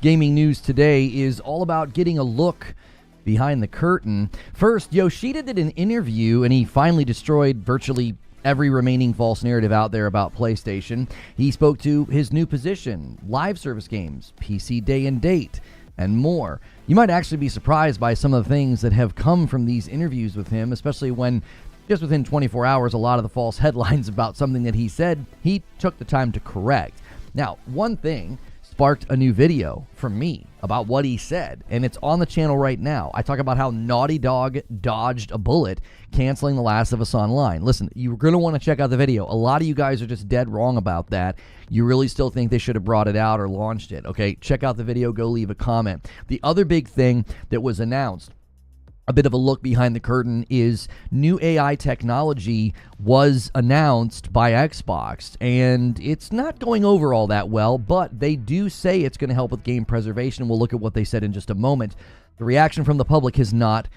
gaming news today is all about getting a look behind the curtain. First, Yoshida did an interview and he finally destroyed virtually every remaining false narrative out there about PlayStation. He spoke to his new position, live service games, PC day and date, and more. You might actually be surprised by some of the things that have come from these interviews with him, especially when just within 24 hours, a lot of the false headlines about something that he said, he took the time to correct. Now, one thing sparked a new video from me about what he said, and it's on the channel right now. I talk about how Naughty Dog dodged a bullet canceling The Last of Us Online. Listen, you're going to want to check out the video. A lot of you guys are just dead wrong about that. You really still think they should have brought it out or launched it. Okay, check out the video, go leave a comment. The other big thing that was announced, a bit of a look behind the curtain, is new AI technology was announced by Xbox, and it's not going over all that well, but they do say it's going to help with game preservation. We'll look at what they said in just a moment. The reaction from the public has not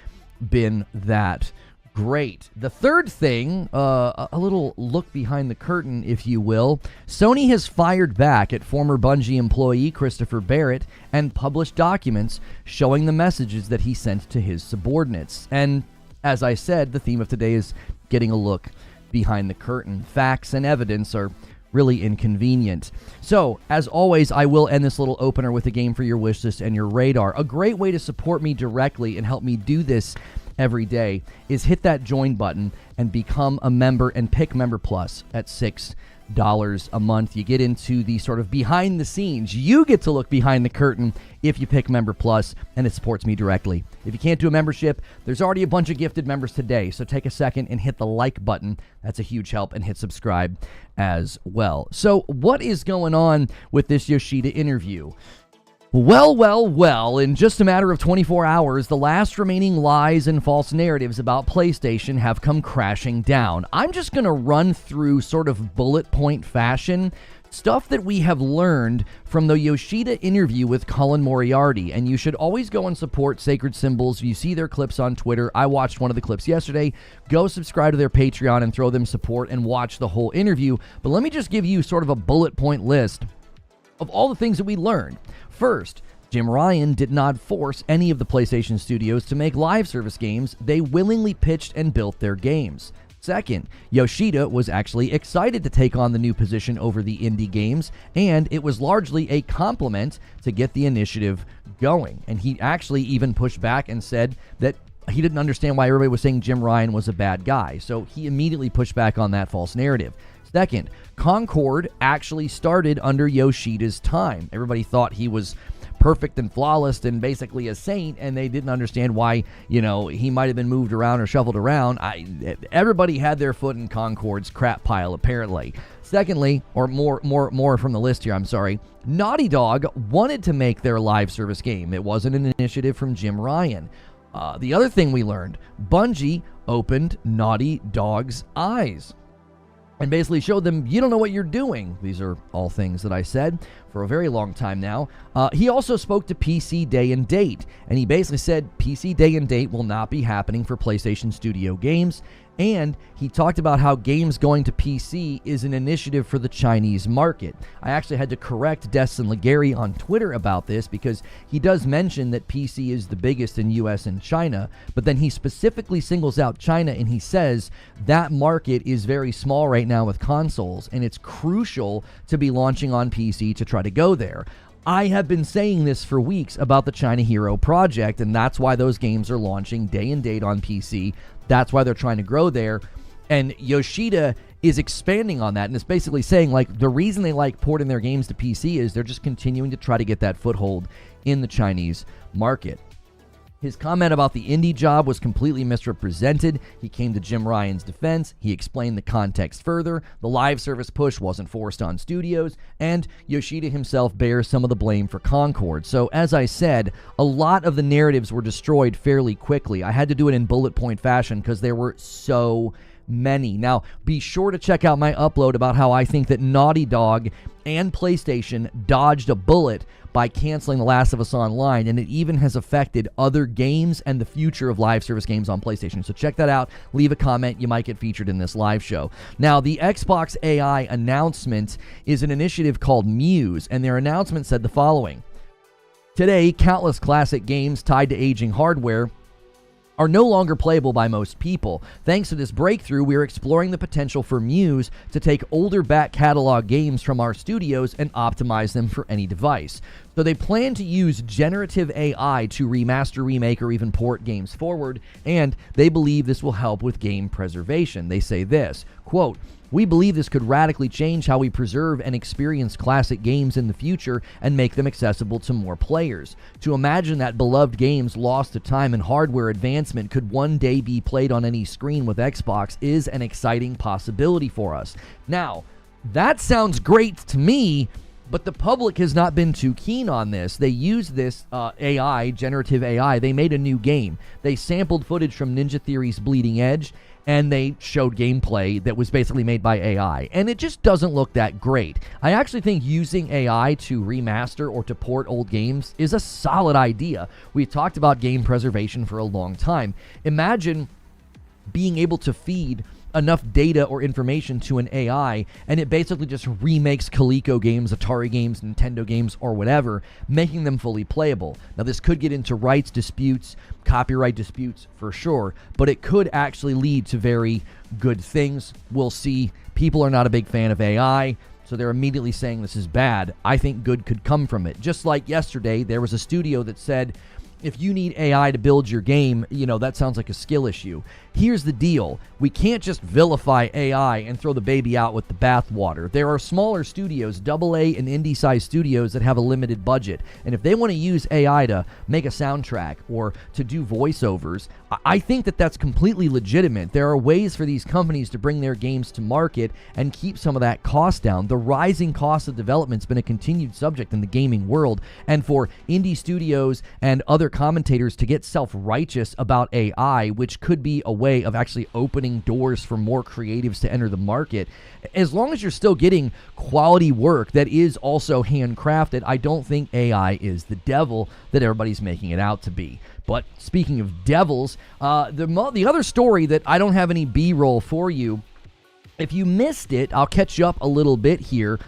been that great. The third thing, a little look behind the curtain, if you will. Sony has fired back at former Bungie employee Christopher Barrett and published documents showing the messages that he sent to his subordinates. And as I said, the theme of today is getting a look behind the curtain. Facts and evidence are really inconvenient. So, as always, I will end this little opener with a game for your wish list and your radar. A great way to support me directly and help me do this every day is hit that join button and become a member and pick Member Plus at $6 a month. You get into the sort of behind the scenes. You get to look behind the curtain if you pick Member Plus, and it supports me directly. If you can't do a membership, there's already a bunch of gifted members today, so take a second and hit the like button. That's a huge help, and hit subscribe as well. So what is going on with this Yoshida interview? Well, in just a matter of 24 hours, the last remaining lies and false narratives about PlayStation have come crashing down. I'm just going to run through sort of bullet point fashion stuff that we have learned from the Yoshida interview with Colin Moriarty, and you should always go and support Sacred Symbols. You see their clips on Twitter. I watched one of the clips yesterday. Go subscribe to their Patreon and throw them support and watch the whole interview. But let me just give you sort of a bullet point list of all the things that we learned. First, Jim Ryan did not force any of the PlayStation studios to make live service games. They willingly pitched and built their games. Second, Yoshida was actually excited to take on the new position over the indie games, and it was largely a compliment to get the initiative going. And he actually even pushed back and said that he didn't understand why everybody was saying Jim Ryan was a bad guy. So he immediately pushed back on that false narrative. Second, Concord actually started under Yoshida's time. Everybody thought he was perfect and flawless and basically a saint, and they didn't understand why, he might have been moved around or shuffled around. Everybody had their foot in Concord's crap pile, apparently. Secondly, or more from the list here, I'm sorry, Naughty Dog wanted to make their live service game. It wasn't an initiative from Jim Ryan. The other thing we learned, Bungie opened Naughty Dog's eyes and basically showed them, you don't know what you're doing. These are all things that I said for a very long time now. He also spoke to PC Day and Date, and he basically said PC Day and Date will not be happening for PlayStation Studio games, and he talked about how games going to PC is an initiative for the Chinese market. I actually had to correct Destin Legary on Twitter about this because he does mention that PC is the biggest in US and China, but then he specifically singles out China and he says that market is very small right now with consoles, and it's crucial to be launching on PC to try to go there. I have been saying this for weeks about the China Hero project, and that's why those games are launching day and date on PC. That's why they're trying to grow there. And Yoshida is expanding on that, and it's basically saying, like, the reason they like porting their games to PC is they're just continuing to try to get that foothold in the Chinese market. His comment about the indie job was completely misrepresented. He came to Jim Ryan's defense. He explained the context further. The live service push wasn't forced on studios, and Yoshida himself bears some of the blame for Concord. So, as I said, a lot of the narratives were destroyed fairly quickly. I had to do it in bullet point fashion because there were so many. Now, be sure to check out my upload about how I think that Naughty Dog and PlayStation dodged a bullet by canceling The Last of Us Online, and it even has affected other games and the future of live service games on PlayStation. So check that out. Leave a comment. You might get featured in this live show. Now, the Xbox AI announcement is an initiative called Muse, and their announcement said the following. Today, countless classic games tied to aging hardware are no longer playable by most people. Thanks to this breakthrough, we are exploring the potential for Muse to take older back catalog games from our studios and optimize them for any device. So they plan to use generative AI to remaster, remake, or even port games forward, and they believe this will help with game preservation. They say this, quote, "We believe this could radically change how we preserve and experience classic games in the future and make them accessible to more players. To imagine that beloved games lost to time and hardware advancement could one day be played on any screen with Xbox is an exciting possibility for us." Now, that sounds great to me, but the public has not been too keen on this. They used this AI, generative AI. They made a new game. They sampled footage from Ninja Theory's Bleeding Edge, and they showed gameplay that was basically made by AI. And it just doesn't look that great. I actually think using AI to remaster or to port old games is a solid idea. We've talked about game preservation for a long time. Imagine being able to feed enough data or information to an AI, and it basically just remakes Coleco games, Atari games, Nintendo games, or whatever, making them fully playable. Now, this could get into rights disputes, copyright disputes for sure, but it could actually lead to very good things. We'll see. People are not a big fan of AI, so they're immediately saying this is bad. I think good could come from it. Just like yesterday, there was a studio that said, if you need AI to build your game, that sounds like a skill issue. Here's the deal. We can't just vilify AI and throw the baby out with the bathwater. There are smaller studios, AA and indie-sized studios that have a limited budget. And if they want to use AI to make a soundtrack or to do voiceovers, I think that that's completely legitimate. There are ways for these companies to bring their games to market and keep some of that cost down. The rising cost of development has been a continued subject in the gaming world. And for indie studios and other commentators to get self-righteous about AI, which could be a way of actually opening doors for more creatives to enter the market, as long as you're still getting quality work that is also handcrafted, I don't think AI is the devil that everybody's making it out to be. But speaking of devils, the other story that I don't have any B-roll for you, if you missed it, I'll catch you up a little bit here.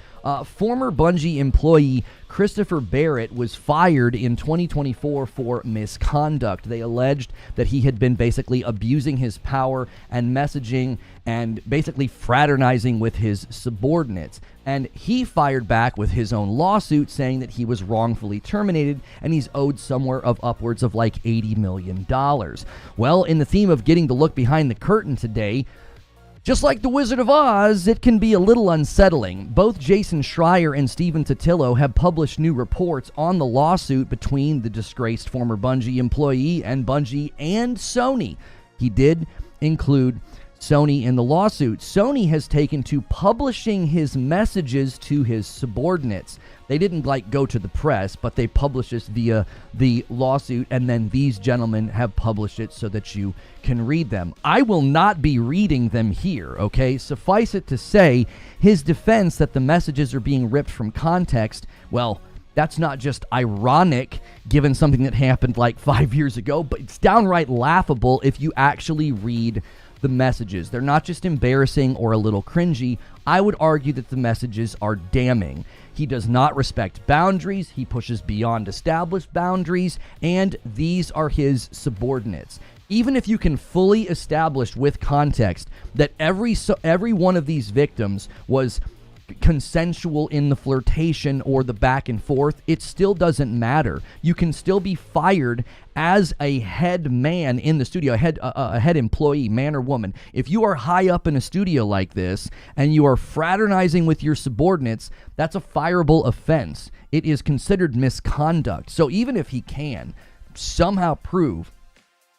Former Bungie employee Christopher Barrett was fired in 2024 for misconduct. They alleged that he had been basically abusing his power and messaging and basically fraternizing with his subordinates. And he fired back with his own lawsuit saying that he was wrongfully terminated and he's owed somewhere of upwards of like $80 million. Well, in the theme of getting to look behind the curtain today, just like the Wizard of Oz, it can be a little unsettling. Both Jason Schreier and Stephen Totilo have published new reports on the lawsuit between the disgraced former Bungie employee and Bungie and Sony. He did include Sony in the lawsuit. Sony has taken to publishing his messages to his subordinates. They didn't go to the press, but they published this via the lawsuit, and then these gentlemen have published it so that you can read them. I will not be reading them here, okay? Suffice it to say, his defense that the messages are being ripped from context, well, that's not just ironic, given something that happened like 5 years ago, but it's downright laughable if you actually read the messages. They're not just embarrassing or a little cringy. I would argue that the messages are damning. He does not respect boundaries. He pushes beyond established boundaries, and these are his subordinates. Even if you can fully establish with context that every one of these victims was consensual in the flirtation or the back and forth, it still doesn't matter. You can still be fired as a head man in the studio, a head employee, man or woman. If you are high up in a studio like this and you are fraternizing with your subordinates, that's a fireable offense. It is considered misconduct. So even if he can somehow prove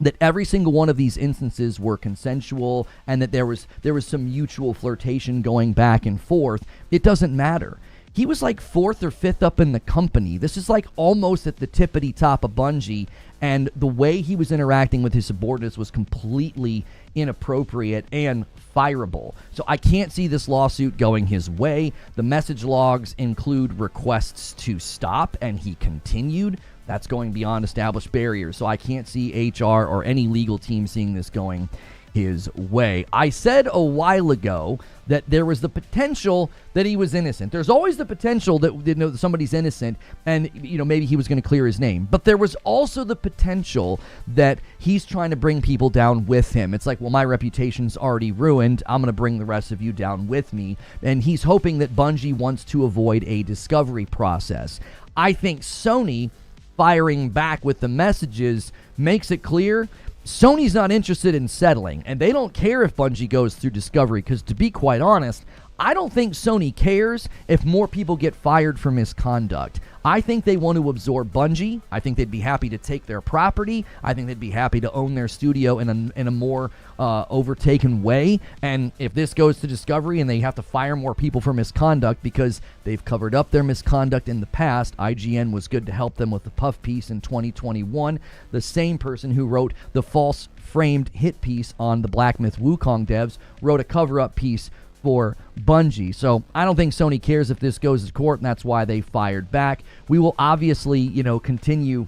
that every single one of these instances were consensual and that there was some mutual flirtation going back and forth, it doesn't matter. He was like fourth or fifth up in the company. This is like almost at the tippity top of Bungie, and the way he was interacting with his subordinates was completely inappropriate and fireable. So I can't see this lawsuit going his way. The message logs include requests to stop, and he continued. That's going beyond established barriers, so I can't see HR or any legal team seeing this going his way. I said a while ago that there was the potential that he was innocent. There's always the potential that somebody's innocent and maybe he was going to clear his name. But there was also the potential that he's trying to bring people down with him. It's like, well, my reputation's already ruined. I'm going to bring the rest of you down with me. And he's hoping that Bungie wants to avoid a discovery process. I think Sony firing back with the messages makes it clear Sony's not interested in settling, and they don't care if Bungie goes through discovery, because to be quite honest, I don't think Sony cares if more people get fired for misconduct. I think they want to absorb Bungie. I think they'd be happy to take their property. I think they'd be happy to own their studio in a more overtaken way. And if this goes to discovery and they have to fire more people for misconduct because they've covered up their misconduct in the past, IGN was good to help them with the puff piece in 2021. The same person who wrote the false framed hit piece on the Black Myth Wukong devs wrote a cover-up piece for Bungie. So I don't think Sony cares if this goes to court, and that's why they fired back. We will obviously, continue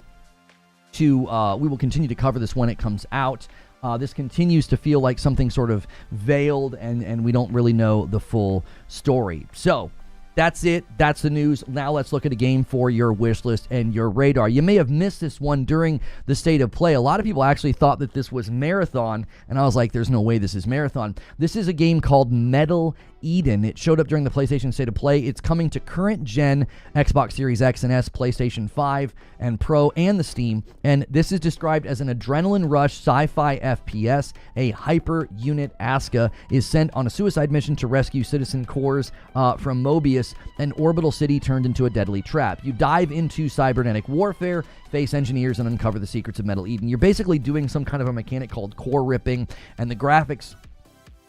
to cover this when it comes out. This continues to feel like something sort of veiled, and we don't really know the full story. So that's it. That's the news. Now let's look at a game for your wish list and your radar. You may have missed this one during the State of Play. A lot of people actually thought that this was Marathon, and I was like, there's no way this is Marathon. This is a game called Metal Eden. It showed up during the PlayStation State of Play. It's coming to current gen Xbox Series X and S, PlayStation 5 and Pro, and the Steam. And this is described as an adrenaline rush sci-fi FPS. A hyper unit ASCA is sent on a suicide mission to rescue citizen cores from Mobius, an orbital city turned into a deadly trap. You dive into cybernetic warfare, face engineers, and uncover the secrets of Metal Eden. You're basically doing some kind of a mechanic called core ripping, and the graphics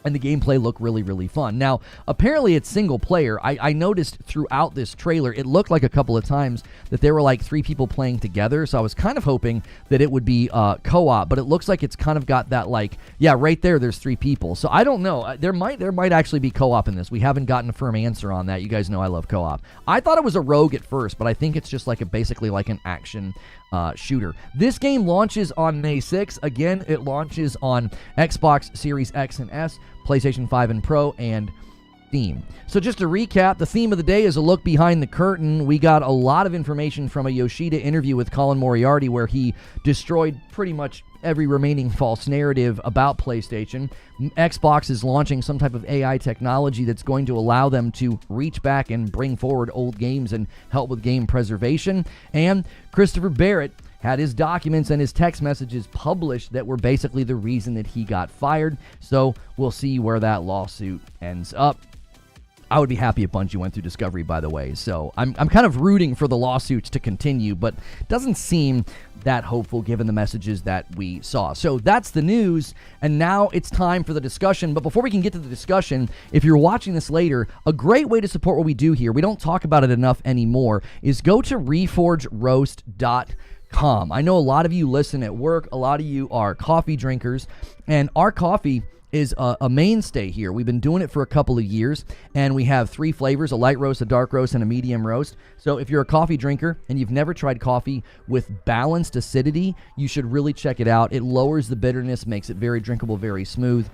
and the gameplay look really, really fun. Now, apparently it's single player. I noticed throughout this trailer, it looked like a couple of times that there were like 3 people playing together, so I was kind of hoping that it would be co-op, but it looks like it's kind of got that like, yeah, right there's 3 people. So I don't know. There might actually be co-op in this. We haven't gotten a firm answer on that. You guys know I love co-op. I thought it was a rogue at first, but I think it's just like basically like an action shooter. This game launches on May 6th. Again, it launches on Xbox Series X and S, PlayStation 5 and Pro, and Steam. So just to recap, the theme of the day is a look behind the curtain. We got a lot of information from a Yoshida interview with Colin Moriarty where he destroyed pretty much every remaining false narrative about PlayStation. Xbox is launching some type of AI technology that's going to allow them to reach back and bring forward old games and help with game preservation. And Christopher Barrett had his documents and his text messages published that were basically the reason that he got fired. So we'll see where that lawsuit ends up. I would be happy if Bungie went through discovery, by the way. So I'm kind of rooting for the lawsuits to continue, but it doesn't seem that hopeful given the messages that we saw. So that's the news, and now it's time for the discussion. But before we can get to the discussion, if you're watching this later, a great way to support what we do here, we don't talk about it enough anymore, is go to reforgeroast.com. I know a lot of you listen at work, a lot of you are coffee drinkers, and our coffee is a mainstay here. We've been doing it for a couple of years, and we have 3 flavors, a light roast, a dark roast, and a medium roast. So if you're a coffee drinker and you've never tried coffee with balanced acidity, you should really check it out. It lowers the bitterness, makes it very drinkable, very smooth.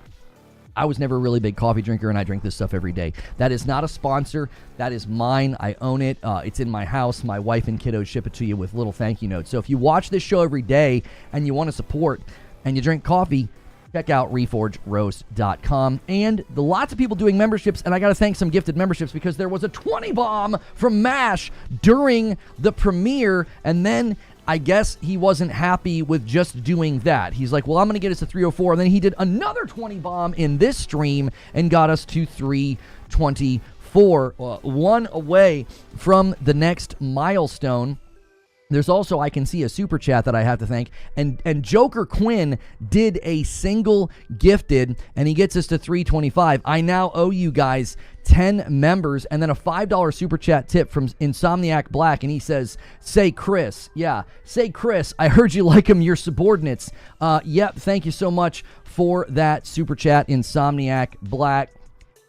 I was never a really big coffee drinker, and I drink this stuff every day. That is not a sponsor. That is mine. I own it. It's in my house. My wife and kiddos ship it to you with little thank you notes. So if you watch this show every day and you want to support and you drink coffee, check out reforgeroast.com. And the lots of people doing memberships, and I got to thank some gifted memberships because there was a 20 bomb from MASH during the premiere, and then I guess he wasn't happy with just doing that. He's like, well, I'm going to get us to 304, and then he did another 20 bomb in this stream and got us to 324, one away from the next milestone. There's also, I can see a super chat that I have to thank, and Joker Quinn did a single gifted, and he gets us to 325. I now owe you guys 10 members, and then a $5 super chat tip from Insomniac Black, and he says, say Chris. Yeah, say Chris. I heard you like him, your subordinates. Yep, thank you so much for that super chat, Insomniac Black.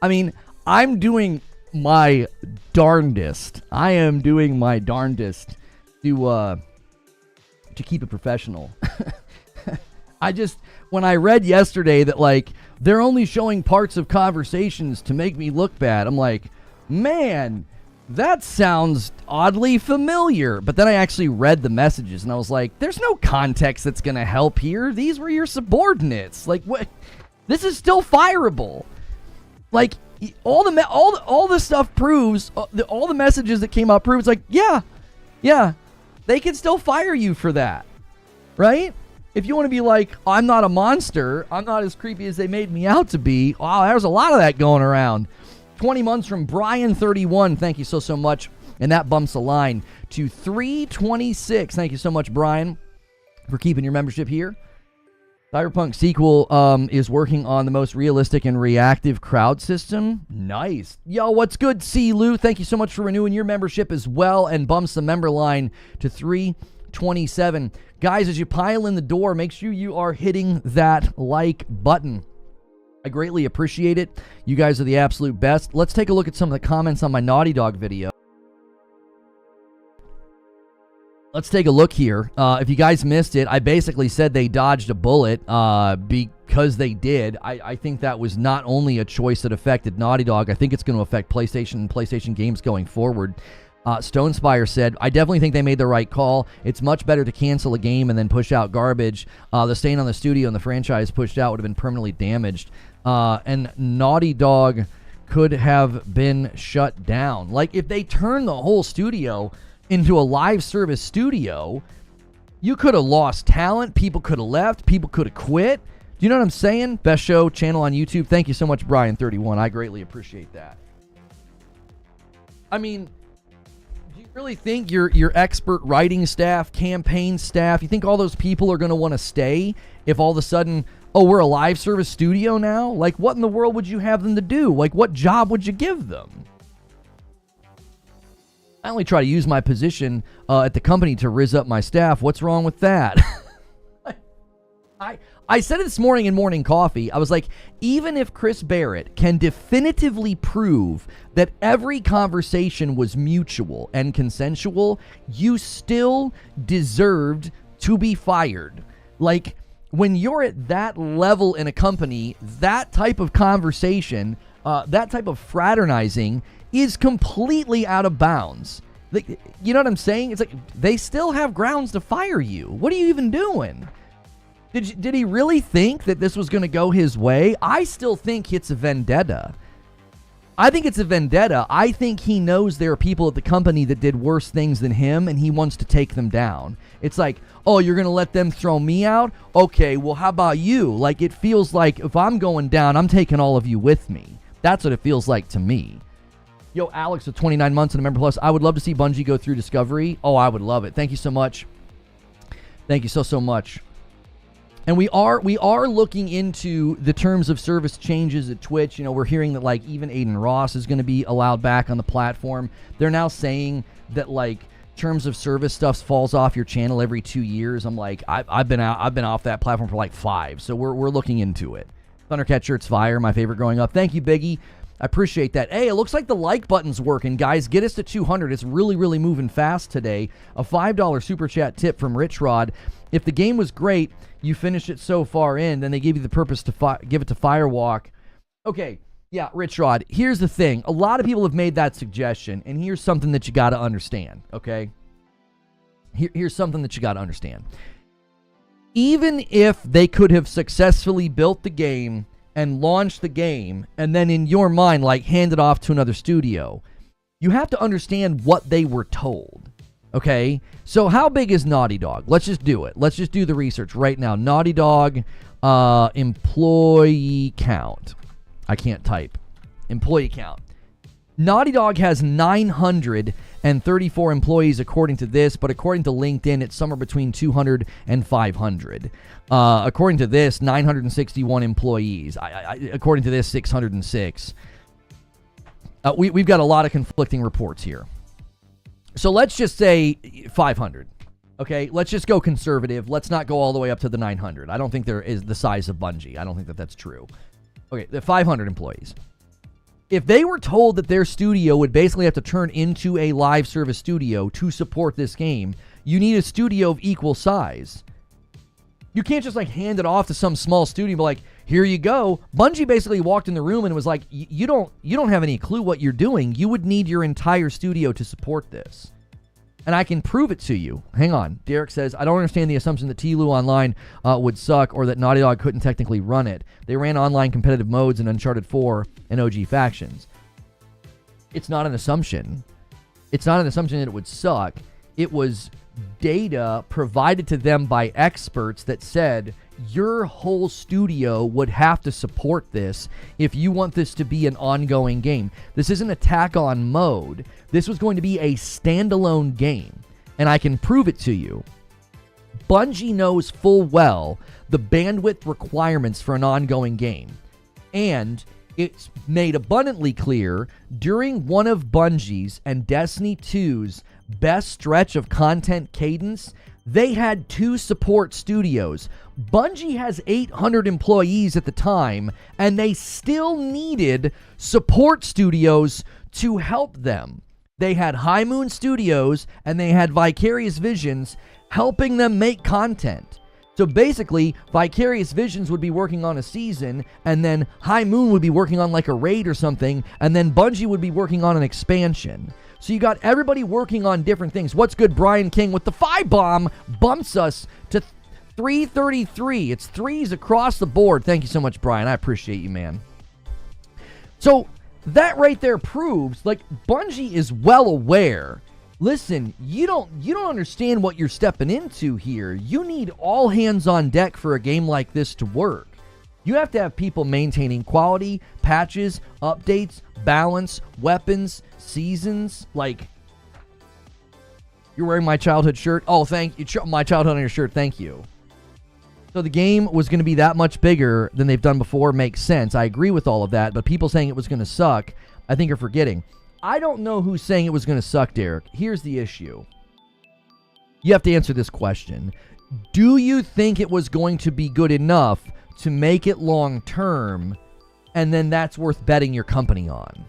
I mean, I'm doing my darndest. I am doing my darndest to keep it professional. When I read yesterday that, like, they're only showing parts of conversations to make me look bad, I'm like, man, that sounds oddly familiar. But then I actually read the messages, and I was like, there's no context that's going to help here. These were your subordinates. Like, what? This is still fireable. Like, all the stuff proves, all the messages that came out proves, like, yeah, they can still fire you for that, right? If you want to be like, I'm not a monster, I'm not as creepy as they made me out to be. Wow, there's a lot of that going around. 20 months from Brian31. Thank you so much. And that bumps the line to 326. Thank you so much, Brian, for keeping your membership here. Cyberpunk sequel is working on the most realistic and reactive crowd system. Nice. Yo, what's good, C. Lou? Thank you so much for renewing your membership as well, and bumps the member line to 327. Guys, as you pile in the door, make sure you are hitting that like button. I greatly appreciate it. You guys are the absolute best. Let's take a look at some of the comments on my Naughty Dog video. Let's take a look here. If you guys missed it, I basically said they dodged a bullet because they did. I think that was not only a choice that affected Naughty Dog, I think it's going to affect PlayStation and PlayStation games going forward. Stonespire said, I definitely think they made the right call. It's much better to cancel a game and then push out garbage. The stain on the studio and the franchise pushed out would have been permanently damaged. And Naughty Dog could have been shut down. Like, if they turned the whole studio into a live service studio, you could have lost talent. People could have left. People could have quit. Do you know what I'm saying? Best show channel on YouTube. Thank you so much, Brian31. I greatly appreciate that. I mean, really think your expert writing staff, campaign staff, you think all those people are going to want to stay if all of a sudden, oh, we're a live service studio now? Like, what in the world would you have them to do? Like, what job would you give them? I only try to use my position at the company to rizz up my staff. What's wrong with that? I said it this morning in Morning Coffee. I was like, even if Chris Barrett can definitively prove that every conversation was mutual and consensual, you still deserved to be fired. Like, when you're at that level in a company, that type of conversation, that type of fraternizing is completely out of bounds. Like, you know what I'm saying? It's like, they still have grounds to fire you. What are you even doing? Did he really think that this was going to go his way? I still think it's a vendetta. I think it's a vendetta. I think he knows there are people at the company that did worse things than him, and he wants to take them down. It's like, oh, you're going to let them throw me out? Okay, well, how about you? Like, it feels like if I'm going down, I'm taking all of you with me. That's what it feels like to me. Yo, Alex with 29 months and a member plus. I would love to see Bungie go through Discovery. Oh, I would love it. Thank you so much. Thank you so much. And we are looking into the terms of service changes at Twitch. You know, we're hearing that, like, even Aiden Ross is going to be allowed back on the platform. They're now saying that, like, terms of service stuff falls off your channel every 2 years. I'm like, I've been off that platform for like 5. So we're looking into it. Thundercat shirts fire, my favorite growing up. Thank you, Biggie. I appreciate that. Hey, it looks like the like button's working, guys. Get us to 200. It's really moving fast today. A $5 super chat tip from Rich Rod. If the game was great, you finish it so far in, then they give you the purpose to give it to Firewalk. Okay, yeah, Rich Rod, here's the thing. A lot of people have made that suggestion, and here's something that you got to understand, okay? Here's something that you got to understand. Even if they could have successfully built the game and launched the game, and then in your mind, like, hand it off to another studio, you have to understand what they were told. Okay, so how big is Naughty Dog? Let's just do it. Let's just do the research right now. Naughty Dog employee count. I can't type. Employee count. Naughty Dog has 934 employees according to this, but according to LinkedIn, it's somewhere between 200 and 500. According to this, 961 employees. According to this, 606. We've got a lot of conflicting reports here. So let's just say 500, okay? Let's just go conservative. Let's not go all the way up to the 900. I don't think there is the size of Bungie. I don't think that that's true. Okay, the 500 employees. If they were told that their studio would basically have to turn into a live service studio to support this game, you need a studio of equal size. You can't just like hand it off to some small studio and be like, here you go. Bungie basically walked in the room and was like, you don't have any clue what you're doing. You would need your entire studio to support this. And I can prove it to you. Hang on. Derek says, I don't understand the assumption that TLU Online would suck or that Naughty Dog couldn't technically run it. They ran online competitive modes in Uncharted 4 and OG Factions. It's not an assumption. It's not an assumption that it would suck. It was data provided to them by experts that said your whole studio would have to support this if you want this to be an ongoing game. This isn't attack on mode. This was going to be a standalone game, and I can prove it to you. Bungie knows full well the bandwidth requirements for an ongoing game, and it's made abundantly clear during one of Bungie's and Destiny 2's best stretch of content cadence, they had 2 support studios. Bungie has 800 employees at the time, and they still needed support studios to help them. They had High Moon Studios, and they had Vicarious Visions helping them make content. So basically, Vicarious Visions would be working on a season, and then High Moon would be working on like a raid or something, and then Bungie would be working on an expansion. So you got everybody working on different things. What's good, Brian King with the 5-bomb bumps us to 333. It's 3s across the board. Thank you so much, Brian. I appreciate you, man. So that right there proves, like, Bungie is well aware. Listen, you don't understand what you're stepping into here. You need all hands on deck for a game like this to work. You have to have people maintaining quality, patches, updates, balance, weapons, seasons. Like, you're wearing my childhood shirt. Oh, thank you. My childhood on your shirt. Thank you. So the game was going to be that much bigger than they've done before. Makes sense. I agree with all of that. But people saying it was going to suck, I think are forgetting. I don't know who's saying it was going to suck, Derek. Here's the issue. You have to answer this question. Do you think it was going to be good enough to make it long term, and then that's worth betting your company on?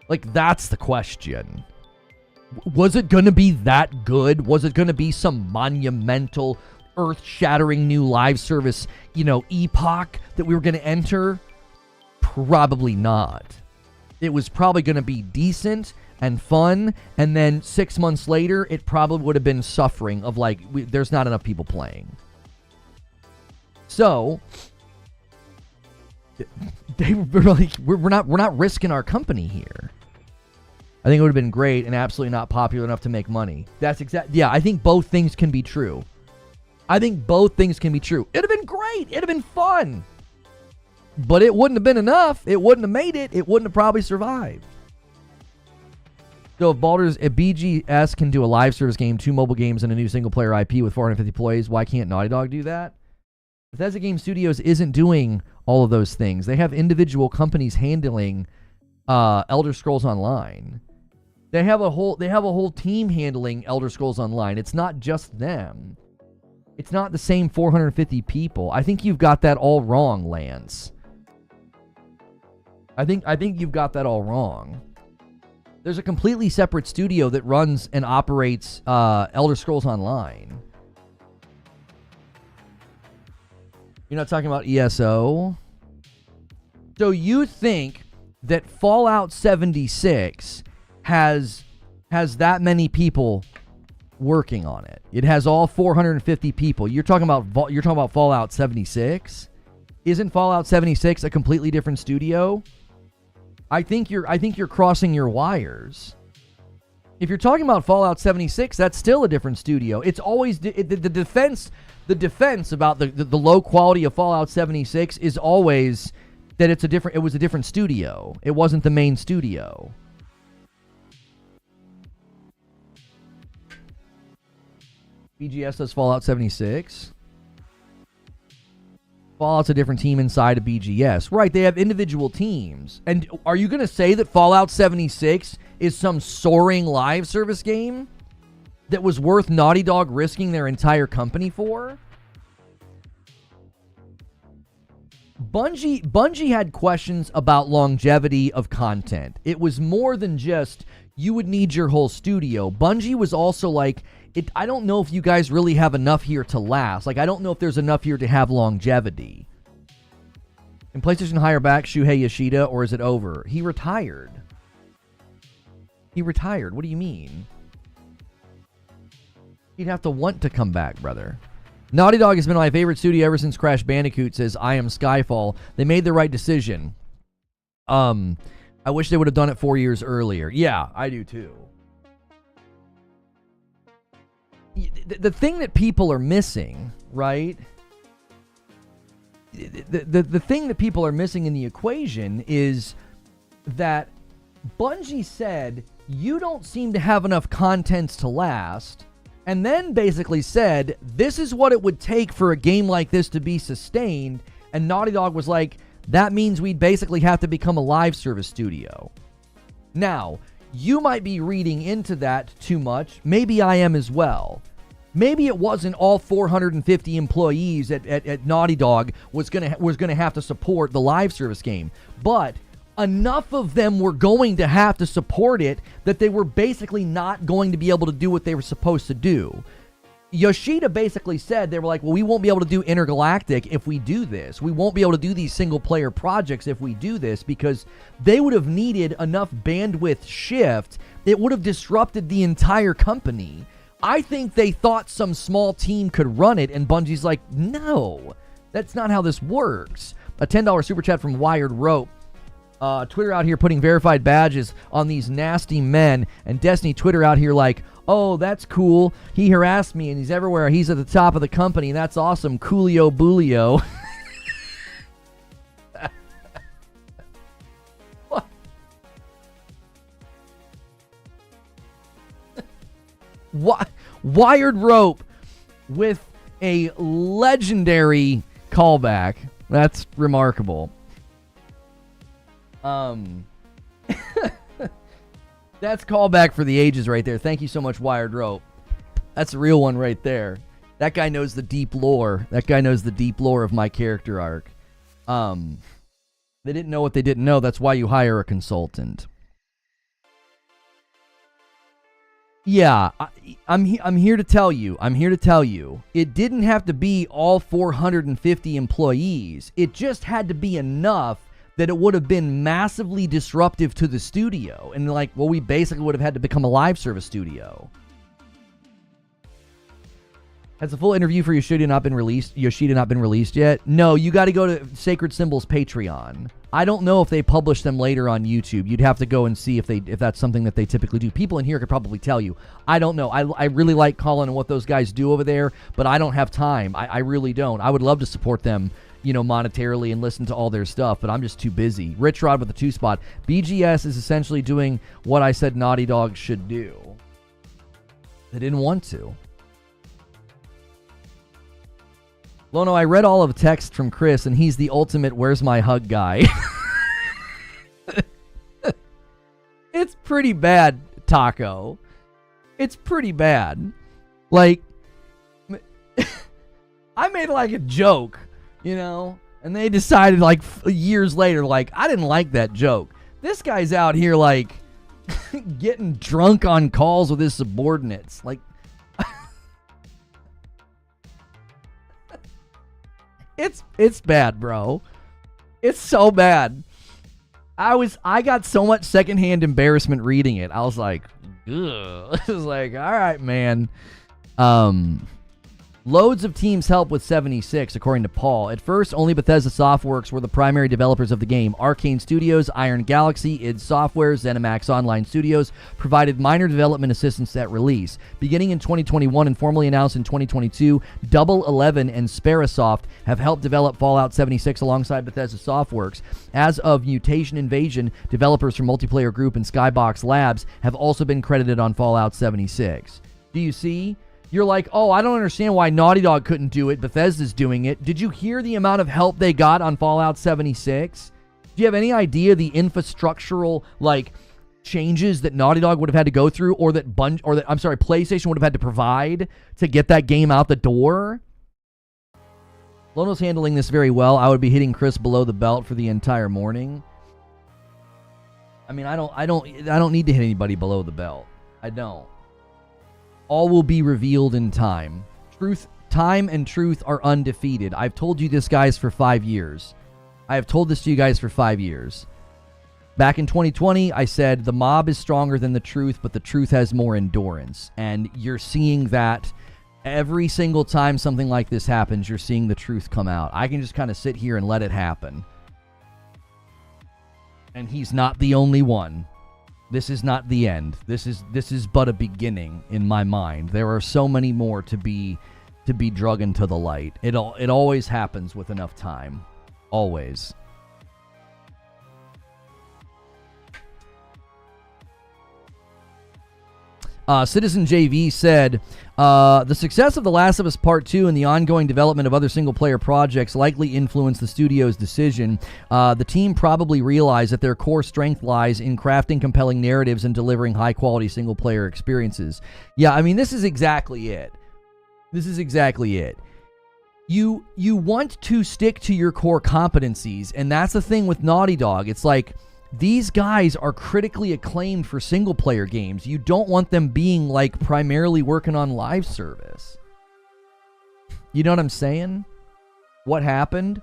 Like, that's the question. Was it going to be that good? Was it going to be some monumental, earth-shattering new live service, epoch that we were going to enter? Probably not. It was probably going to be decent and fun, and then 6 months later, it probably would have been suffering of there's not enough people playing. So they really, we're not risking our company here. I think it would have been great and absolutely not popular enough to make money. That's yeah, I think both things can be true. It'd have been great. It'd have been fun. But it wouldn't have been enough. It wouldn't have made it. It wouldn't have probably survived. So if BGS can do a live service game, 2 mobile games, and a new single-player IP with 450 plays, why can't Naughty Dog do that? Bethesda Game Studios isn't doing all of those things. They have individual companies handling Elder Scrolls Online. They have a whole team handling Elder Scrolls Online. It's not just them. It's not the same 450 people. I think you've got that all wrong, Lance. I think you've got that all wrong. There's a completely separate studio that runs and operates Elder Scrolls Online. You're not talking about ESO? So you think that Fallout 76 has that many people working on it? It has all 450 people. You're talking about Fallout 76? Isn't Fallout 76 a completely different studio? I think you're crossing your wires. If you're talking about Fallout 76, that's still a different studio. It's always the defense about the low quality of Fallout 76 is always that it was a different studio. It wasn't the main studio. BGS does Fallout 76. Fallout's a different team inside of BGS. Right, they have individual teams. And are you going to say that Fallout 76 is some soaring live service game that was worth Naughty Dog risking their entire company for? Bungie had questions about longevity of content. It was more than just, you would need your whole studio. Bungie was also like, I don't know if you guys really have enough here to last. Like, I don't know if there's enough here to have longevity. Can PlayStation hire back Shuhei Yoshida, or is it over? He retired. He retired. What do you mean? He'd have to want to come back, brother. Naughty Dog has been my favorite studio ever since Crash Bandicoot, says I Am Skyfall. They made the right decision. I wish they would have done it 4 years earlier. Yeah, I do too. The thing that people are missing, right? The thing that people are missing in the equation is that Bungie said, you don't seem to have enough contents to last, and then basically said, this is what it would take for a game like this to be sustained, and Naughty Dog was like, that means we'd basically have to become a live service studio. Now, you might be reading into that too much. Maybe I am as well. Maybe it wasn't all 450 employees at Naughty Dog was gonna have to support the live service game, but enough of them were going to have to support it that they were basically not going to be able to do what they were supposed to do. Yoshida basically said, they were like, well, we won't be able to do Intergalactic if we do this. We won't be able to do these single-player projects if we do this, because they would have needed enough bandwidth shift. It would have disrupted the entire company. I think they thought some small team could run it, and Bungie's like, no, that's not how this works. A $10 super chat from Wired Rope. Twitter out here putting verified badges on these nasty men, and Destiny Twitter out here like, oh, that's cool. He harassed me and he's everywhere. He's at the top of the company. That's awesome. Coolio Boolio. What? Wired Rope with a legendary callback. That's remarkable. That's callback for the ages right there. Thank you so much, Wired Rope. That's a real one right there. That guy knows the deep lore. That guy knows the deep lore of my character arc. They didn't know what they didn't know. That's why you hire a consultant. Yeah, I'm here to tell you. I'm here to tell you. It didn't have to be all 450 employees. It just had to be enough that it would have been massively disruptive to the studio. And like, well, we basically would have had to become a live service studio. Has the full interview for Yoshida not been released yet? No, you got to go to Sacred Symbols Patreon. I don't know if they publish them later on YouTube. You'd have to go and see if that's something that they typically do. People in here could probably tell you. I don't know. I really like Colin and what those guys do over there, but I don't have time. I really don't. I would love to support them, you know, monetarily and listen to all their stuff, but I'm just too busy. Rich Rod with the 2-spot. BGS is essentially doing what I said Naughty Dog should do. They didn't want to. Lono, I read all of the text from Chris, and he's the ultimate where's my hug guy. It's pretty bad, Taco. It's pretty bad. Like, I made like a joke, you know, and they decided like years later, like, I didn't like that joke. This guy's out here like getting drunk on calls with his subordinates. Like, it's bad, bro. It's so bad. I got so much secondhand embarrassment reading it. I was like, ugh. I was like, all right, man. Loads of teams help with 76, according to Paul. At first, only Bethesda Softworks were the primary developers of the game. Arcane Studios, Iron Galaxy, id Software, ZeniMax Online Studios provided minor development assistance at release. Beginning in 2021 and formally announced in 2022, Double 11 and Sparasoft have helped develop Fallout 76 alongside Bethesda Softworks. As of Mutation Invasion, developers from Multiplayer Group and Skybox Labs have also been credited on Fallout 76. Do you see? You're like, oh, I don't understand why Naughty Dog couldn't do it. Bethesda's doing it. Did you hear the amount of help they got on Fallout 76? Do you have any idea the infrastructural, like, changes that Naughty Dog would have had to go through, or that PlayStation would have had to provide to get that game out the door? Lono's handling this very well. I would be hitting Chris below the belt for the entire morning. I mean, I don't need to hit anybody below the belt. I don't. All will be revealed in time. Time and truth are undefeated. I've told you this, guys, for 5 years. I have told this to you guys for 5 years. Back in 2020, I said the mob is stronger than the truth, but the truth has more endurance. And you're seeing that every single time something like this happens, you're seeing the truth come out. I can just kind of sit here and let it happen. And he's not the only one. This is not the end. This is but a beginning in my mind. There are so many more to be drug into the light. It always happens with enough time. Always. Citizen JV said, the success of The Last of Us Part 2 and the ongoing development of other single-player projects likely influenced the studio's decision. The team probably realized that their core strength lies in crafting compelling narratives and delivering high-quality single-player experiences. Yeah, I mean, this is exactly it. This is exactly it. You want to stick to your core competencies, and that's the thing with Naughty Dog. It's like, these guys are critically acclaimed for single-player games. You don't want them being, like, primarily working on live service. You know what I'm saying? What happened?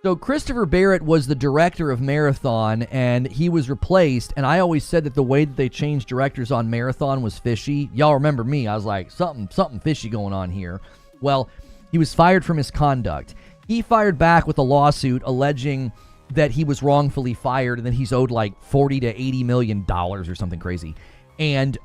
So Christopher Barrett was the director of Marathon, and he was replaced, and I always said that the way that they changed directors on Marathon was fishy. Y'all remember me. I was like, something fishy going on here. Well, he was fired for misconduct. He fired back with a lawsuit alleging that he was wrongfully fired and that he's owed like $40 to $80 million or something crazy. And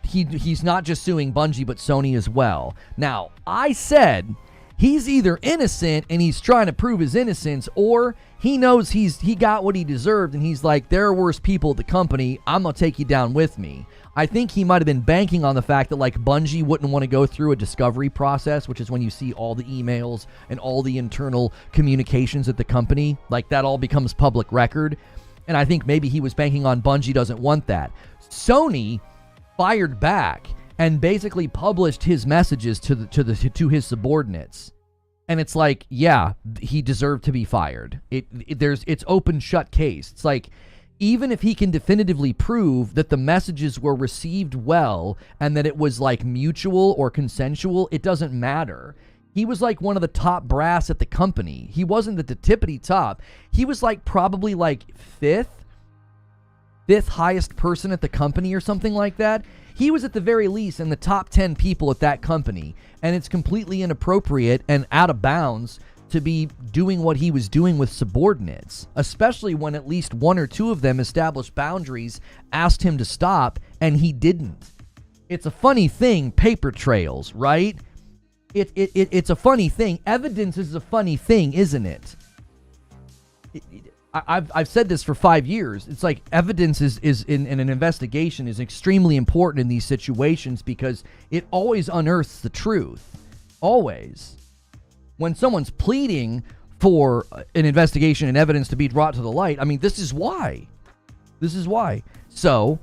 he's not just suing Bungie, but Sony as well. Now, I said he's either innocent and he's trying to prove his innocence, or he knows he got what he deserved and he's like, there are worse people at the company. I'm going to take you down with me. I think he might have been banking on the fact that, like, Bungie wouldn't want to go through a discovery process, which is when you see all the emails and all the internal communications at the company. Like, that all becomes public record. And I think maybe he was banking on Bungie doesn't want that. Sony fired back and basically published his messages to his subordinates. And it's like, yeah, he deserved to be fired. It's open shut case. It's like, even if he can definitively prove that the messages were received well and that it was like mutual or consensual, it doesn't matter. He was like one of the top brass at the company. He wasn't at the tippity top. He was like probably like fifth highest person at the company or something like that. He was at the very least in the top 10 people at that company. And it's completely inappropriate and out of bounds to be doing what he was doing with subordinates, especially when at least one or two of them established boundaries, asked him to stop, and he didn't. It's a funny thing, paper trails, right? It's a funny thing. Evidence is a funny thing, isn't it? I've said this for 5 years. It's like evidence is in an investigation is extremely important in these situations because it always unearths the truth. Always. When someone's pleading for an investigation and evidence to be brought to the light, I mean, this is why. This is why. So,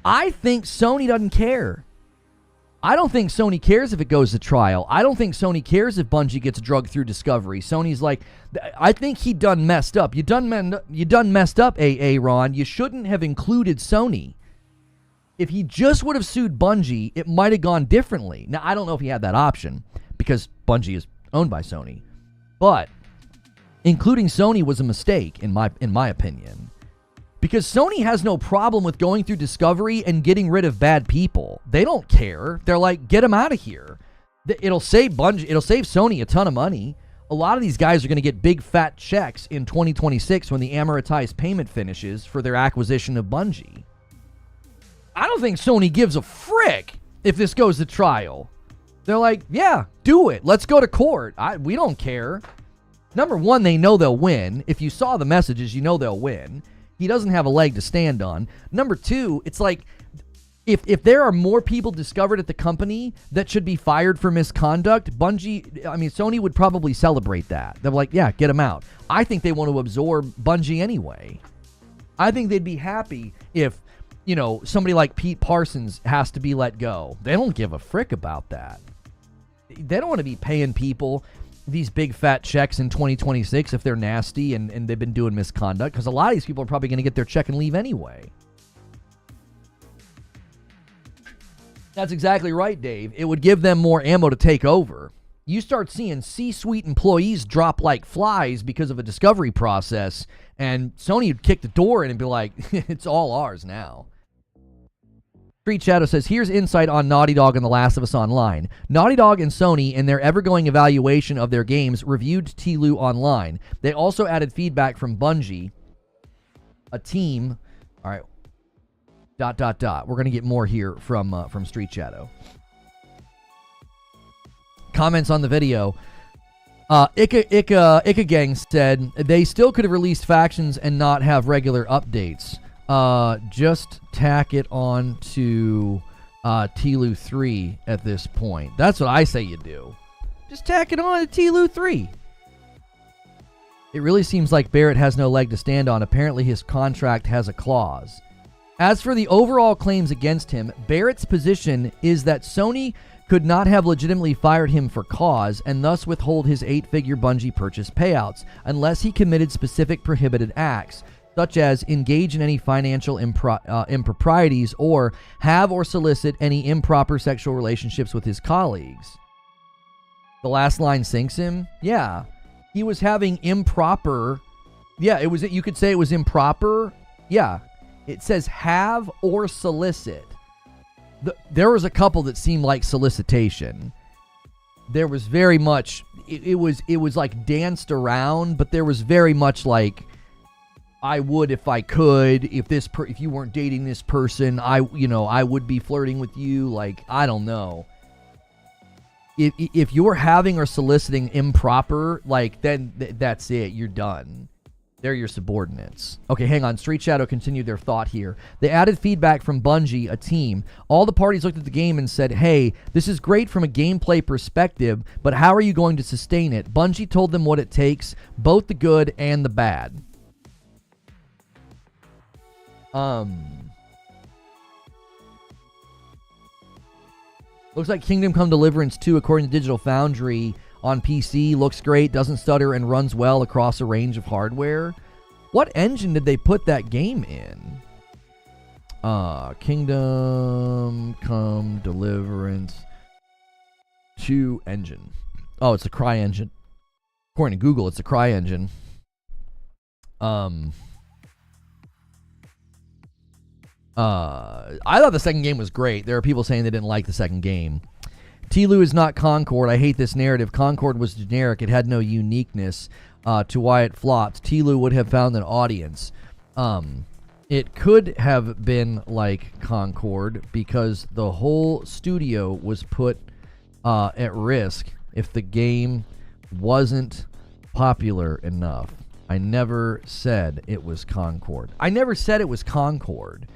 I think Sony doesn't care. I don't think Sony cares if it goes to trial. I don't think Sony cares if Bungie gets drugged through discovery. Sony's like, I think he done messed up. You done messed up, Ron. You shouldn't have included Sony. If he just would have sued Bungie, it might have gone differently. Now, I don't know if he had that option because Bungie is owned by Sony, but including Sony was a mistake in my opinion, because Sony has no problem with going through discovery and getting rid of bad people. They don't care. They're like, get them out of here. It'll save Bungie. It'll save Sony a ton of money. A lot of these guys are going to get big fat checks in 2026 when the amortized payment finishes for their acquisition of Bungie. I don't think Sony gives a frick if this goes to trial. They're like, yeah, do it. Let's go to court. We don't care. Number one, they know they'll win. If you saw the messages, you know they'll win. He doesn't have a leg to stand on. Number two, it's like, if there are more people discovered at the company that should be fired for misconduct, Sony would probably celebrate that. They're like, yeah, get them out. I think they want to absorb Bungie anyway. I think they'd be happy if, somebody like Pete Parsons has to be let go. They don't give a frick about that. They don't want to be paying people these big fat checks in 2026 if they're nasty and they've been doing misconduct, because a lot of these people are probably going to get their check and leave anyway. That's exactly right, Dave. It would give them more ammo to take over. You start seeing C-suite employees drop like flies because of a discovery process, and Sony would kick the door in and be like, it's all ours now. Street Shadow says, here's insight on Naughty Dog and The Last of Us Online. Naughty Dog and Sony, in their ever-going evaluation of their games, reviewed TLU Online. They also added feedback from Bungie, a team. All right. ... We're going to get more here from Street Shadow. Comments on the video. Ika Gang said they still could have released factions and not have regular updates. Just tack it on to TLU 3 at this point. That's what I say you do. Just tack it on to TLU 3. It really seems like Barrett has no leg to stand on. Apparently his contract has a clause. As for the overall claims against him, Barrett's position is that Sony could not have legitimately fired him for cause and thus withhold his 8-figure Bungie purchase payouts unless he committed specific prohibited acts, such as engage in any financial improprieties or have or solicit any improper sexual relationships with his colleagues. The last line sinks him. Yeah, he was having improper. Yeah, it was. You could say it was improper. Yeah, it says have or solicit. There was a couple that seemed like solicitation. There was very much. It was like danced around, but there was very much like, I would if I could. If you weren't dating this person, I would be flirting with you. Like, I don't know. If you're having or soliciting improper, like, then that's it. You're done. They're your subordinates. Okay, hang on. Street Shadow continued their thought here. They added feedback from Bungie, a team. All the parties looked at the game and said, hey, this is great from a gameplay perspective, but how are you going to sustain it? Bungie told them what it takes, both the good and the bad. Looks like Kingdom Come Deliverance 2, according to Digital Foundry, on PC, looks great, doesn't stutter, and runs well across a range of hardware. What engine did they put that game in? Kingdom Come Deliverance 2 engine. Oh, it's a Cry engine. According to Google, it's a Cry engine. I thought the second game was great. There are people saying they didn't like the second game. TLU is not Concord. I hate this narrative. Concord was generic. It had no uniqueness to why it flopped. TLU would have found an audience. It could have been like Concord because the whole studio was put at risk if the game wasn't popular enough. I never said it was Concord. I never said it was Concord.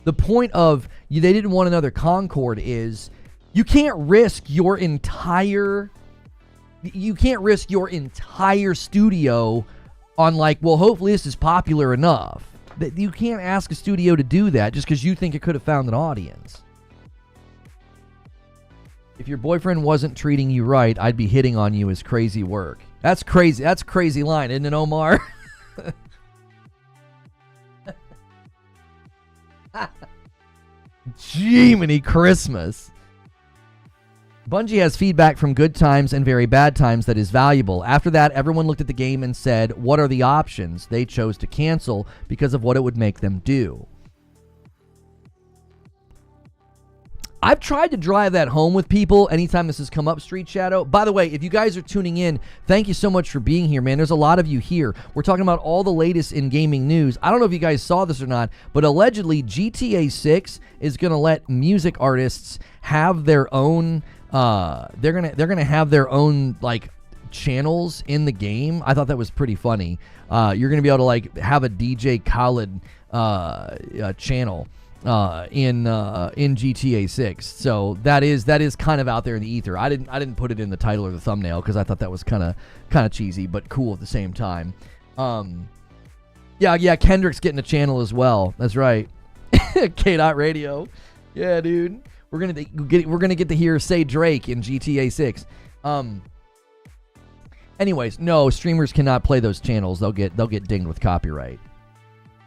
The point of they didn't want another Concord is you can't risk your entire studio on like, well, hopefully this is popular enough. You can't ask a studio to do that just because you think it could have found an audience. If your boyfriend wasn't treating you right, I'd be hitting on you as crazy work. That's crazy. That's a crazy line, isn't it, Omar? Jiminy Christmas. Bungie has feedback from good times and very bad times that is valuable. After that, everyone looked at the game and said, what are the options? They chose to cancel because of what it would make them do. I've tried to drive that home with people anytime this has come up, Street Shadow. By the way, if you guys are tuning in, thank you so much for being here, man. There's a lot of you here. We're talking about all the latest in gaming news. I don't know if you guys saw this or not, but allegedly GTA 6 is going to let music artists have their own they're gonna have their own like channels in the game. I thought that was pretty funny. You're gonna be able to like have a DJ Khaled channel in GTA 6. So that is kind of out there in the ether. I didn't put it in the title or the thumbnail because I thought that was kind of cheesy but cool at the same time. Yeah, Kendrick's getting a channel as well. That's right. K-Dot Radio. Yeah, dude. We're gonna get to hear Say Drake in GTA 6. Anyways, no, streamers cannot play those channels. They'll get dinged with copyright.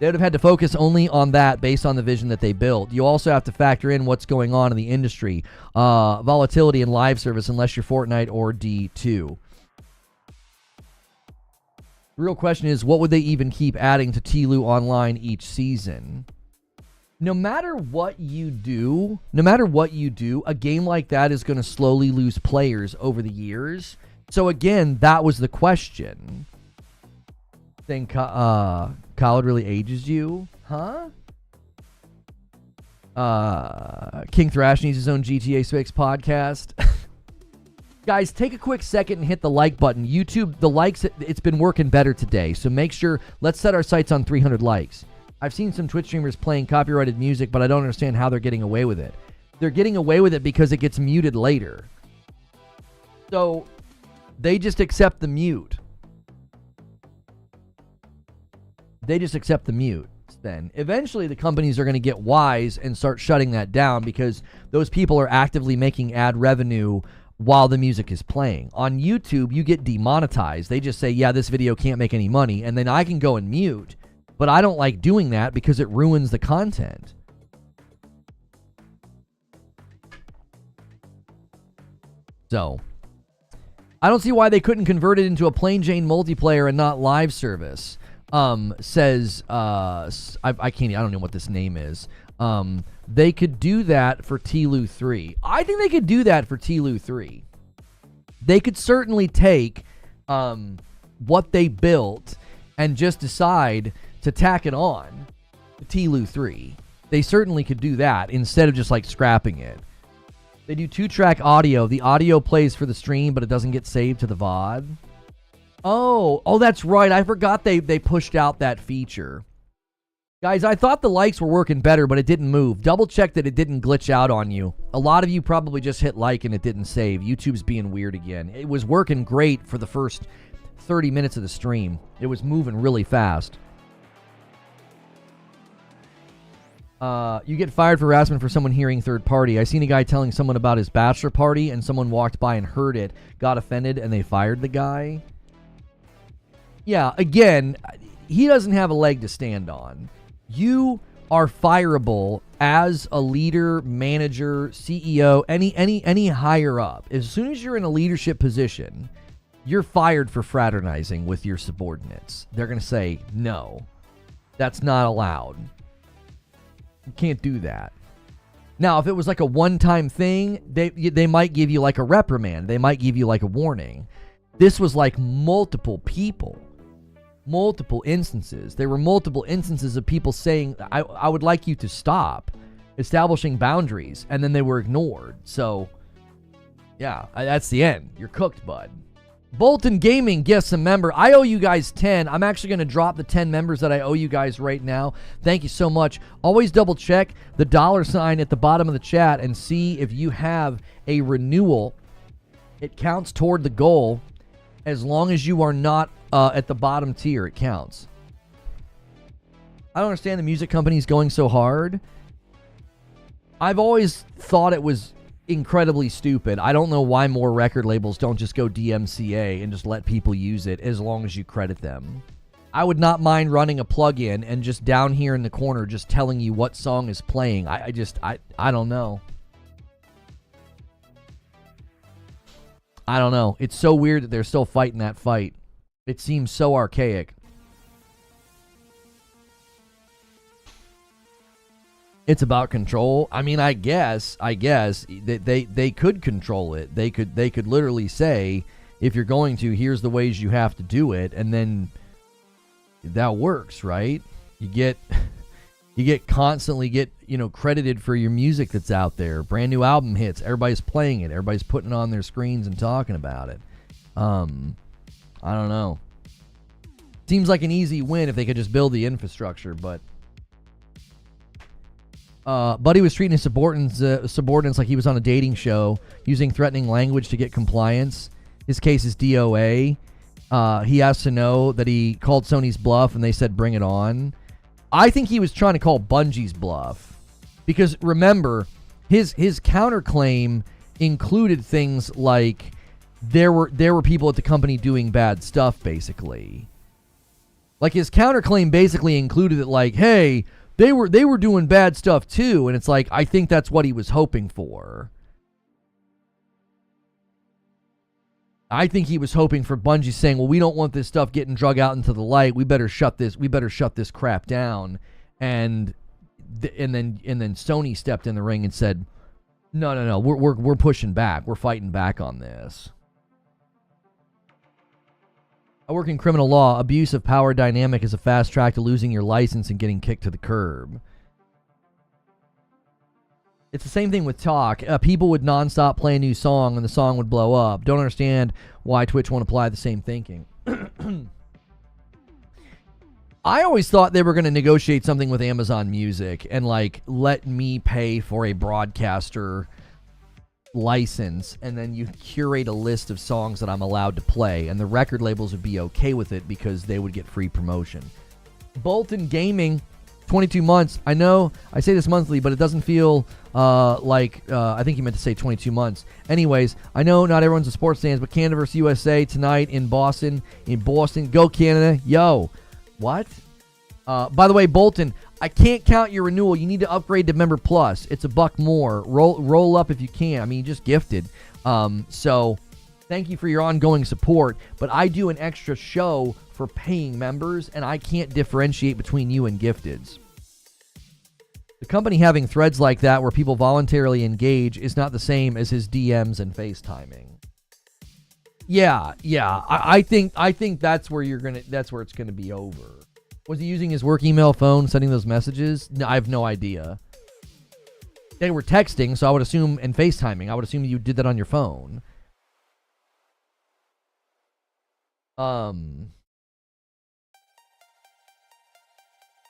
They would have had to focus only on that based on the vision that they built. You also have to factor in what's going on in the industry. Volatility in live service unless you're Fortnite or D2. The real question is, what would they even keep adding to TLU Online each season? No matter what you do, a game like that is going to slowly lose players over the years. So again, that was the question. Think Khaled really ages you? Huh? King Thrash needs his own GTA 6 podcast. Guys, take a quick second and hit the like button. YouTube, the likes, it's been working better today. So make sure, let's set our sights on 300 likes. I've seen some Twitch streamers playing copyrighted music, but I don't understand how they're getting away with it. They're getting away with it because it gets muted later. So they just accept the mute. They just accept the mute. Then eventually the companies are going to get wise and start shutting that down because those people are actively making ad revenue while the music is playing. On YouTube, you get demonetized. They just say, yeah, this video can't make any money, and then I can go and mute. But I don't like doing that because it ruins the content. So, I don't see why they couldn't convert it into a plain Jane multiplayer and not live service. Says, I don't know what this name is. They could do that for TLU 3. I think they could do that for TLU 3. They could certainly take what they built and just decide to tack it on to TLU 3. They certainly could do that instead of just like scrapping it. They do 2-track audio. The audio plays for the stream, but it doesn't get saved to the VOD. Oh, that's right. I forgot they pushed out that feature. Guys, I thought the likes were working better, but it didn't move. Double check that it didn't glitch out on you. A lot of you probably just hit like and it didn't save. YouTube's being weird again. It was working great for the first 30 minutes of the stream. It was moving really fast. You get fired for harassment for someone hearing third party. I seen a guy telling someone about his bachelor party and someone walked by and heard it, got offended, and they fired the guy. Yeah, again, he doesn't have a leg to stand on. You are fireable as a leader, manager, CEO, any higher up. As soon as you're in a leadership position, you're fired for fraternizing with your subordinates. They're going to say, no, that's not allowed. You can't do that. Now, if it was like a one-time thing, they might give you like a reprimand. They might give you like a warning. This was like multiple people. Multiple instances. There were multiple instances of people saying, I would like you to stop, establishing boundaries, and then they were ignored. So, yeah, that's the end. You're cooked, bud. Bolton Gaming gifts a member. I owe you guys 10. I'm actually going to drop the 10 members that I owe you guys right now. Thank you so much. Always double check the $ at the bottom of the chat and see if you have a renewal. It counts toward the goal. As long as you are not at the bottom tier, it counts. I don't understand the music companies going so hard. I've always thought it was incredibly stupid. I don't know why more record labels don't just go DMCA and just let people use it as long as you credit them. I would not mind running a plugin and just down here in the corner just telling you what song is playing. I don't know. I don't know. It's so weird that they're still fighting that fight. It seems so archaic. It's about control. I mean, I guess they could control it. They could literally say, if you're going to, here's the ways you have to do it, and then that works, right? You get constantly credited for your music that's out there. Brand new album hits, everybody's playing it, everybody's putting it on their screens and talking about it. I don't know. Seems like an easy win if they could just build the infrastructure, but Buddy was treating his subordinates like he was on a dating show, using threatening language to get compliance. His case is DOA. He has to know that he called Sony's bluff and they said bring it on. I think he was trying to call Bungie's bluff, because remember, his counterclaim included things like there were people at the company doing bad stuff, basically. Like, his counterclaim basically included that, like, hey, they were doing bad stuff too, and it's like, I think that's what he was hoping for. I think he was hoping for Bungie saying, well, we don't want this stuff getting drug out into the light. We better shut this crap down. And then Sony stepped in the ring and said, no, we're pushing back. We're fighting back on this. I work in criminal law. Abuse of power dynamic is a fast track to losing your license and getting kicked to the curb. It's the same thing with talk. People would nonstop play a new song and the song would blow up. Don't understand why Twitch won't apply the same thinking. I always thought they were going to negotiate something with Amazon Music and, like, let me pay for a broadcaster license, and then you curate a list of songs that I'm allowed to play, and the record labels would be okay with it because they would get free promotion. Bolton Gaming, 22 months. I know I say this monthly, but it doesn't feel I think you meant to say 22 months. Anyways, I know not everyone's a sports fan, but Canada versus USA tonight in Boston. Go Canada. Yo. What? By the way, Bolton, I can't count your renewal. You need to upgrade to Member Plus. It's $1 more. Roll up if you can. I mean, you just gifted. So thank you for your ongoing support. But I do an extra show for paying members, and I can't differentiate between you and gifteds. The company having threads like that where people voluntarily engage is not the same as his DMs and FaceTiming. Yeah. I think that's where it's gonna be over. Was he using his work email phone, sending those messages? No, I have no idea. They were texting, so I would assume, and FaceTiming. I would assume you did that on your phone.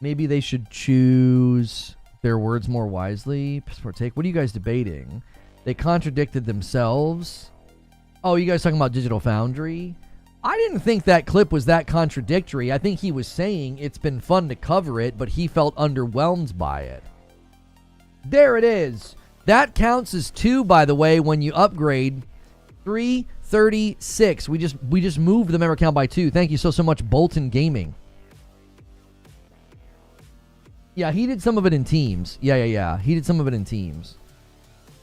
Maybe they should choose their words more wisely. What are you guys debating? They contradicted themselves. Oh, you guys talking about Digital Foundry? I didn't think that clip was that contradictory. I think he was saying it's been fun to cover it, but he felt underwhelmed by it. There it is. That counts as 2, by the way, when you upgrade. 336. We just moved the member count by 2. Thank you so much, Bolton Gaming. Yeah, he did some of it in Teams. Yeah. He did some of it in Teams.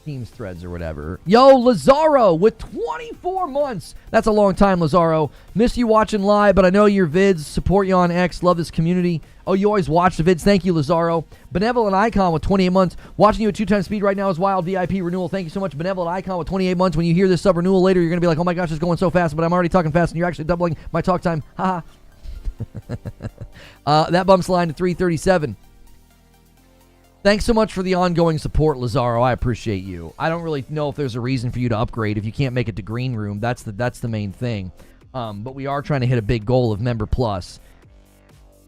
Teams threads or whatever. Yo, Lazaro with 24 months. That's a long time, Lazaro. Miss you watching live, but I know your vids. Support you on X. Love this community. Oh, you always watch the vids. Thank you, Lazaro. Benevolent Icon with 28 months. Watching you at 2 times speed right now is wild. VIP renewal. Thank you so much, Benevolent Icon with 28 months. When you hear this sub renewal later, you're going to be like, oh my gosh, it's going so fast, but I'm already talking fast, and you're actually doubling my talk time. Haha. That bumps line to 337. Thanks so much for the ongoing support, Lazaro. I appreciate you. I don't really know if there's a reason for you to upgrade if you can't make it to Green Room. That's the main thing. But we are trying to hit a big goal of Member Plus.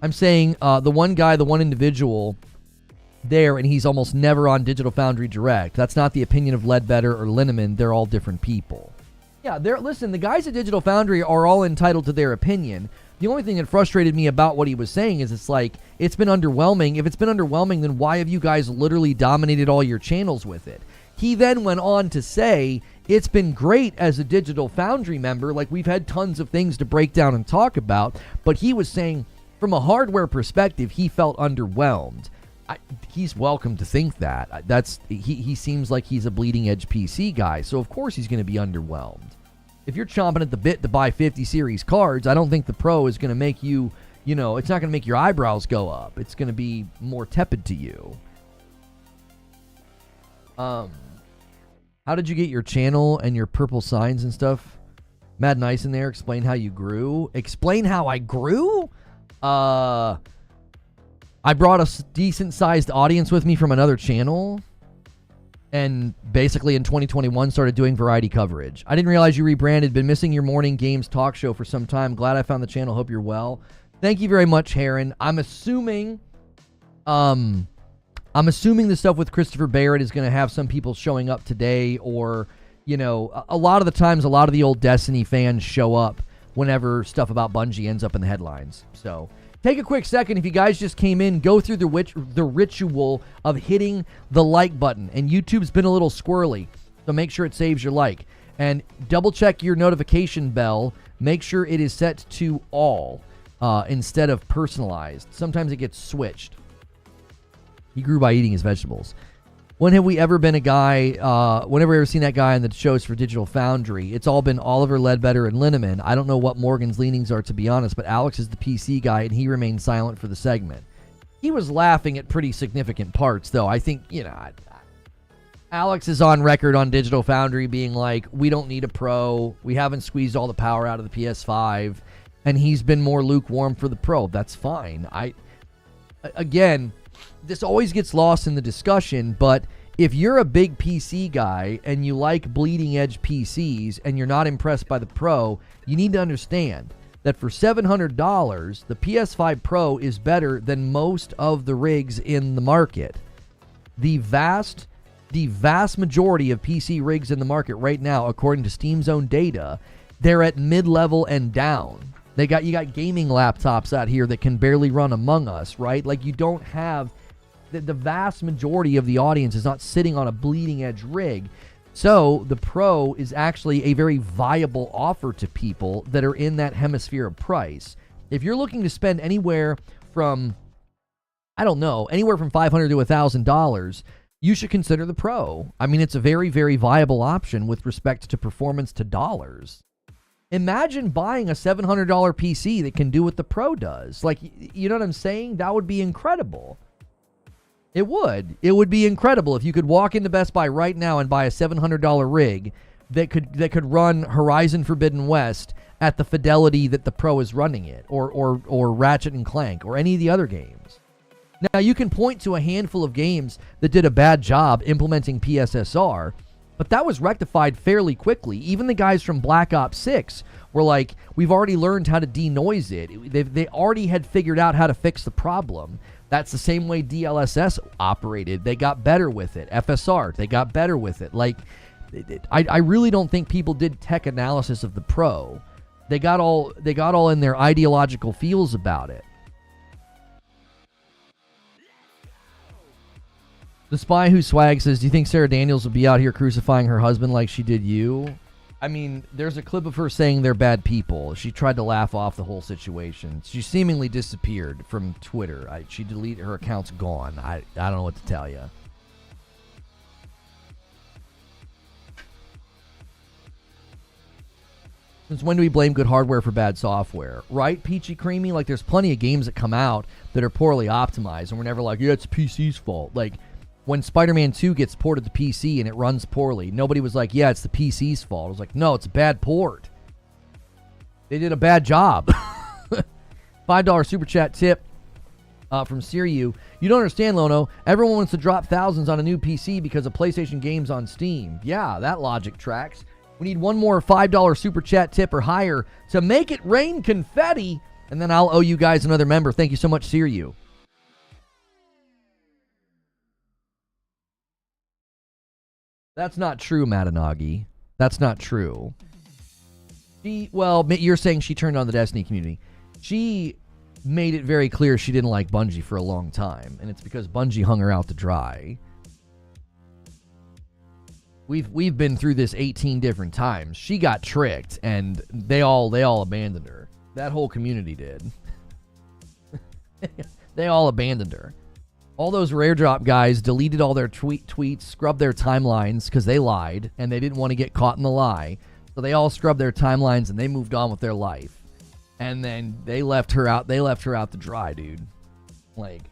I'm saying the one guy, the one individual there, and he's almost never on Digital Foundry Direct. That's not the opinion of Ledbetter or Linneman. They're all different people. Yeah, listen, the guys at Digital Foundry are all entitled to their opinion. The only thing that frustrated me about what he was saying is it's like, it's been underwhelming. If it's been underwhelming, then why have you guys literally dominated all your channels with it? He then went on to say, it's been great as a Digital Foundry member. Like, we've had tons of things to break down and talk about. But he was saying, from a hardware perspective, he felt underwhelmed. He's welcome to think that. He seems like he's a bleeding edge PC guy. So, of course, he's going to be underwhelmed. If you're chomping at the bit to buy 50 series cards, I don't think the Pro is going to make you, it's not going to make your eyebrows go up. It's going to be more tepid to you. How did you get your channel and your purple signs and stuff? Mad Nice in there. Explain how you grew. Explain how I grew? I brought a decent-sized audience with me from another channel. And basically in 2021 started doing variety coverage. I didn't realize you rebranded. Been missing your morning games talk show for some time. Glad I found the channel. Hope you're well. Thank you very much, Heron. I'm assuming the stuff with Christopher Barrett is going to have some people showing up today, or a lot of the times a lot of the old Destiny fans show up whenever stuff about Bungie ends up in the headlines. So take a quick second. If you guys just came in, go through the ritual of hitting the like button. And YouTube's been a little squirrely, so make sure it saves your like. And double check your notification bell. Make sure it is set to all. instead of personalized. Sometimes it gets switched. He grew by eating his vegetables. When have we ever been a guy, whenever we ever seen that guy on the shows for Digital Foundry? It's all been Oliver, Ledbetter, and Linneman. I don't know what Morgan's leanings are, to be honest, but Alex is the PC guy, and he remained silent for the segment. He was laughing at pretty significant parts, though. I think, Alex is on record on Digital Foundry being like, we don't need a Pro. We haven't squeezed all the power out of the PS5. And he's been more lukewarm for the Pro. That's fine. Again, this always gets lost in the discussion, but if you're a big PC guy and you like bleeding edge PCs and you're not impressed by the Pro, you need to understand that for $700, the PS5 Pro is better than most of the rigs in the market. The vast majority of PC rigs in the market right now, according to Steam's own data, they're at mid-level and down. You got gaming laptops out here that can barely run Among Us, right? Like, you don't have the vast majority of the audience is not sitting on a bleeding edge rig. So the Pro is actually a very viable offer to people that are in that hemisphere of price. If you're looking to spend anywhere from $500 to $1,000, you should consider the Pro. I mean, it's a very, very viable option with respect to performance to dollars. Imagine buying a $700 PC that can do what the Pro does. Like, you know what I'm saying? That would be incredible. It would. It would be incredible if you could walk into Best Buy right now and buy a $700 rig that could run Horizon Forbidden West at the fidelity that the Pro is running it, or Ratchet and Clank, or any of the other games. Now, you can point to a handful of games that did a bad job implementing PSSR, but that was rectified fairly quickly. Even the guys from Black Ops 6 were like, we've already learned how to denoise it. They already had figured out how to fix the problem. That's the same way DLSS operated. They got better with it. FSR, they got better with it. Like, I really don't think people did tech analysis of the Pro. They got all in their ideological feels about it. The Spy Who Swag says, do you think Sarah Daniels will be out here crucifying her husband like she did you? I mean, there's a clip of her saying they're bad people. She tried to laugh off the whole situation. She seemingly disappeared from Twitter. She deleted her account's gone. I don't know what to tell you. Since when do we blame good hardware for bad software? Right, Peachy Creamy? Like, there's plenty of games that come out that are poorly optimized, and we're never like, yeah, it's PC's fault. Like, when Spider-Man 2 gets ported to PC and it runs poorly, nobody was like, yeah, it's the PC's fault. It was like, no, it's a bad port. They did a bad job. $5 super chat tip from Siriu. You don't understand, Lono. Everyone wants to drop thousands on a new PC because of PlayStation games on Steam. Yeah, that logic tracks. We need one more $5 super chat tip or higher to make it rain confetti, and then I'll owe you guys another member. Thank you so much, Siriu. That's not true, Matanagi. That's not true. You're saying she turned on the Destiny community. She made it very clear she didn't like Bungie for a long time, and it's because Bungie hung her out to dry. We've been through this 18 different times. She got tricked, and they all abandoned her. That whole community did. They all abandoned her. All those rare drop guys deleted all their tweets, scrubbed their timelines because they lied, and they didn't want to get caught in the lie. So they all scrubbed their timelines, and they moved on with their life. And then they left her out. They left her out to dry, dude. Like,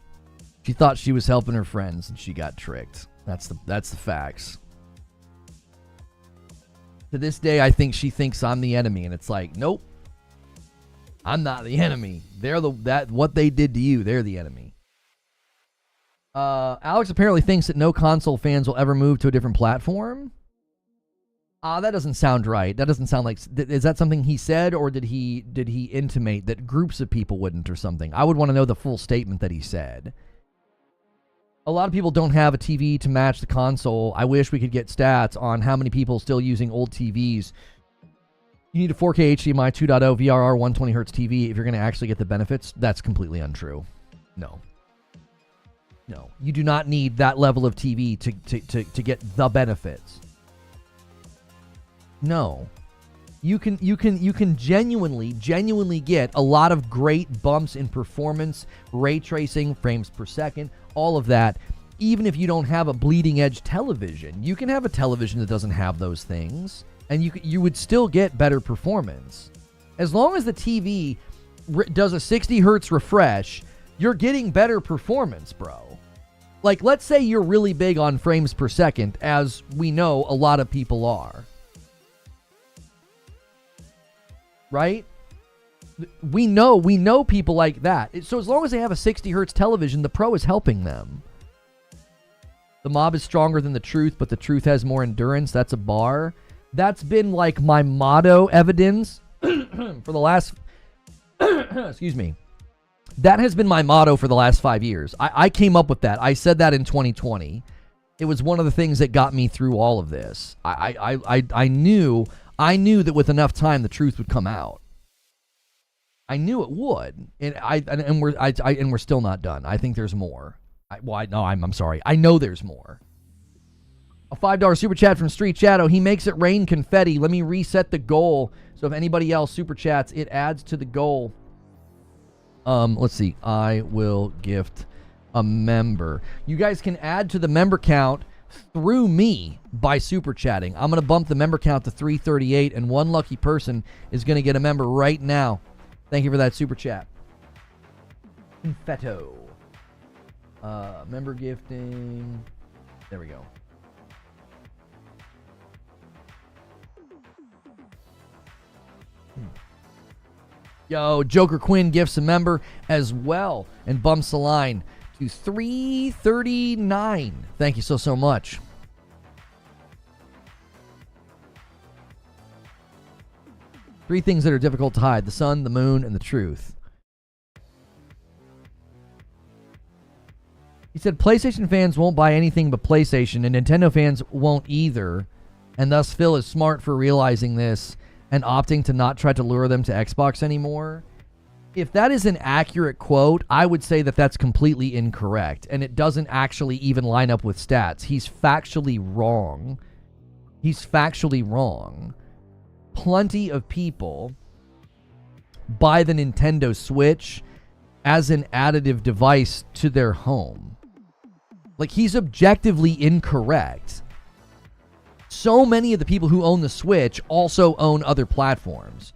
she thought she was helping her friends, and she got tricked. That's the facts. To this day, I think she thinks I'm the enemy, and it's like, nope, I'm not the enemy. What they did to you, they're the enemy. Alex apparently thinks that no console fans will ever move to a different platform. That doesn't sound right. That doesn't sound like. Is that something he said, or did he intimate that groups of people wouldn't or something? I would want to know the full statement that he said. A lot of people don't have a TV to match the console. I wish we could get stats on how many people still using old TVs. You need a 4K HDMI 2.0 VRR 120Hz TV if you're going to actually get the benefits. That's completely untrue. No, you do not need that level of TV to get the benefits. No. You can genuinely get a lot of great bumps in performance, ray tracing, frames per second, all of that, even if you don't have a bleeding edge television. You can have a television that doesn't have those things, and you would still get better performance. As long as the TV does a 60 hertz refresh, you're getting better performance, bro. Like, let's say you're really big on frames per second, as we know a lot of people are. Right? We know people like that. So as long as they have a 60 hertz television, the Pro is helping them. The mob is stronger than the truth, but the truth has more endurance. That's a bar. That's been like my motto evidence for the last excuse me. That has been my motto for the last 5 years. I came up with that. I said that in 2020. It was one of the things that got me through all of this. I knew that with enough time the truth would come out. I knew it would, and we're still not done. I think there's more. I'm sorry. I know there's more. A $5 super chat from Street Shadow. He makes it rain confetti. Let me reset the goal. So if anybody else super chats, it adds to the goal. Let's see. I will gift a member. You guys can add to the member count through me by super chatting. I'm going to bump the member count to 338, and one lucky person is going to get a member right now. Thank you for that super chat. Confetto. Member gifting. There we go. Yo, Joker Quinn gifts a member as well and bumps the line to 339. Thank you so much. Three things that are difficult to hide: the sun, the moon, and the truth. He said PlayStation fans won't buy anything but PlayStation, and Nintendo fans won't either, and thus Phil is smart for realizing this and opting to not try to lure them to Xbox anymore. If that is an accurate quote, I would say that that's completely incorrect, and it doesn't actually even line up with stats. He's factually wrong. Plenty of people buy the Nintendo Switch as an additive device to their home. Like, he's objectively incorrect. So many of the people who own the Switch also own other platforms.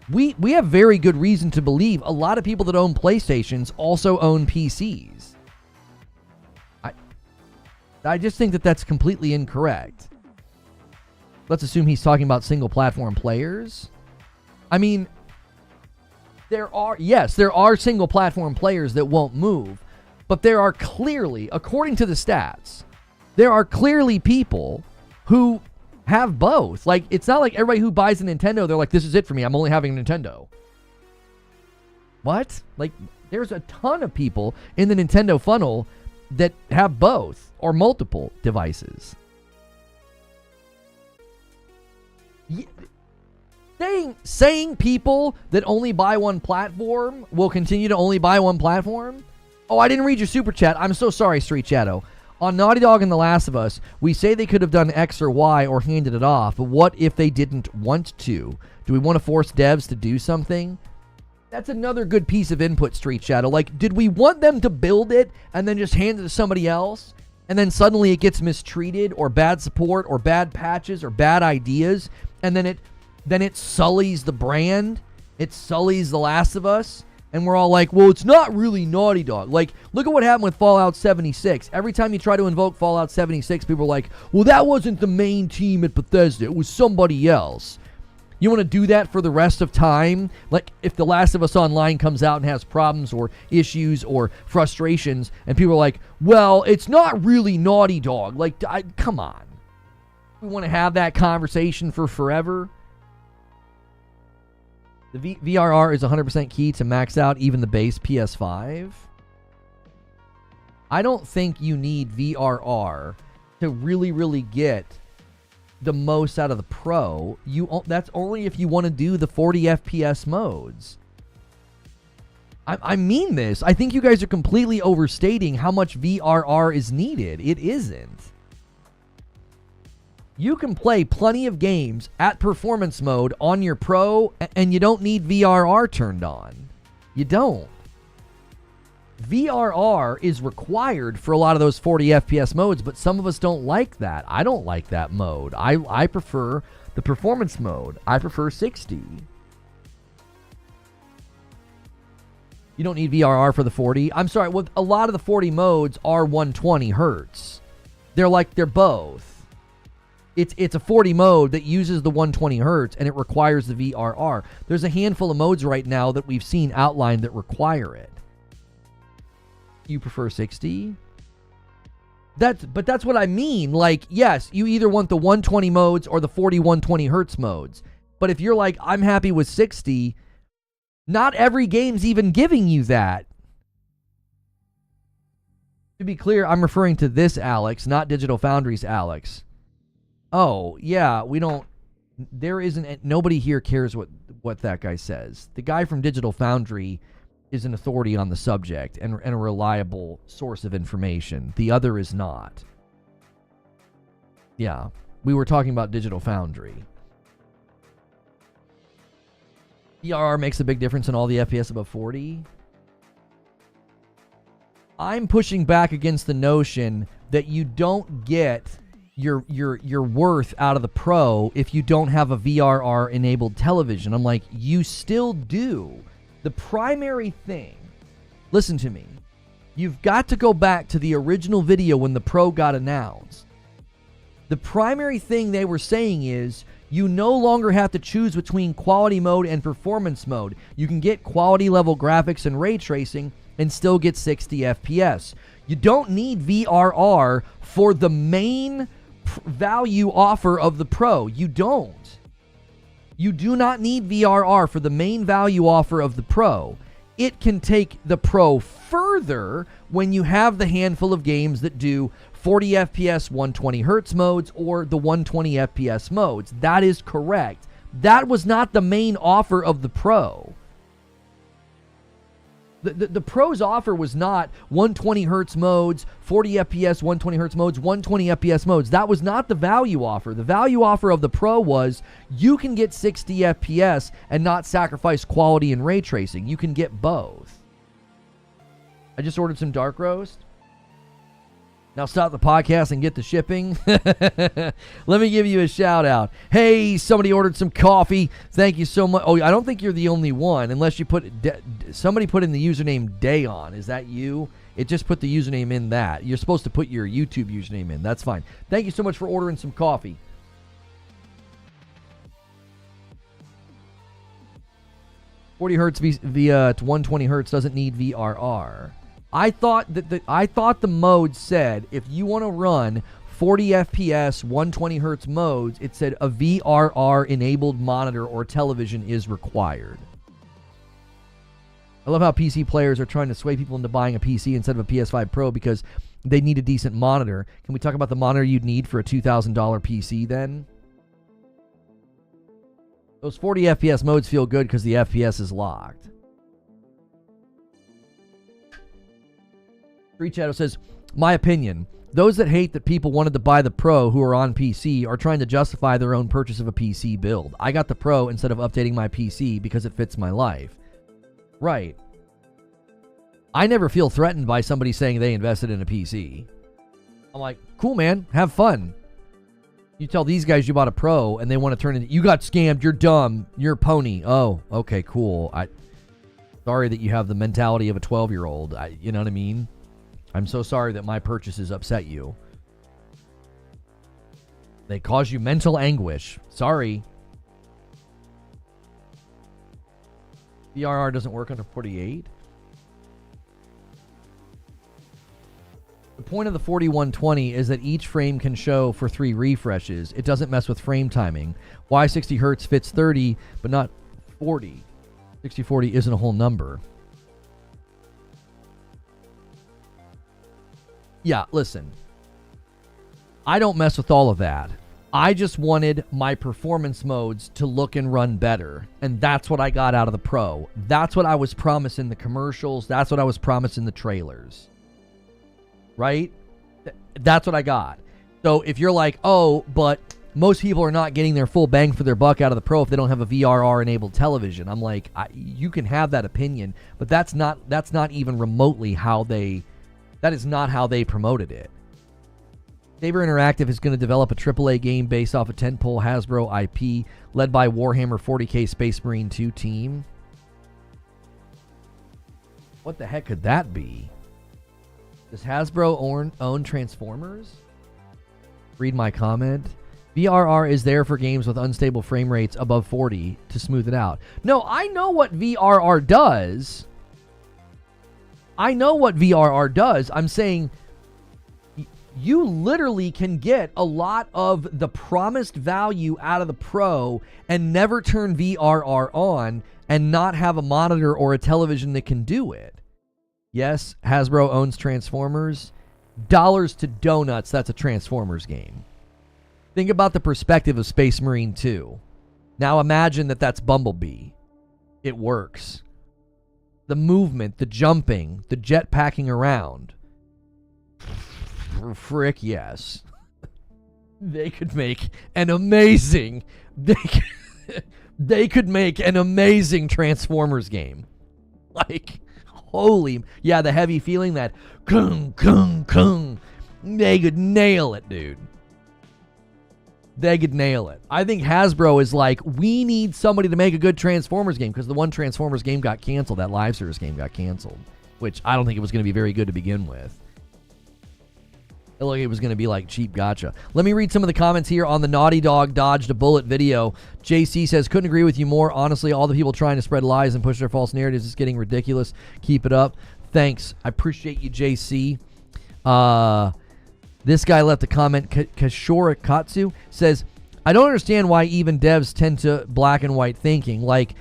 We have very good reason to believe a lot of people that own PlayStations also own PCs. I just think that that's completely incorrect. Let's assume he's talking about single platform players. I mean, there are single platform players that won't move, but there are clearly, according to the stats, there are clearly people who have both. Like, it's not like everybody who buys a Nintendo, they're like, this is it for me, I'm only having a Nintendo. What? Like, there's a ton of people in the Nintendo funnel that have both or multiple devices. Saying people that only buy one platform will continue to only buy one platform? Oh, I didn't read your super chat. I'm so sorry, Street Shadow. On Naughty Dog and The Last of Us, we say they could have done X or Y or handed it off, but what if they didn't want to? Do we want to force devs to do something? That's another good piece of input, Street Shadow. Like, did we want them to build it and then just hand it to somebody else? And then suddenly it gets mistreated, or bad support, or bad patches, or bad ideas, and then it sullies the brand? It sullies The Last of Us? And we're all like, well, it's not really Naughty Dog. Like, look at what happened with Fallout 76. Every time you try to invoke Fallout 76, people are like, well, that wasn't the main team at Bethesda. It was somebody else. You want to do that for the rest of time? Like, if The Last of Us Online comes out and has problems or issues or frustrations, and people are like, well, it's not really Naughty Dog. Like, come on. We want to have that conversation for forever? The VRR is 100% key to max out even the base PS5. I don't think you need VRR to really get the most out of the Pro. That's only if you want to do the 40 FPS modes. I mean this. I think you guys are completely overstating how much VRR is needed. It isn't. You can play plenty of games at performance mode on your Pro, and you don't need VRR turned on. You don't. VRR is required for a lot of those 40 FPS modes, but some of us don't like that. I don't like that mode. I prefer the performance mode. I prefer 60. You don't need VRR for the 40. I'm sorry, well, a lot of the 40 modes are 120 hertz. They're both. It's a 40 mode that uses the 120 hertz, and it requires the VRR. There's a handful of modes right now that we've seen outlined that require it. You prefer 60? But that's what I mean. Like, yes, you either want the 120 modes or the 40 120 hertz modes. But if you're like, I'm happy with 60, not every game's even giving you that. To be clear, I'm referring to this Alex, not Digital Foundry's Alex. Oh, yeah, we don't... There isn't... Nobody here cares what that guy says. The guy from Digital Foundry is an authority on the subject and a reliable source of information. The other is not. Yeah, we were talking about Digital Foundry. VRR makes a big difference in all the FPS above 40. I'm pushing back against the notion that you don't get your worth out of the Pro if you don't have a VRR enabled television. I'm like, you still do. The primary thing, listen to me, you've got to go back to the original video when the Pro got announced. The primary thing they were saying is you no longer have to choose between quality mode and performance mode. You can get quality level graphics and ray tracing and still get 60 FPS. You don't need VRR for the main value offer of the Pro. You don't. You do not need VRR for the main value offer of the Pro. It can take the Pro further when you have the handful of games that do 40 FPS 120 hertz modes or the 120 FPS modes. That is correct. That was not the main offer of the Pro. The Pro's offer was not 120 hertz modes, 40 FPS 120 hertz modes, 120 FPS modes. That was not the value offer. The value offer of the Pro was you can get 60 FPS and not sacrifice quality and ray tracing. You can get both. I just ordered some dark roast. Now stop the podcast and get the shipping. Let me give you a shout out. Hey, somebody ordered some coffee. Thank you so much. Oh, I don't think you're the only one, unless you put somebody put in the username Dayon. Is that you? It just put the username in that. You're supposed to put your YouTube username in. That's fine. Thank you so much for ordering some coffee. $40 hertz via 120 hertz doesn't need VRR. I thought the mode said if you want to run 40 FPS 120 hertz modes, it said a VRR enabled monitor or television is required. I love how PC players are trying to sway people into buying a PC instead of a PS5 Pro because they need a decent monitor. Can we talk about the monitor you'd need for a $2,000 PC then? Those 40 FPS modes feel good because the FPS is locked. Street Shadow says, my opinion, those that hate that people wanted to buy the Pro who are on PC are trying to justify their own purchase of a PC build. I got the Pro instead of updating my PC because it fits my life. Right. I never feel threatened by somebody saying they invested in a PC. I'm like, cool, man, have fun. You tell these guys you bought a Pro and they want to turn it, you got scammed, you're dumb, you're a pony. Oh, okay, cool. Sorry that you have the mentality of a 12-year-old. You know what I mean? I'm so sorry that my purchases upset you. They cause you mental anguish. Sorry. VRR doesn't work under 48. The point of the 40-120 is that each frame can show for 3 refreshes. It doesn't mess with frame timing. Why 60 hertz fits 30 but not 40? 60-40 isn't a whole number. Yeah, listen. I don't mess with all of that. I just wanted my performance modes to look and run better. And that's what I got out of the Pro. That's what I was promised in the commercials. That's what I was promised in the trailers. Right? That's what I got. So if you're like, oh, but most people are not getting their full bang for their buck out of the Pro if they don't have a VRR-enabled television. I'm like, you can have that opinion, but that's not even remotely how they... That is not how they promoted it. Saber Interactive is going to develop a AAA game based off a tentpole Hasbro IP led by Warhammer 40k Space Marine 2 team. What the heck could that be? Does Hasbro own Transformers? Read my comment. VRR is there for games with unstable frame rates above 40 to smooth it out. No, I know what VRR does. I know what VRR does. I'm saying you literally can get a lot of the promised value out of the Pro and never turn VRR on and not have a monitor or a television that can do it. Yes, Hasbro owns Transformers. Dollars to donuts, that's a Transformers game. Think about the perspective of Space Marine 2. Now imagine that that's Bumblebee. It works. The movement, the jumping, the jet packing around. Frick yes. They could make an amazing... They could make an amazing Transformers game. Like, holy... Yeah, the heavy feeling, that... Kung, kung, kung. They could nail it, dude. They could nail it. I think Hasbro is like, we need somebody to make a good Transformers game, because the one Transformers game got canceled. That live service game got canceled, which I don't think it was going to be very good to begin with. It looked like it was going to be like cheap gotcha. Let me read some of the comments here on the Naughty Dog Dodged a Bullet video. JC says, couldn't agree with you more. Honestly, all the people trying to spread lies and push their false narratives is getting ridiculous. Keep it up. Thanks. I appreciate you, JC. This guy left a comment. Kashora Katsu says, I don't understand why even devs tend to black and white thinking, like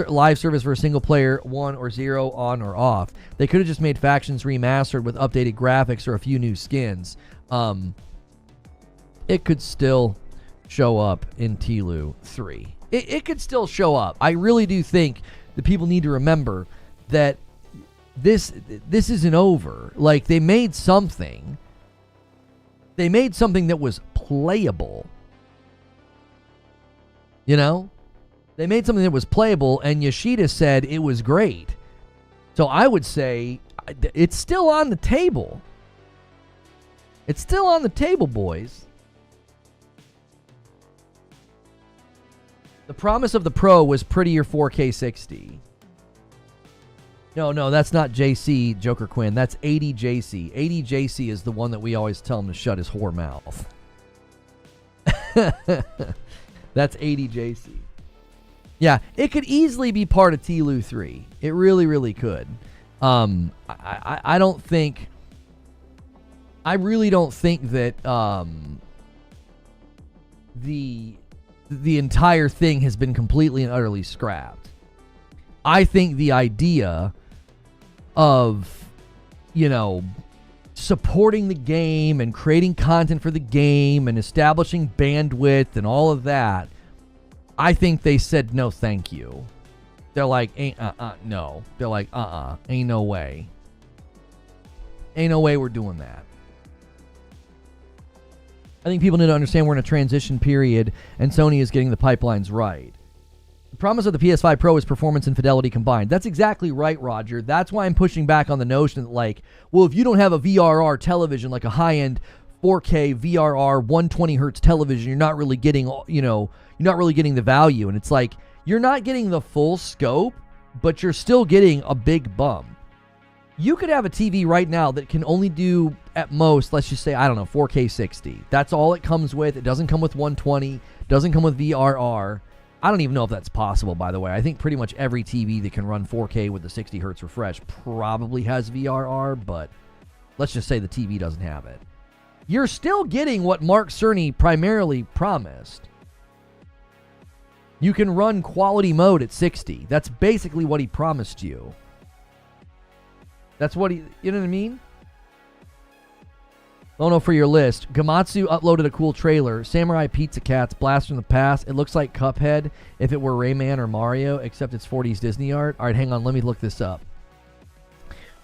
live service for a single player, 1 or 0, on or off. They could have just made factions remastered with updated graphics or a few new skins. It could still show up in TLU 3. It could still show up. I really do think that people need to remember that this isn't over. Like, they made something. They made something that was playable. You know? They made something that was playable, and Yoshida said it was great. So I would say it's still on the table. It's still on the table, boys. The promise of the Pro was prettier 4K 60. No, that's not JC, Joker Quinn. That's 80JC. 80JC is the one that we always tell him to shut his whore mouth. That's 80JC. Yeah, it could easily be part of TLU 3. It really, really could. I don't think... I really don't think that the entire thing has been completely and utterly scrapped. I think the idea of, you know, supporting the game and creating content for the game and establishing bandwidth and all of that, I think they said no thank you. They're like, no. They're like, ain't no way. Ain't no way we're doing that. I think people need to understand we're in a transition period and Sony is getting the pipelines right. The promise of the PS5 Pro is performance and fidelity combined. That's exactly right, Roger. That's why I'm pushing back on the notion that, like, well, if you don't have a VRR television, like a high-end 4K VRR 120 hertz television, you're not really getting, you know, you're not really getting the value. And it's like, you're not getting the full scope, but you're still getting a big bump. You could have a TV right now that can only do, at most, let's just say, I don't know, 4K 60. That's all it comes with. It doesn't come with 120. Doesn't come with VRR. I don't even know if that's possible, by the way. I think pretty much every TV that can run 4K with the 60 hertz refresh probably has VRR, but let's just say the TV doesn't have it. You're still getting what Mark Cerny primarily promised. You can run quality mode at 60. That's basically what he promised you. That's what he, you know what I mean? Lono, for your list. Gamatsu uploaded a cool trailer. Samurai Pizza Cats, Blast from the Past. It looks like Cuphead if it were Rayman or Mario, except it's 40s Disney art. All right, hang on. Let me look this up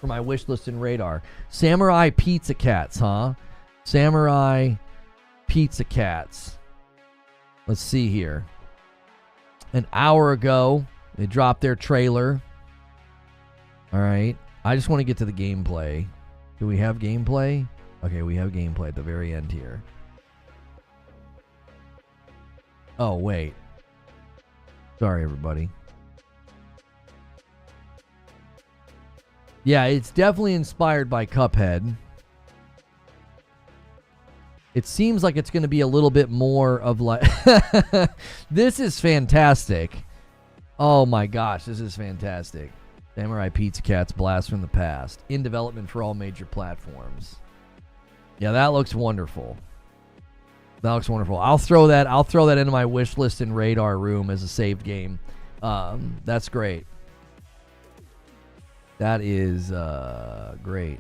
for my wish list and radar. Samurai Pizza Cats, huh? Samurai Pizza Cats. Let's see here. An hour ago, they dropped their trailer. All right. I just want to get to the gameplay. Do we have gameplay? Okay, we have gameplay at the very end here. Oh, wait. Sorry, everybody. Yeah, it's definitely inspired by Cuphead. It seems like it's going to be a little bit more of like... This is fantastic. Oh my gosh, this is fantastic. Samurai Pizza Cat's Blast from the Past. In development for all major platforms. Yeah, that looks wonderful. That looks wonderful. I'll throw that into my wish list in radar room as a saved game. That's great. That is great.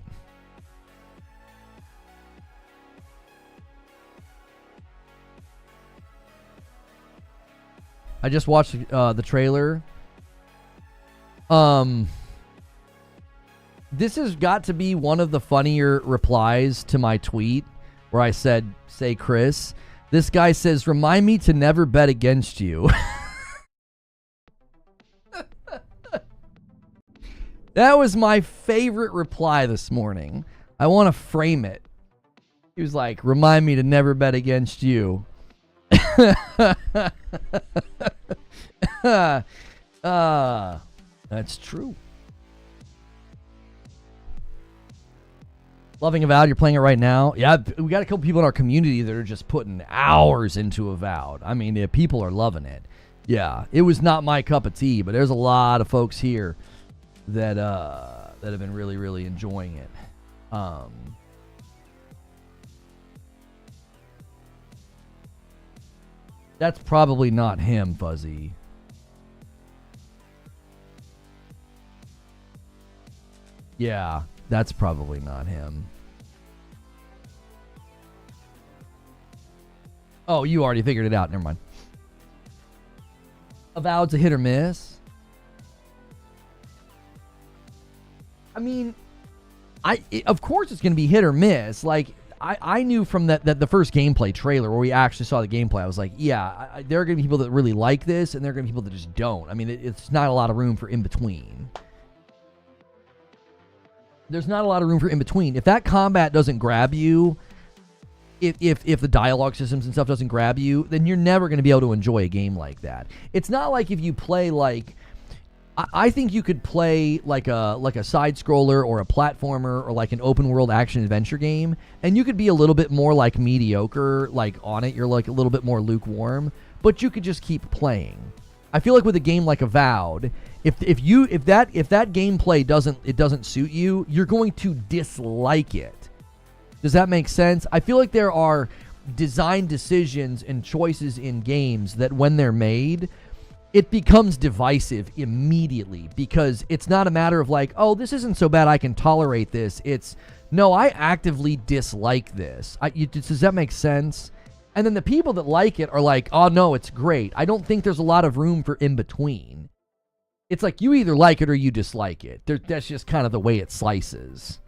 I just watched the trailer. This has got to be one of the funnier replies to my tweet where I said, "Say Chris." This guy says, "Remind me to never bet against you." That was my favorite reply this morning. I want to frame it. He was like, "Remind me to never bet against you." That's true. Loving Avowed, you're playing it right now? Yeah, we got a couple people in our community that are just putting hours into Avowed. I mean, yeah, people are loving it. Yeah, it was not my cup of tea, but there's a lot of folks here that have been really, really enjoying it. That's probably not him, Fuzzy. Yeah, that's probably not him. Oh, you already figured it out. Never mind. Avowed's a hit or miss. I mean, of course it's going to be hit or miss. Like, I knew from that the first gameplay trailer where we actually saw the gameplay, I was like, yeah, there are going to be people that really like this, and there are going to be people that just don't. I mean, it's not a lot of room for in between. There's not a lot of room for in between. If that combat doesn't grab you, if the dialogue systems and stuff doesn't grab you, then you're never going to be able to enjoy a game like that. It's not like if you play like... I think you could play like a side scroller or a platformer or like an open world action adventure game, and you could be a little bit more like mediocre, like on it. You're like a little bit more lukewarm, but you could just keep playing. I feel like with a game like Avowed, if that gameplay doesn't suit you, you're going to dislike it. Does that make sense? I feel like there are design decisions and choices in games that when they're made, it becomes divisive immediately, because it's not a matter of like, oh, this isn't so bad, I can tolerate this. It's, no, I actively dislike this. Does that make sense? And then the people that like it are like, oh, no, it's great. I don't think there's a lot of room for in between. It's like you either like it or you dislike it. That's just kind of the way it slices.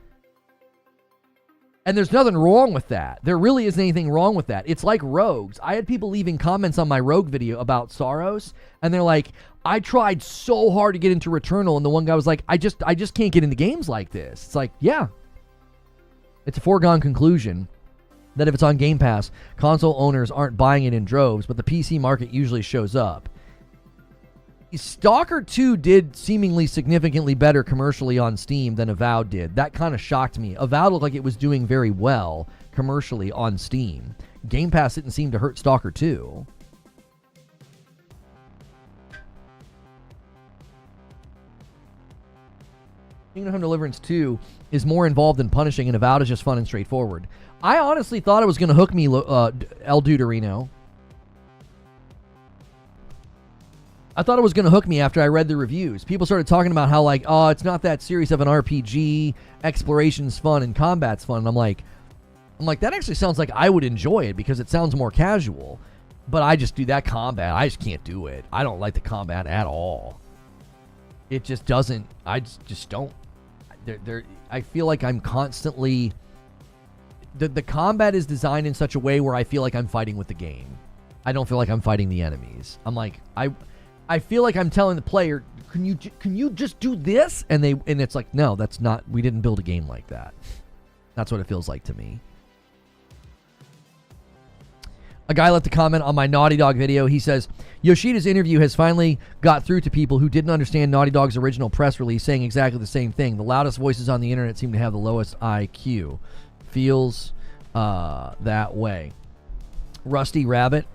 And there's nothing wrong with that. There really isn't anything wrong with that. It's like Rogues. I had people leaving comments on my Rogue video about Saros, and they're like, I tried so hard to get into Returnal, and the one guy was like, I just can't get into games like this. It's like, yeah. It's a foregone conclusion that if it's on Game Pass, console owners aren't buying it in droves, but the PC market usually shows up. Stalker 2 did seemingly significantly better commercially on Steam than Avowed did. That kind of shocked me. Avowed looked like it was doing very well commercially on Steam. Game Pass didn't seem to hurt Stalker 2. Kingdom Come Deliverance 2 is more involved in punishing, and Avowed is just fun and straightforward. I honestly thought it was going to hook me, El Duderino. I thought it was going to hook me after I read the reviews. People started talking about how, like, oh, it's not that serious of an RPG, exploration's fun, and combat's fun. And I'm like, that actually sounds like I would enjoy it because it sounds more casual. But I just do that combat. I just can't do it. I don't like the combat at all. It just doesn't. I just don't. I feel like I'm constantly... The combat is designed in such a way where I feel like I'm fighting with the game. I don't feel like I'm fighting the enemies. I'm like, I feel like I'm telling the player, can you just do this? And it's like, no, that's not, we didn't build a game like that. That's what it feels like to me. A guy left a comment on my Naughty Dog video. He says, Yoshida's interview has finally got through to people who didn't understand Naughty Dog's original press release saying exactly the same thing. The loudest voices on the internet seem to have the lowest IQ. Feels that way. Rusty Rabbit.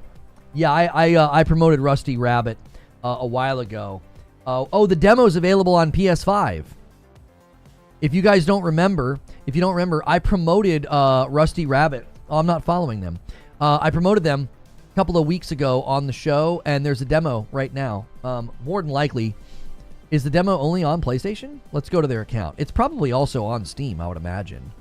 Yeah, I promoted Rusty Rabbit a while ago. The demo's available on PS5. If you guys don't remember, I promoted Rusty Rabbit. Oh, I'm not following them. I promoted them a couple of weeks ago on the show, and there's a demo right now. More than likely, is the demo only on PlayStation? Let's go to their account. It's probably also on Steam, I would imagine.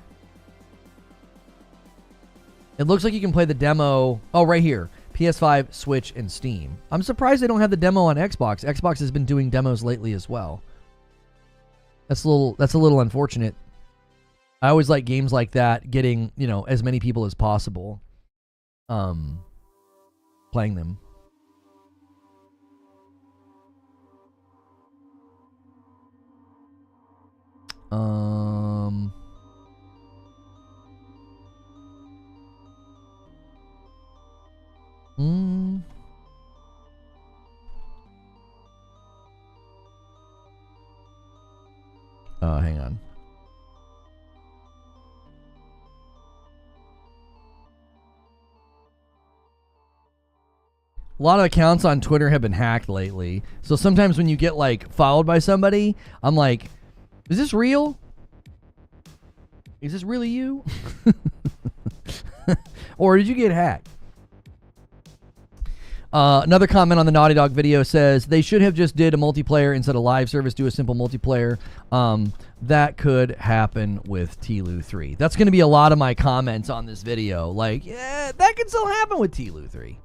It looks like you can play the demo. Oh, right here. PS5, Switch, and Steam. I'm surprised they don't have the demo on Xbox. Xbox has been doing demos lately as well. That's a little unfortunate. I always like games like that getting, as many people as possible playing them. Hang on. A lot of accounts on Twitter have been hacked lately. So sometimes when you get followed by somebody, I'm like, is this real? Is this really you? Or did you get hacked? Another comment on the Naughty Dog video says they should have just did a multiplayer instead of live service. Do a simple multiplayer. That could happen with TLU 3. That's going to be a lot of my comments on this video. Yeah, that could still happen with TLU 3.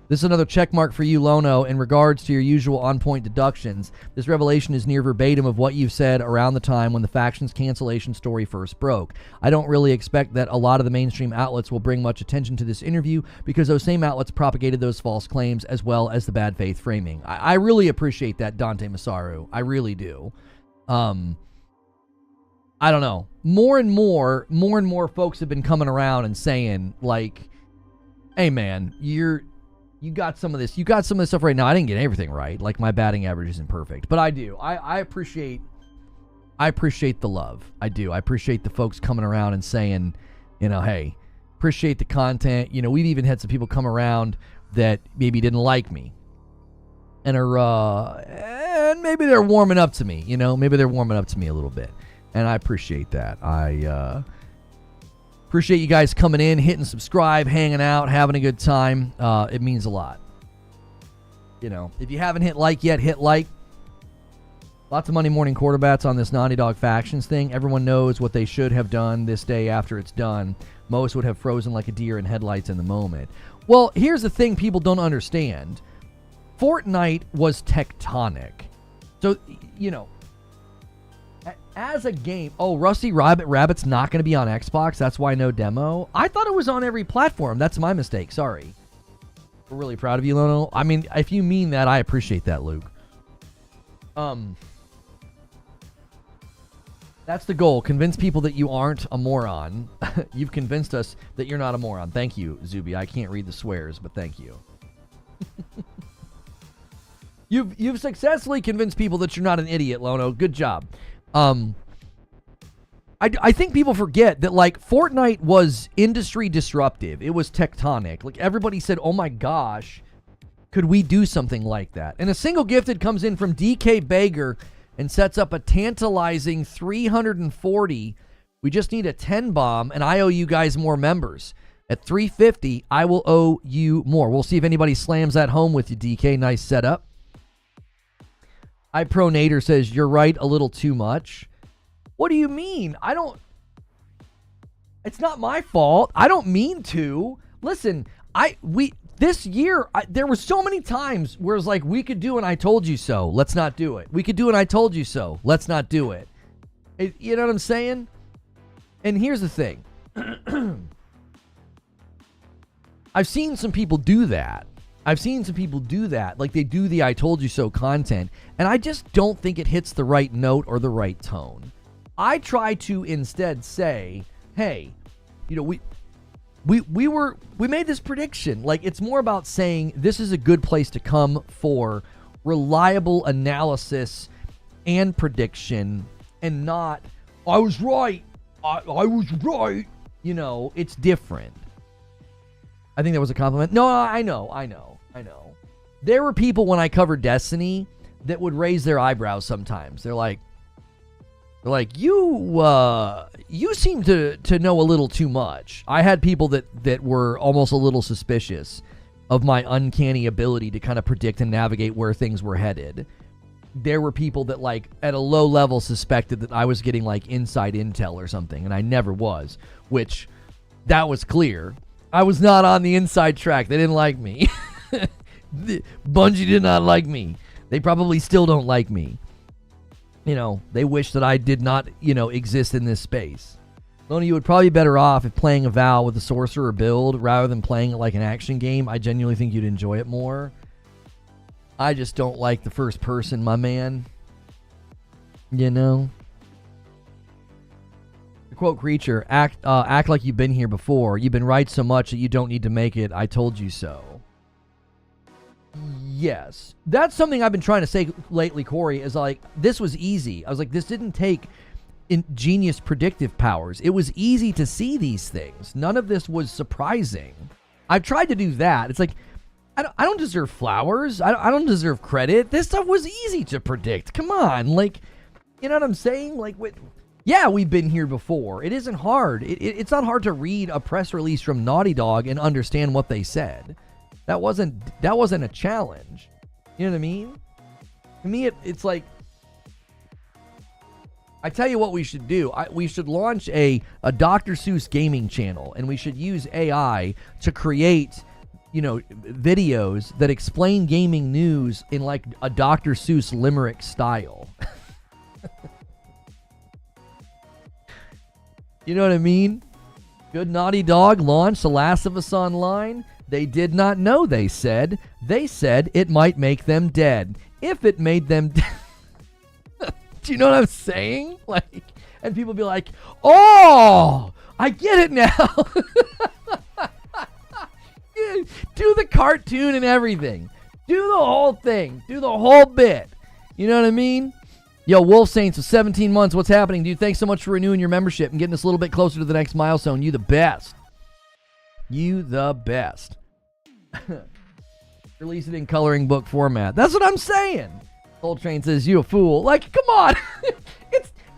This is another check mark for you, Lono, in regards to your usual on-point deductions. This revelation is near verbatim of what you've said around the time when the faction's cancellation story first broke. I don't really expect that a lot of the mainstream outlets will bring much attention to this interview because those same outlets propagated those false claims as well as the bad faith framing. I really appreciate that, Dante Masaru. I really do. I don't know. More and more folks have been coming around and saying, hey, man, you got some of this stuff right now. I didn't get everything right. My batting average isn't perfect, but I do. I appreciate the love. I do. I appreciate the folks coming around and saying, hey, appreciate the content. We've even had some people come around that maybe didn't like me and and maybe they're warming up to me, maybe they're warming up to me a little bit. And I appreciate that. I appreciate you guys coming in, hitting subscribe, hanging out, having a good time. It means a lot. If you haven't hit like yet, hit like. Lots of Monday morning quarterbacks on this Naughty Dog Factions thing. Everyone knows what they should have done this day after it's done. Most would have frozen like a deer in headlights in the moment. Well, here's the thing people don't understand. Fortnite was tectonic. So, as a game, Rusty Rabbit's not going to be on Xbox. That's why no demo. I thought it was on every platform. That's my mistake. Sorry. We're really proud of you, Lono. I mean, if you mean that, I appreciate that, Luke. That's the goal. Convince people that you aren't a moron. You've convinced us that you're not a moron. Thank you, Zuby. I can't read the swears, but thank you. You've successfully convinced people that you're not an idiot, Lono. Good job. I think people forget that Fortnite was industry disruptive. It was tectonic. Everybody said, "Oh my gosh, could we do something like that?" And a single gifted comes in from DK Bager and sets up a tantalizing 340. We just need a 10 bomb, and I owe you guys more members. At 350, I will owe you more. We'll see if anybody slams that home with you, DK. Nice setup. iPronator says, you're right, a little too much. What do you mean? It's not my fault. I don't mean to. Listen, this year, there were so many times where it's we could do and I told you so. Let's not do it. We could do and I told you so. Let's not do it. You know what I'm saying? And here's the thing. I've seen some people do that. Like they do the I told you so content, and I just don't think it hits the right note or the right tone. I try to instead say, hey, we made this prediction. Like, it's more about saying this is a good place to come for reliable analysis and prediction, and not, I was right. I was right. It's different. I think that was a compliment. No, I know. There were people when I covered Destiny that would raise their eyebrows sometimes. They're like, you seem to know a little too much. I had people that were almost a little suspicious of my uncanny ability to kind of predict and navigate where things were headed. There were people that, like, at a low level suspected that I was getting, like, inside intel or something, and I never was, which, that was clear. I was not on the inside track. They didn't like me. Bungie did not like me. They probably still don't like me. They wish that I did not, exist in this space. Lona, you would probably be better off if playing a Val with a sorcerer build rather than playing it like an action game. I genuinely think you'd enjoy it more. I just don't like the first person, my man. The quote creature, act like you've been here before. You've been right so much that you don't need to make it. I told you so. Yes. That's something I've been trying to say lately, Corey, is like, this was easy. I was like, this didn't take genius predictive powers. It was easy to see these things. None of this was surprising. I've tried to do that. It's like, I don't deserve flowers. I don't deserve credit. This stuff was easy to predict. Come on. Like, you know what I'm saying? Like, yeah, we've been here before. It isn't hard. It's not hard to read a press release from Naughty Dog and understand what they said. That wasn't a challenge. You know what I mean? To me, it's like, I tell you what we should do. We should launch a Dr. Seuss gaming channel, and we should use AI to create, videos that explain gaming news in like a Dr. Seuss limerick style. You know what I mean? Good Naughty Dog launched The Last of Us Online. They did not know, they said. They said it might make them dead. If it made them dead. Do you know what I'm saying? Like, and people be like, oh, I get it now. Do the cartoon and everything. Do the whole thing. Do the whole bit. You know what I mean? Yo, Wolf Saints with 17 months. What's happening, dude? Thanks so much for renewing your membership and getting us a little bit closer to the next milestone. You the best. You the best. Release it in coloring book format. That's what I'm saying. Old Train says, you a fool. Like, come on.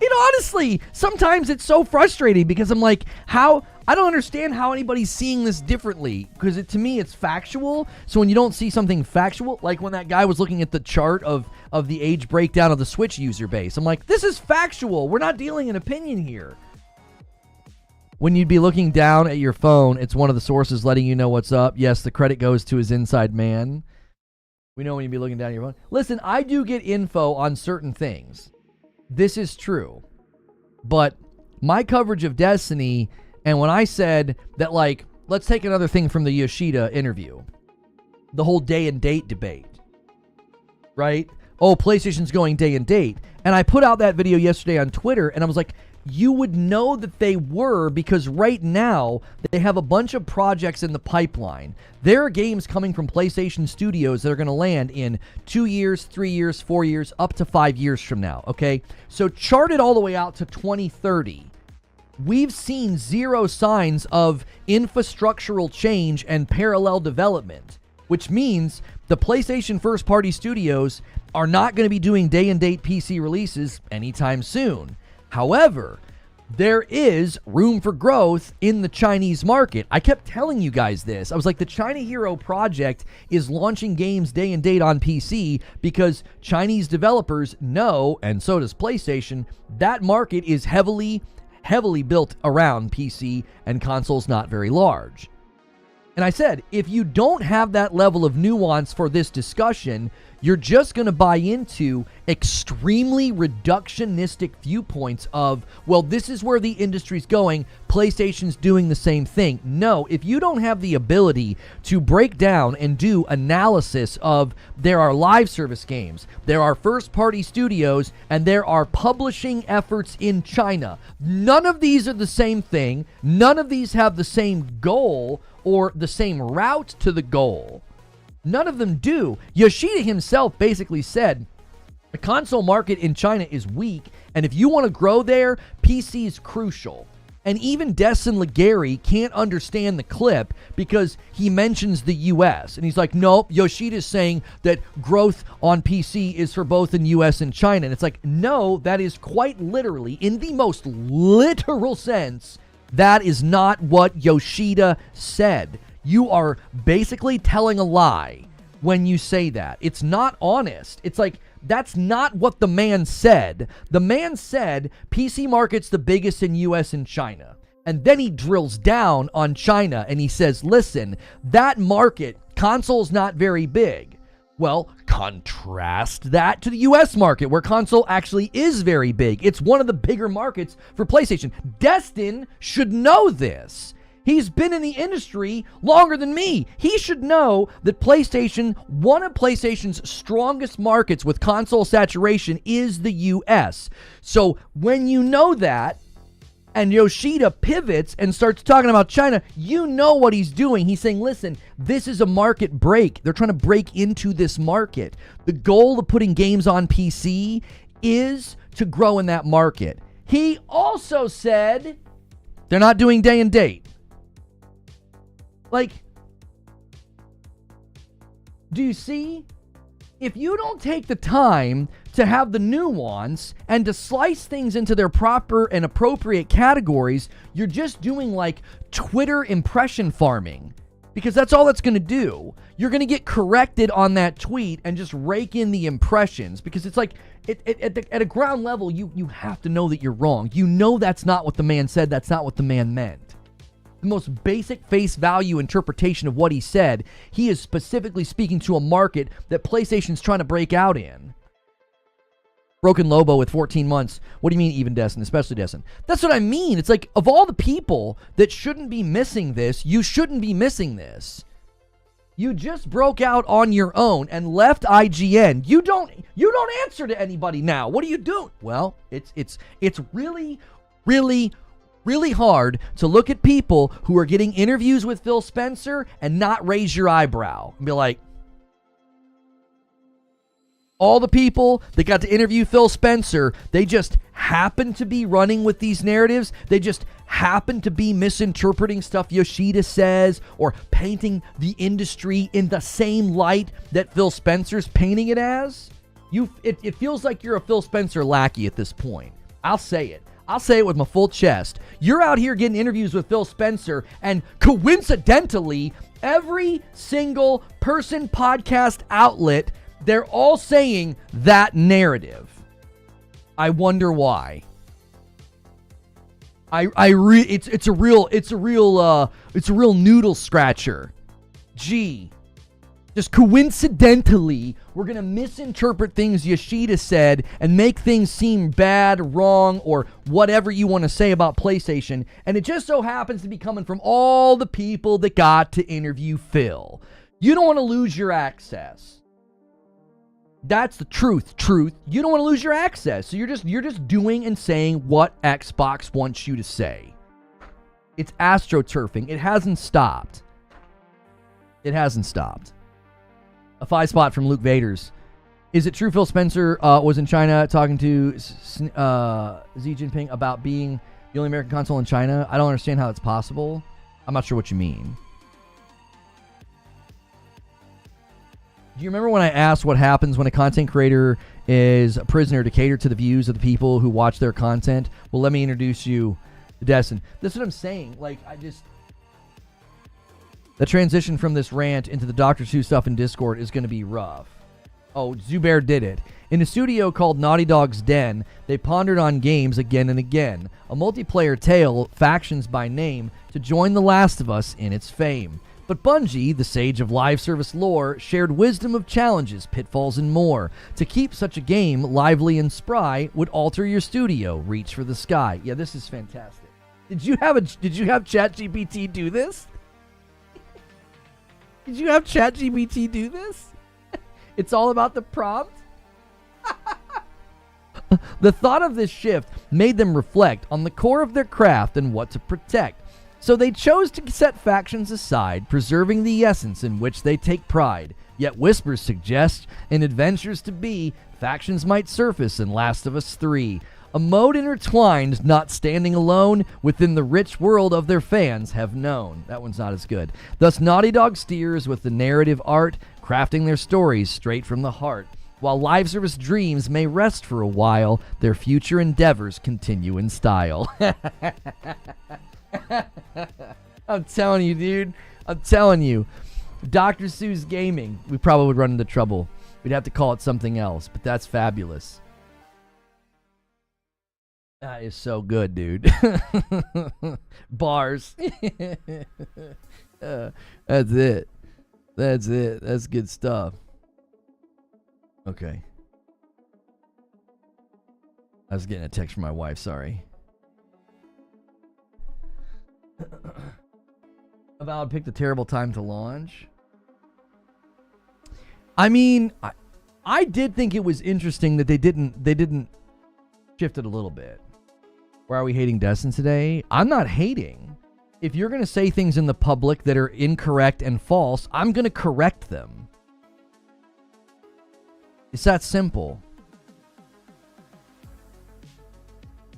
It honestly, sometimes it's so frustrating because I'm like, I don't understand how anybody's seeing this differently, because to me it's factual. So when you don't see something factual, like when that guy was looking at the chart of the age breakdown of the Switch user base, I'm like, this is factual. We're not dealing in opinion here. When you'd be looking down at your phone, it's one of the sources letting you know what's up. Yes, the credit goes to his inside man. We know when you'd be looking down at your phone. Listen, I do get info on certain things. This is true. But my coverage of Destiny, and when I said that, like, let's take another thing from the Yoshida interview. The whole day and date debate. Right? Oh, PlayStation's going day and date. And I put out that video yesterday on Twitter, and I was like, you would know that they were, because right now they have a bunch of projects in the pipeline. There are games coming from PlayStation Studios that are going to land in 2 years, 3 years, 4 years, up to 5 years from now, okay? So chart it all the way out to 2030. We've seen zero signs of infrastructural change and parallel development, which means the PlayStation first-party studios are not going to be doing day-and-date PC releases anytime soon. However, there is room for growth in the Chinese market. I kept telling you guys this. I was like, the China Hero Project is launching games day and date on PC because Chinese developers know, and so does PlayStation, that market is heavily built around PC, and consoles not very large. And I said, if you don't have that level of nuance for this discussion, you're just going to buy into extremely reductionistic viewpoints of, well, this is where the industry's going, PlayStation's doing the same thing. No, if you don't have the ability to break down and do analysis of there are live service games, there are first-party studios, and there are publishing efforts in China. None of these are the same thing. None of these have the same goal or the same route to the goal. None of them do. Yoshida himself basically said the console market in China is weak, and if you want to grow there, PC is crucial. And even Destin Legary can't understand the clip because he mentions the U.S. And he's like, nope, Yoshida's saying that growth on PC is for both in U.S. and China. And it's like, no, that is quite literally, in the most literal sense, that is not what Yoshida said. You are basically telling a lie when you say that. It's not honest. It's like, that's not what the man said. The man said PC market's the biggest in US and China. And then he drills down on China and he says, listen, that market, console's not very big. Well, contrast that to the US market where console actually is very big. It's one of the bigger markets for PlayStation. Destin should know this. He's been in the industry longer than me. He should know that PlayStation, one of PlayStation's strongest markets with console saturation is the US. So when you know that, and Yoshida pivots and starts talking about China, you know what he's doing. He's saying, listen, this is a market break. They're trying to break into this market. The goal of putting games on PC is to grow in that market. He also said they're not doing day and date. Like, do you see? If you don't take the time to have the nuance and to slice things into their proper and appropriate categories, you're just doing like Twitter impression farming. Because that's all that's going to do. You're going to get corrected on that tweet and just rake in the impressions. Because it's like, at a ground level, you have to know that you're wrong. You know that's not what the man said. That's not what the man meant. The most basic face value interpretation of what he said, he is specifically speaking to a market that PlayStation's trying to break out in. Broken Lobo with 14 months. What do you mean even Destin, especially Destin? That's what I mean. It's like, of all the people that shouldn't be missing this, you shouldn't be missing this. You just broke out on your own and left IGN. You don't answer to anybody now. What are you doing? Well, it's really hard to look at people who are getting interviews with Phil Spencer and not raise your eyebrow and be like, all the people that got to interview Phil Spencer, they just happen to be running with these narratives. They just happen to be misinterpreting stuff Yoshida says or painting the industry in the same light that Phil Spencer's painting it as. It feels like you're a Phil Spencer lackey at this point. I'll say it. I'll say it with my full chest. You're out here getting interviews with Phil Spencer, and coincidentally, every single person, podcast outlet, they're all saying that narrative. I wonder why. It's a real noodle scratcher. Gee. Just coincidentally, we're going to misinterpret things Yoshida said and make things seem bad, wrong, or whatever you want to say about PlayStation. And it just so happens to be coming from all the people that got to interview Phil. You don't want to lose your access. That's the truth. You don't want to lose your access. So you're just doing and saying what Xbox wants you to say. It's astroturfing. It hasn't stopped. A 5-spot from Luke Vaders. Is it true Phil Spencer was in China talking to Xi Jinping about being the only American console in China? I don't understand how it's possible. I'm not sure what you mean. Do you remember when I asked what happens when a content creator is a prisoner to cater to the views of the people who watch their content? Well, let me introduce you to Destin. That's what I'm saying. Like, the transition from this rant into the Dr. Seuss stuff in Discord is going to be rough. Oh, Zubair did it. In a studio called Naughty Dog's Den, they pondered on games again and again. A multiplayer tale, factions by name, to join The Last of Us in its fame. But Bungie, the sage of live service lore, shared wisdom of challenges, pitfalls, and more. To keep such a game lively and spry would alter your studio. Reach for the sky. Yeah, this is fantastic. Did you have ChatGPT do this? Did you have ChatGPT do this? It's all about the prompt. The thought of this shift made them reflect on the core of their craft and what to protect. So they chose to set factions aside, preserving the essence in which they take pride. Yet whispers suggest, in Adventures to Be, factions might surface in Last of Us 3. A mode intertwined, not standing alone, within the rich world of their fans have known. That one's not as good. Thus Naughty Dog steers with the narrative art, crafting their stories straight from the heart. While live service dreams may rest for a while, their future endeavors continue in style. I'm telling you, dude. I'm telling you. Dr. Seuss Gaming, we probably would run into trouble. We'd have to call it something else, but that's fabulous. That is so good, dude. Bars. That's it. That's it. That's good stuff. Okay. I was getting a text from my wife, sorry. Avowed picked a terrible time to launch. I mean, I did think it was interesting that they didn't shift it a little bit. Why are we hating Destin today? I'm not hating. If you're going to say things in the public that are incorrect and false, I'm going to correct them. It's that simple.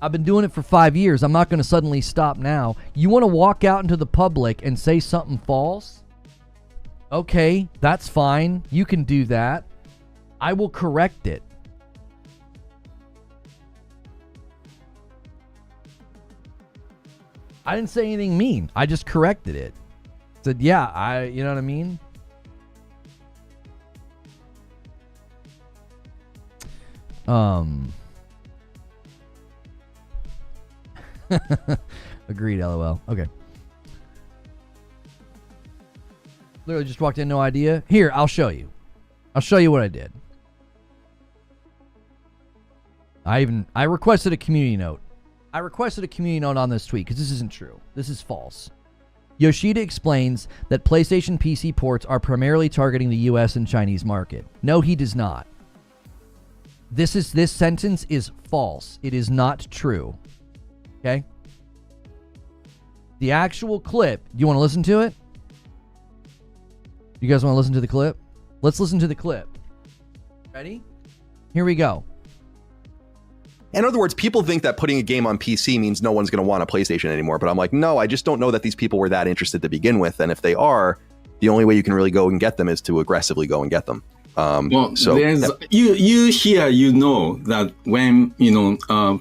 I've been doing it for 5 years. I'm not going to suddenly stop now. You want to walk out into the public and say something false? Okay, that's fine. You can do that. I will correct it. I didn't say anything mean. I just corrected it. Said, yeah, you know what I mean? Agreed, LOL. Okay. Literally just walked in, no idea. Here, I'll show you. I'll show you what I did. I requested a community note. I requested a community note on this tweet because this isn't true. This is false. Yoshida explains that PlayStation PC ports are primarily targeting the US and Chinese market. No, he does not. This sentence is false. It is not true. Okay? The actual clip, do you want to listen to it? You guys want to listen to the clip? Let's listen to the clip. Ready? Here we go. In other words, people think that putting a game on PC means no one's going to want a PlayStation anymore. But I'm like, no, I just don't know that these people were that interested to begin with. And if they are, the only way you can really go and get them is to aggressively go and get them. So you here, you know that when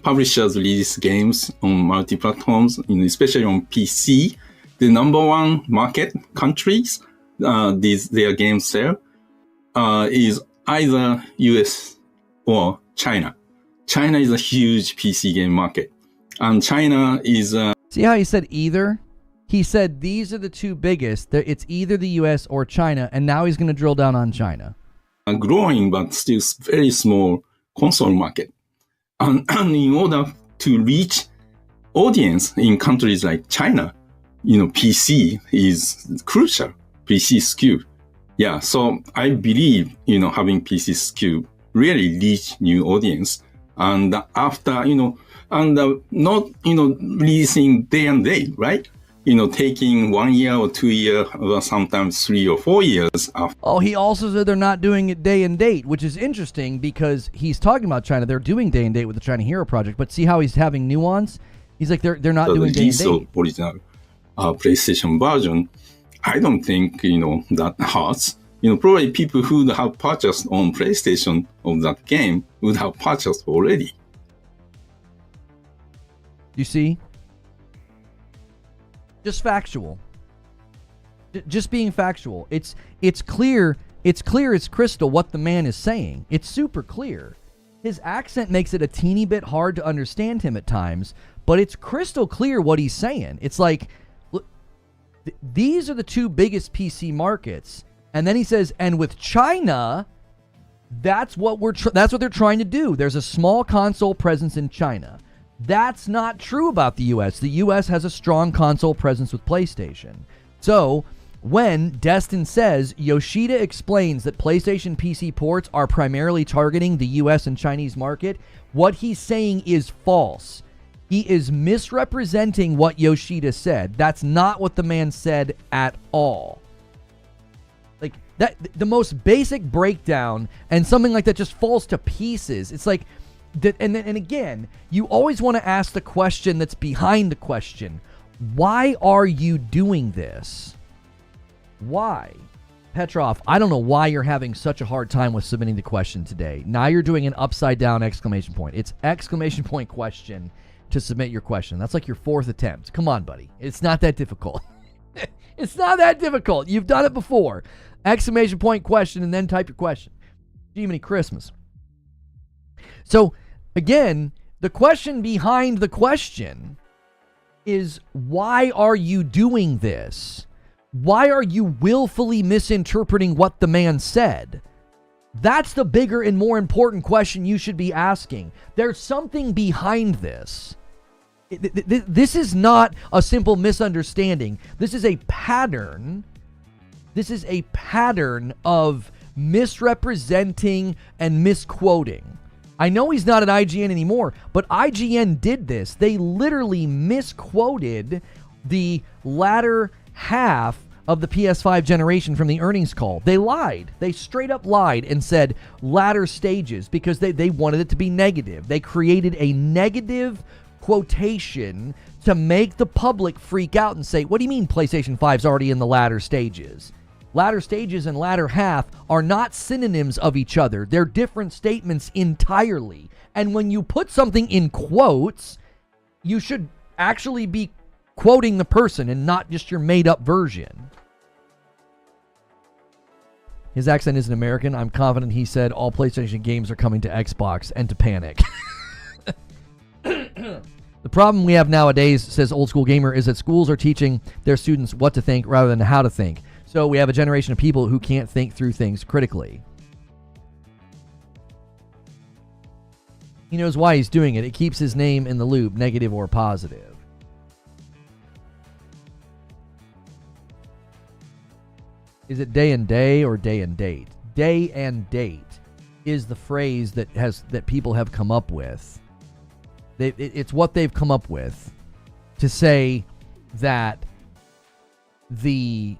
publishers release games on multi-platforms, especially on PC, the number one market countries their games sell is either US or China. China is a huge PC game market, and China is. See how he said either? He said these are the two biggest. It's either the US or China, and now he's going to drill down on China. A growing but still very small console market, and in order to reach audience in countries like China, PC is crucial. PC SKU, yeah. So I believe having PC SKU really reach new audience. And after, and not, releasing day and day, right? Taking 1 year or 2 years, or sometimes 3 or 4 years after. Oh, he also said they're not doing it day and date, which is interesting because he's talking about China. They're doing day and date with the China Hero Project, but see how he's having nuance? He's like, they're not doing day and date. Original PlayStation version, I don't think, that hurts. Probably people who have purchased on PlayStation of that game would have purchased already. You see? Just factual. Just being factual. It's clear. It's clear as crystal what the man is saying. It's super clear. His accent makes it a teeny bit hard to understand him at times, but it's crystal clear what he's saying. It's like, look, these are the two biggest PC markets. And then he says, and with China, that's what they're trying to do. There's a small console presence in China. That's not true about the US. The US has a strong console presence with PlayStation. So when Destin says Yoshida explains that PlayStation PC ports are primarily targeting the US and Chinese market, what he's saying is false. He is misrepresenting what Yoshida said. That's not what the man said at all. Like that, the most basic breakdown, and something like that just falls to pieces. It's like, and again, you always want to ask the question that's behind the question. Why are you doing this? Why? Petrov, I don't know why you're having such a hard time with submitting the question today. Now you're doing an upside down exclamation point. It's exclamation point question to submit your question. That's like your fourth attempt. Come on, buddy. It's not that difficult. It's not that difficult. You've done it before. Exclamation point question and then type your question. Jiminy Christmas. So, again, the question behind the question is, why are you doing this? Why are you willfully misinterpreting what the man said? That's the bigger and more important question you should be asking. There's something behind this. This is not a simple misunderstanding. This is a pattern. This is a pattern of misrepresenting and misquoting. I know he's not at IGN anymore, but IGN did this. They literally misquoted the latter half of the PS5 generation from the earnings call. They lied. They straight up lied and said latter stages because they wanted it to be negative. They created a negative quotation to make the public freak out and say, what do you mean PlayStation 5's already in the latter stages? Latter stages and latter half are not synonyms of each other. They're different statements entirely. And when you put something in quotes, you should actually be quoting the person and not just your made-up version. His accent isn't American. I'm confident he said all PlayStation games are coming to Xbox and to panic. The problem we have nowadays, says Old School Gamer, is that schools are teaching their students what to think rather than how to think. So we have a generation of people who can't think through things critically. He knows why he's doing it. It keeps his name in the loop, negative or positive. Is it day and day or day and date? Day and date is the phrase that people have come up with. It's what they've come up with to say that the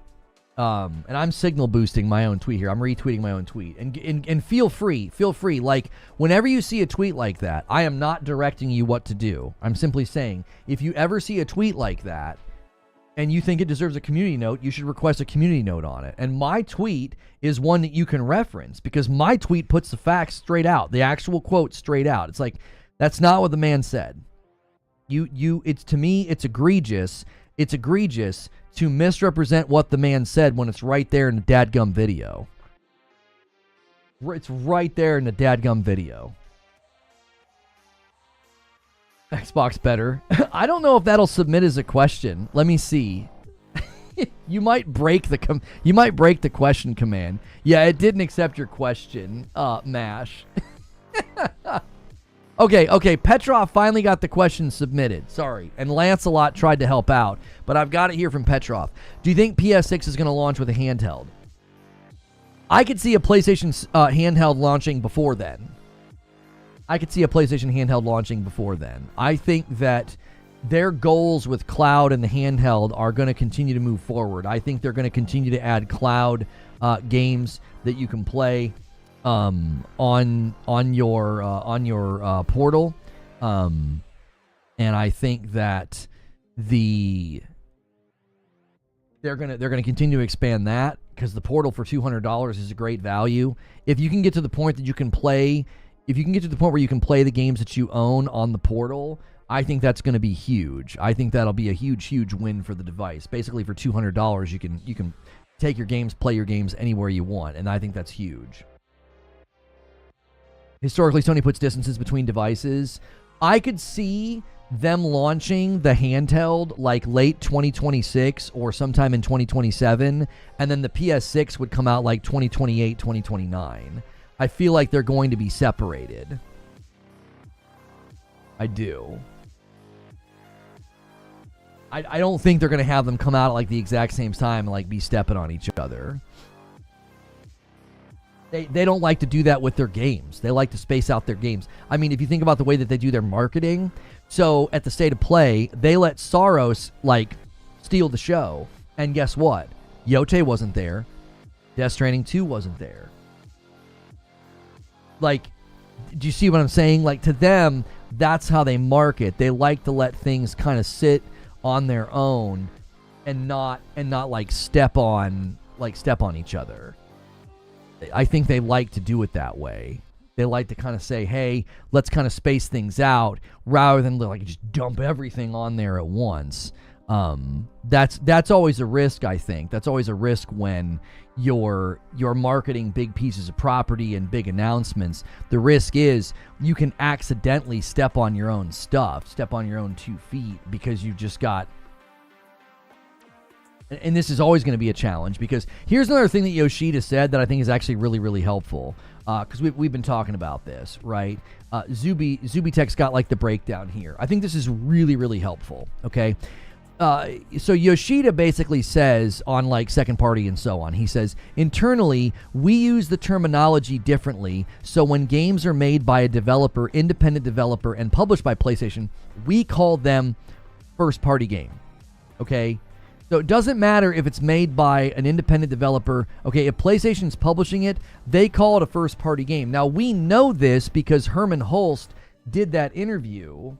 and I'm signal boosting my own tweet here. I'm retweeting my own tweet. And feel free. Like, whenever you see a tweet like that, I am not directing you what to do. I'm simply saying, if you ever see a tweet like that and you think it deserves a community note, you should request a community note on it. And my tweet is one that you can reference because my tweet puts the facts straight out, the actual quote straight out. It's like, that's not what the man said. It's, to me, it's egregious. It's egregious to misrepresent what the man said when it's right there in the dadgum video. It's right there in the dadgum video. Xbox better. I don't know if that'll submit as a question. Let me see. You might break the question command. Yeah, it didn't accept your question, MASH. Okay, Petrov finally got the question submitted. Sorry. And Lancelot tried to help out, but I've got it here from Petrov. Do you think PS6 is going to launch with a handheld? I could see a PlayStation handheld launching before then. I think that their goals with cloud and the handheld are going to continue to move forward. I think they're going to continue to add cloud games that you can play on your portal, and I think that they're gonna continue to expand that because the portal for $200 is a great value. If you can get to the point that you can play, where you can play the games that you own on the portal, I think that's going to be huge. I think that'll be a huge win for the device. Basically, for $200, you can take your games, play your games anywhere you want, and I think that's huge. Historically, Sony puts distances between devices. I could see them launching the handheld like late 2026 or sometime in 2027, and then the PS6 would come out like 2028, 2029. I feel like they're going to be separated. I do. I don't think they're going to have them come out at like the exact same time and like be stepping on each other. They don't like to do that with their games. They like to space out their games. I mean, if you think about the way that they do their marketing, so at the State of Play, they let Saros like steal the show. And guess what? Yote wasn't there. Death Stranding 2 wasn't there. Like, do you see what I'm saying? Like, to them, that's how they market. They like to let things kind of sit on their own and not like step on each other. I think they like to do it that way. They like to kind of say, hey, let's kind of space things out rather than like just dump everything on there at once. That's always a risk, I think. That's always a risk when you're marketing big pieces of property and big announcements. The risk is you can accidentally step on your own stuff, step on your own 2 feet because you've just got... And this is always going to be a challenge because here's another thing that Yoshida said that I think is actually really, really helpful because we've been talking about this, right? Zubitech's got like the breakdown here. I think this is really, really helpful, okay? So Yoshida basically says on like second party and so on, he says, internally, we use the terminology differently. So when games are made by a developer, independent developer, and published by PlayStation, we call them first party game, okay? So it doesn't matter if it's made by an independent developer. Okay, if PlayStation's publishing it, they call it a first-party game. Now, we know this because Herman Holst did that interview.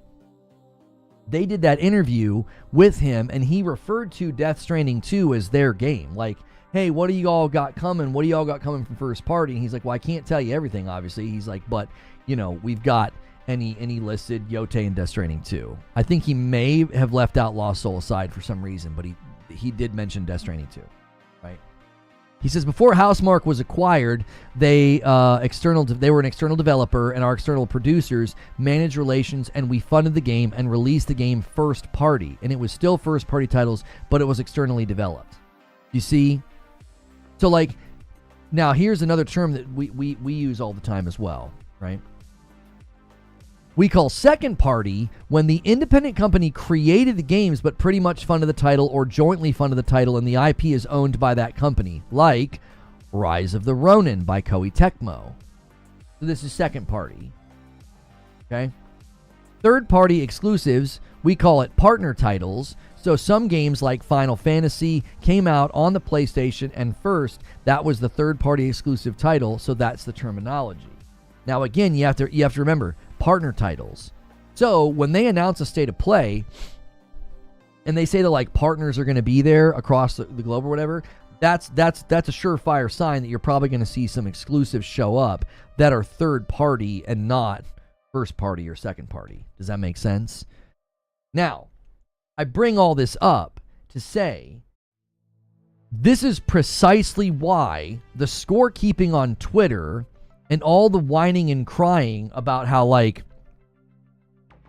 They did that interview with him, and he referred to Death Stranding 2 as their game. Like, hey, what do you all got coming? What do you all got coming from first party? And he's like, well, I can't tell you everything, obviously. He's like, but, you know, we've got... And he listed Yote and Death Stranding 2. I think he may have left out Lost Soul Aside for some reason, but he did mention Death Stranding 2, right? He says, before Housemarque was acquired, they were an external developer, and our external producers managed relations, and we funded the game and released the game first party. And it was still first party titles, but it was externally developed. You see? So, like, now here's another term that we use all the time as well, right? We call second party when the independent company created the games but pretty much funded the title or jointly funded the title and the IP is owned by that company, like Rise of the Ronin by Koei Tecmo. So this is second party. Okay? Third party exclusives, we call it partner titles. So some games like Final Fantasy came out on the PlayStation and first that was the third party exclusive title, so that's the terminology. Now again, you have to remember partner titles. So when they announce a State of Play and they say that like partners are going to be there across the globe or whatever, that's a surefire sign that you're probably going to see some exclusives show up that are third party and not first party or second party. Does that make sense? Now, I bring all this up to say this is precisely why the scorekeeping on Twitter and all the whining and crying about how, like,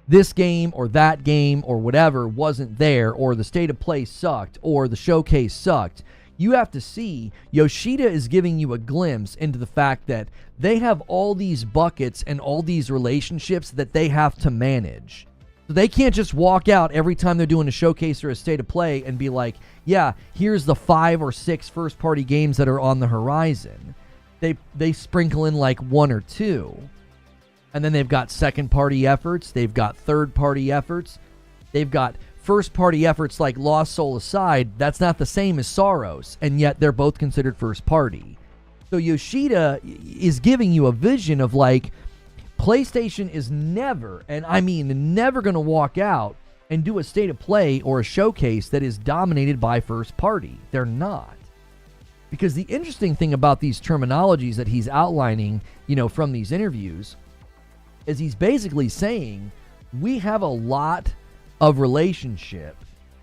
this game or that game or whatever wasn't there, or the State of Play sucked, or the showcase sucked. You have to see, Yoshida is giving you a glimpse into the fact that they have all these buckets and all these relationships that they have to manage. So they can't just walk out every time they're doing a showcase or a State of Play and be like, yeah, here's the 5 or 6 first-party games that are on the horizon. They sprinkle in like 1 or 2. And then they've got second-party efforts. They've got third-party efforts. They've got first-party efforts like Lost Soul Aside. That's not the same as Saros, and yet they're both considered first-party. So Yoshida is giving you a vision of like, PlayStation is never, and I mean never going to walk out and do a State of Play or a showcase that is dominated by first-party. They're not. Because the interesting thing about these terminologies that he's outlining, you know, from these interviews, is he's basically saying we have a lot of relationship.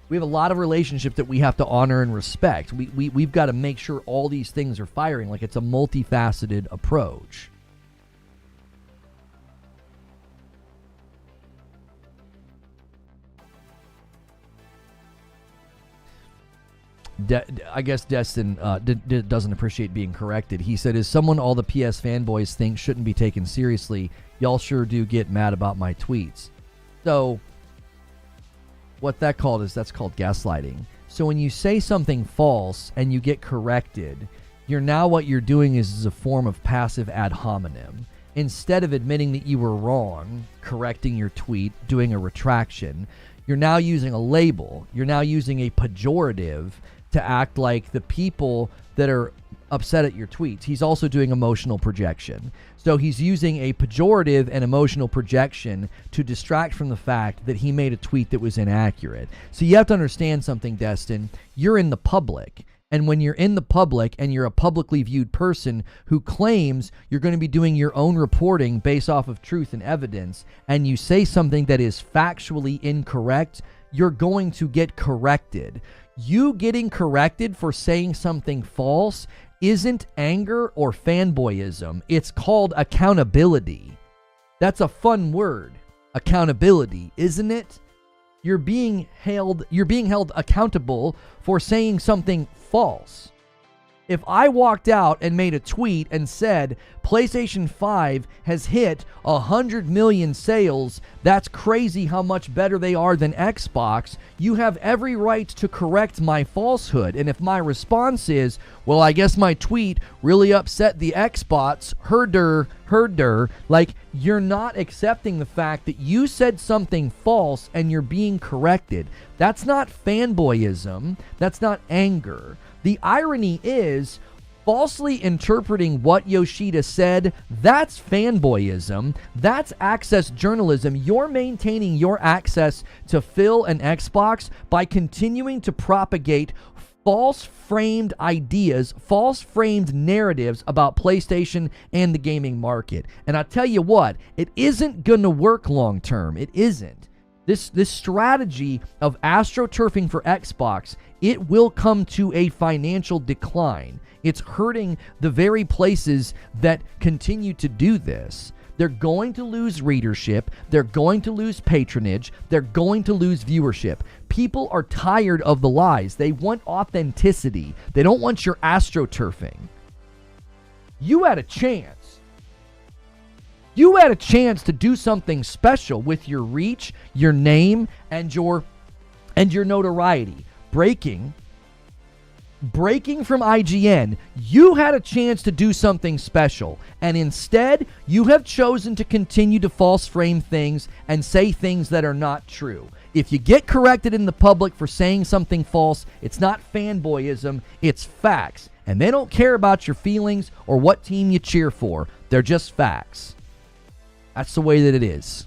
We have a lot of relationship that we have to honor and respect. We've got to make sure all these things are firing. Like, it's a multifaceted approach. I guess Destin doesn't appreciate being corrected. He said, "Is someone all the PS fanboys think shouldn't be taken seriously? Y'all sure do get mad about my tweets." So, what that's called gaslighting. So when you say something false and you get corrected, what you're doing is a form of passive ad hominem. Instead of admitting that you were wrong, correcting your tweet, doing a retraction, you're now using a label. You're now using a pejorative to act like the people that are upset at your tweets. He's also doing emotional projection. So he's using a pejorative and emotional projection to distract from the fact that he made a tweet that was inaccurate. So you have to understand something, Destin. You're in the public. And when you're in the public and you're a publicly viewed person who claims you're going to be doing your own reporting based off of truth and evidence, and you say something that is factually incorrect, you're going to get corrected. You getting corrected for saying something false isn't anger or fanboyism. It's called accountability. That's a fun word. Accountability, isn't it? You're being held accountable for saying something false. If I walked out and made a tweet and said PlayStation 5 has hit 100 million sales, that's crazy how much better they are than Xbox, you have every right to correct my falsehood. And if my response is, well, I guess my tweet really upset the Xbox, herder, like, you're not accepting the fact that you said something false and you're being corrected. That's not fanboyism. That's not anger. The irony is, falsely interpreting what Yoshida said, that's fanboyism. That's access journalism. You're maintaining your access to fill an Xbox by continuing to propagate false framed ideas, false framed narratives about PlayStation and the gaming market. And I tell you what, it isn't going to work long term. It isn't. This strategy of astroturfing for Xbox, it will come to a financial decline. It's hurting the very places that continue to do this. They're going to lose readership. They're going to lose patronage. They're going to lose viewership. People are tired of the lies. They want authenticity. They don't want your astroturfing. You had a chance. You had a chance to do something special with your reach, your name, and your notoriety. Breaking from IGN, you had a chance to do something special, and instead, you have chosen to continue to false frame things and say things that are not true. If you get corrected in the public for saying something false, it's not fanboyism, it's facts. And they don't care about your feelings or what team you cheer for. They're just facts. That's the way that it is.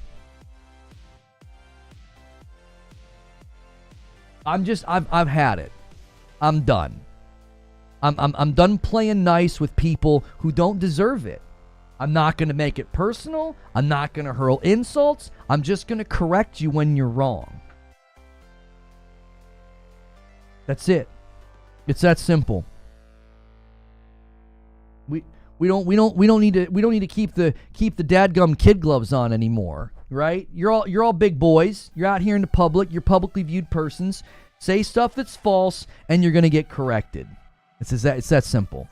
I've had it. I'm done. I'm done playing nice with people who don't deserve it. I'm not going to make it personal. I'm not going to hurl insults. I'm just going to correct you when you're wrong. That's it. It's that simple. We don't need to keep the dadgum kid gloves on anymore, right? You're all big boys. You're out here in the public. You're publicly viewed persons. Say stuff that's false, and you're going to get corrected. It's that simple.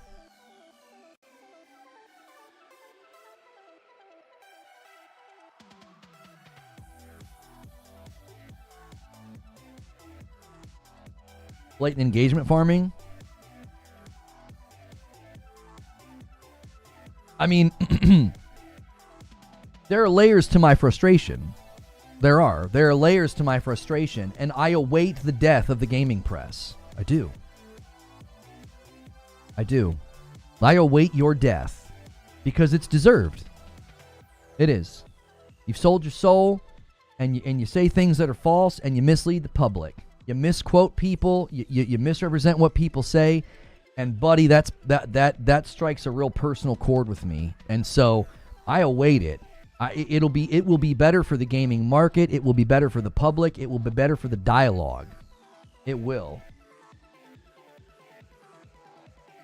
Blatant engagement farming. I mean, there are layers to my frustration. There are layers to my frustration, and I await the death of the gaming press. I do. I await your death because it's deserved. It is. You've sold your soul, and you say things that are false, and you mislead the public. You misquote people. You misrepresent what people say. And buddy, that strikes a real personal chord with me, and so I await it. It will be better for the gaming market. It will be better for the public. It will be better for the dialogue. It will.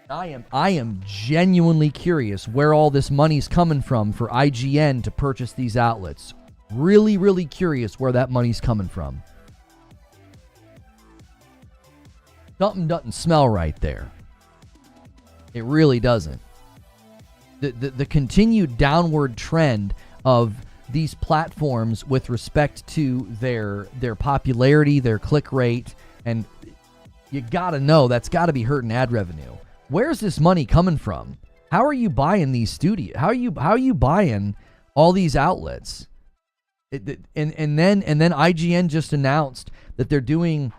I am genuinely curious where all this money's coming from for IGN to purchase these outlets. Really, really curious where that money's coming from. Something doesn't smell right there. It really doesn't. The continued downward trend of these platforms with respect to their popularity, their click rate, and you gotta know that's gotta be hurting ad revenue. Where's this money coming from? How are you buying these studios? How are you buying all these outlets? And then IGN just announced that they're doing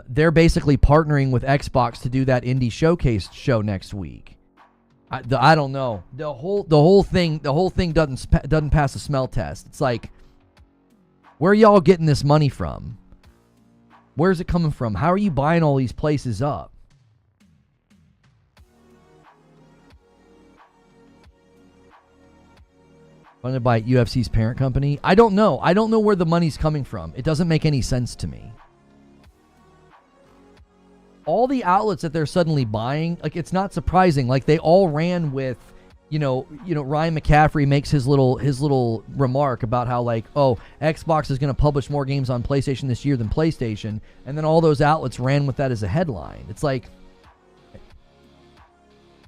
they're basically partnering with Xbox to do that indie showcase show next week. I don't know. The whole thing doesn't pass a smell test. It's like, where are y'all getting this money from? Where's it coming from? How are you buying all these places up? Funded by UFC's parent company? I don't know. I don't know where the money's coming from. It doesn't make any sense to me. All the outlets that they're suddenly buying, like, it's not surprising. Like, they all ran with, Ryan McCaffrey makes his little remark about how, like, oh, Xbox is going to publish more games on PlayStation this year than PlayStation, and then all those outlets ran with that as a headline. It's like,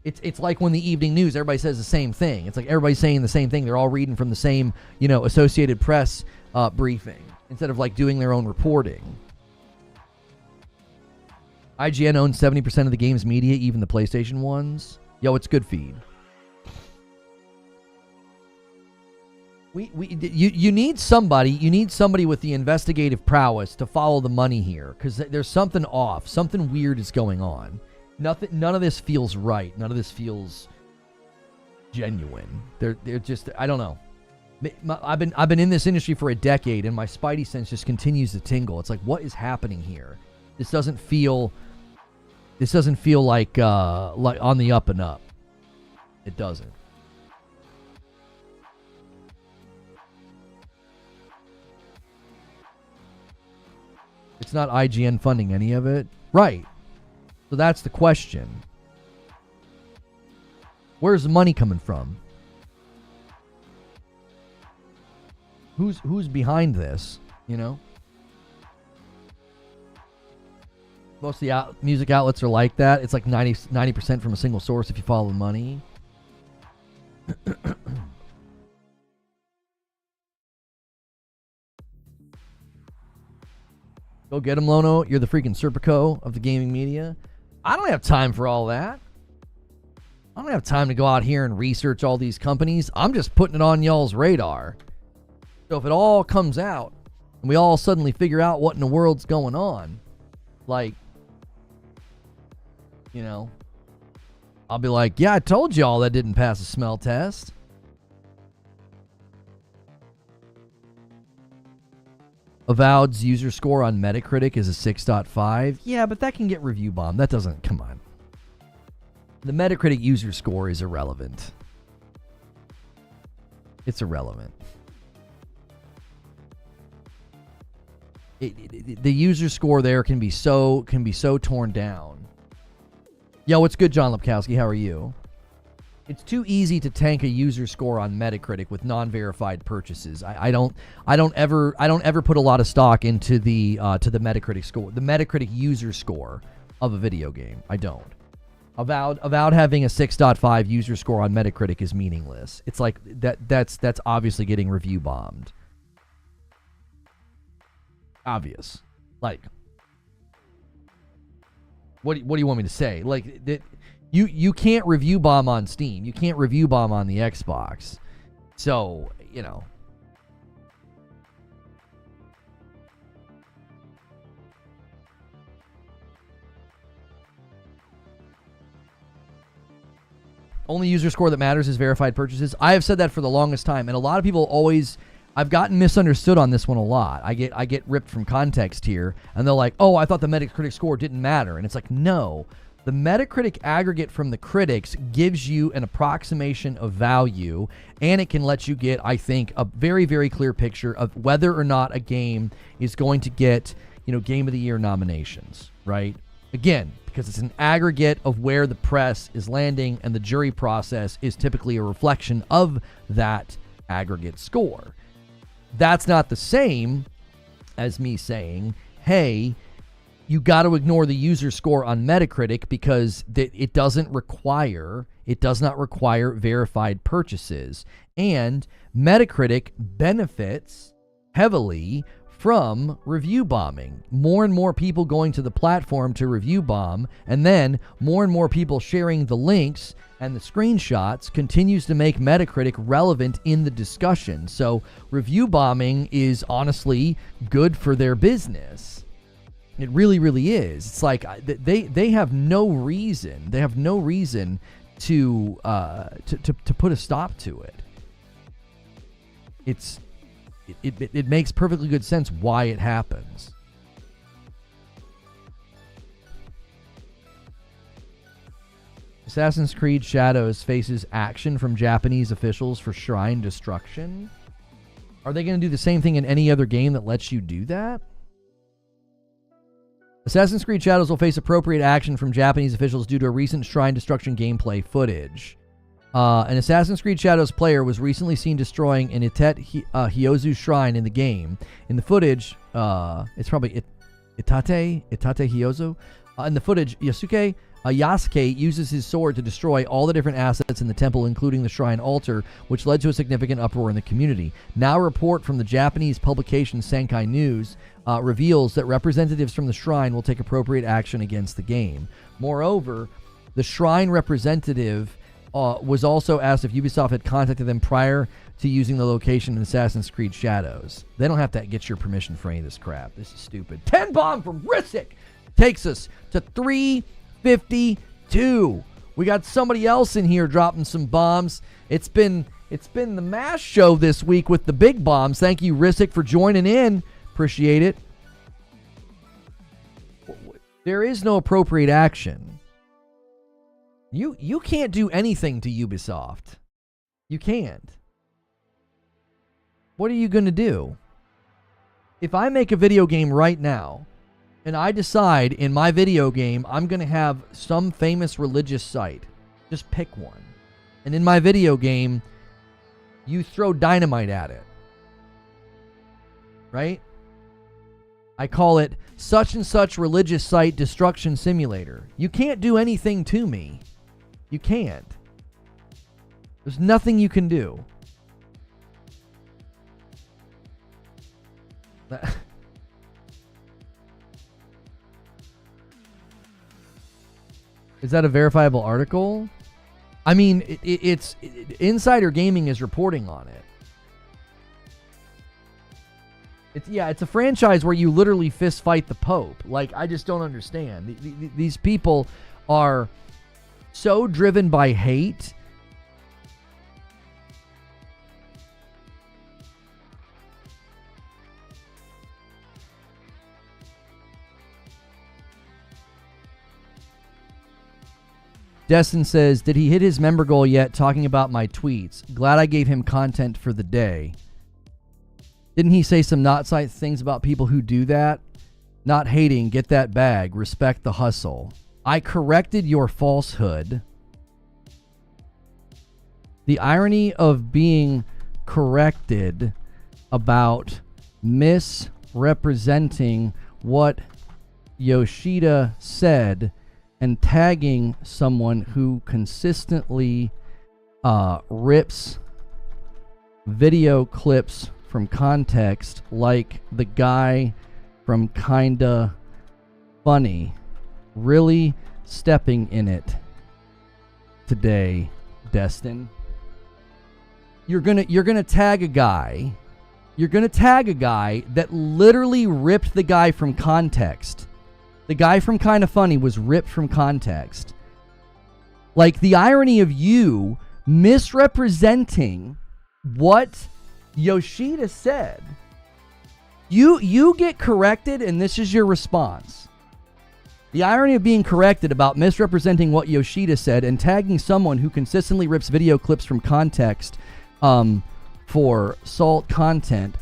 it's like when the evening news, everybody says the same thing. It's like everybody's saying the same thing. They're all reading from the same, Associated Press briefing instead of, like, doing their own reporting. IGN owns 70% of the game's media, even the PlayStation ones. Yo, it's good feed. You need somebody. You need somebody with the investigative prowess to follow the money here, because there's something off. Something weird is going on. None of this feels right. None of this feels genuine. They're just, I don't know. I've been in this industry for a decade, and my spidey sense just continues to tingle. It's like, what is happening here? This doesn't feel like on the up and up. It doesn't. It's not IGN funding any of it. Right. So that's the question. Where's the money coming from? Who's behind this, Most of the music outlets are like that. It's like 90% from a single source if you follow the money. Go get him, Lono. You're the freaking Serpico of the gaming media. I don't have time for all that. I don't have time to go out here and research all these companies. I'm just putting it on y'all's radar. So if it all comes out and we all suddenly figure out what in the world's going on, like, I'll be like, yeah, I told y'all that didn't pass a smell test. Avowed's user score on Metacritic is a 6.5. Yeah, but that can get review bombed. That doesn't, come on. The Metacritic user score is irrelevant. It's irrelevant. The user score there can be so torn down. Yo, what's good, John Lepkowski? How are you? It's too easy to tank a user score on Metacritic with non-verified purchases. I don't ever put a lot of stock into the Metacritic score, the Metacritic user score of a video game. I don't. Avowed having a 6.5 user score on Metacritic is meaningless. It's like that's obviously getting review bombed. Obvious. Like, what do you want me to say? Like, that you can't review bomb on Steam. You can't review bomb on the Xbox. So, only user score that matters is verified purchases. I have said that for the longest time, and a lot of people always, I've gotten misunderstood on this one a lot. I get ripped from context here, and they're like, oh, I thought the Metacritic score didn't matter. And it's like, no. The Metacritic aggregate from the critics gives you an approximation of value, and it can let you get, I think, a very, very clear picture of whether or not a game is going to get, Game of the Year nominations, right? Again, because it's an aggregate of where the press is landing, and the jury process is typically a reflection of that aggregate score. That's not the same as me saying, hey, you got to ignore the user score on Metacritic because it does not require verified purchases. And Metacritic benefits heavily from review bombing. More and more people going to the platform to review bomb, and then more and more people sharing the links and the screenshots continues to make Metacritic relevant in the discussion. So review bombing is honestly good for their business. It really, really is. It's like they have no reason. They have no reason to put a stop to it. It makes perfectly good sense why it happens. Assassin's Creed Shadows faces action from Japanese officials for shrine destruction. Are they going to do the same thing in any other game that lets you do that? Assassin's Creed Shadows will face appropriate action from Japanese officials due to a recent shrine destruction gameplay footage. An Assassin's Creed Shadows player was recently seen destroying an Itet Hyozu shrine in the game. In the footage, it's probably Itate Hyozu. In the footage, Yasuke uses his sword to destroy all the different assets in the temple, including the shrine altar, which led to a significant uproar in the community. Now a report from the Japanese publication Sankei News reveals that representatives from the shrine will take appropriate action against the game. Moreover, the shrine representative was also asked if Ubisoft had contacted them prior to using the location in Assassin's Creed Shadows. They don't have to get your permission for any of this crap. This is stupid. 10 bomb from Risic takes us to 352. We got somebody else in here dropping some bombs. It's been the MASH show this week with the big bombs. Thank you, Risic, for joining in. Appreciate it. There is no appropriate action. You can't do anything to Ubisoft. You can't. What are you going to do? If I make a video game right now, and I decide in my video game I'm going to have some famous religious site, just pick one. And in my video game, you throw dynamite at it. Right? I call it such and such religious site destruction simulator. You can't do anything to me. You can't. There's nothing you can do. Is that a verifiable article? I mean, it's Insider Gaming is reporting on it. It's a franchise where you literally fist fight the Pope. Like, I just don't understand. These people are so driven by hate. Destin says, did he hit his member goal yet talking about my tweets? Glad I gave him content for the day. Didn't he say some not nice things about people who do that? Not hating, get that bag, respect the hustle. I corrected your falsehood. The irony of being corrected about misrepresenting what Yoshida said and tagging someone who consistently rips video clips from context, like the guy from Kinda Funny. Really stepping in it today, Destin. You're gonna tag a guy. You're gonna tag a guy that literally ripped the guy from context. The guy from Kinda Funny was ripped from context. Like, the irony of you misrepresenting what Yoshida said. You get corrected, and this is your response. The irony of being corrected about misrepresenting what Yoshida said and tagging someone who consistently rips video clips from context for salt content,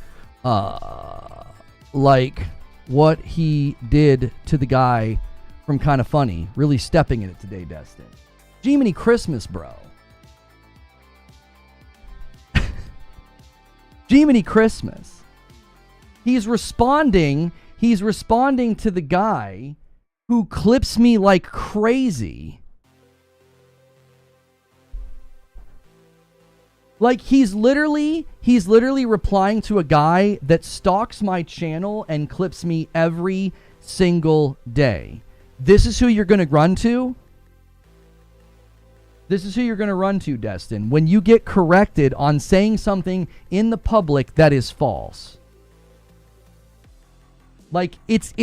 like what he did to the guy from Kinda Funny. Really stepping in it today, Destin. Jiminy Christmas, bro. Jiminy Christmas. He's responding He's responding to the guy who clips me like crazy. Like, he's literally replying to a guy that stalks my channel and clips me every single day. This is who you're going to run to? This is who you're going to run to, Destin, when you get corrected on saying something in the public that is false. Like, it's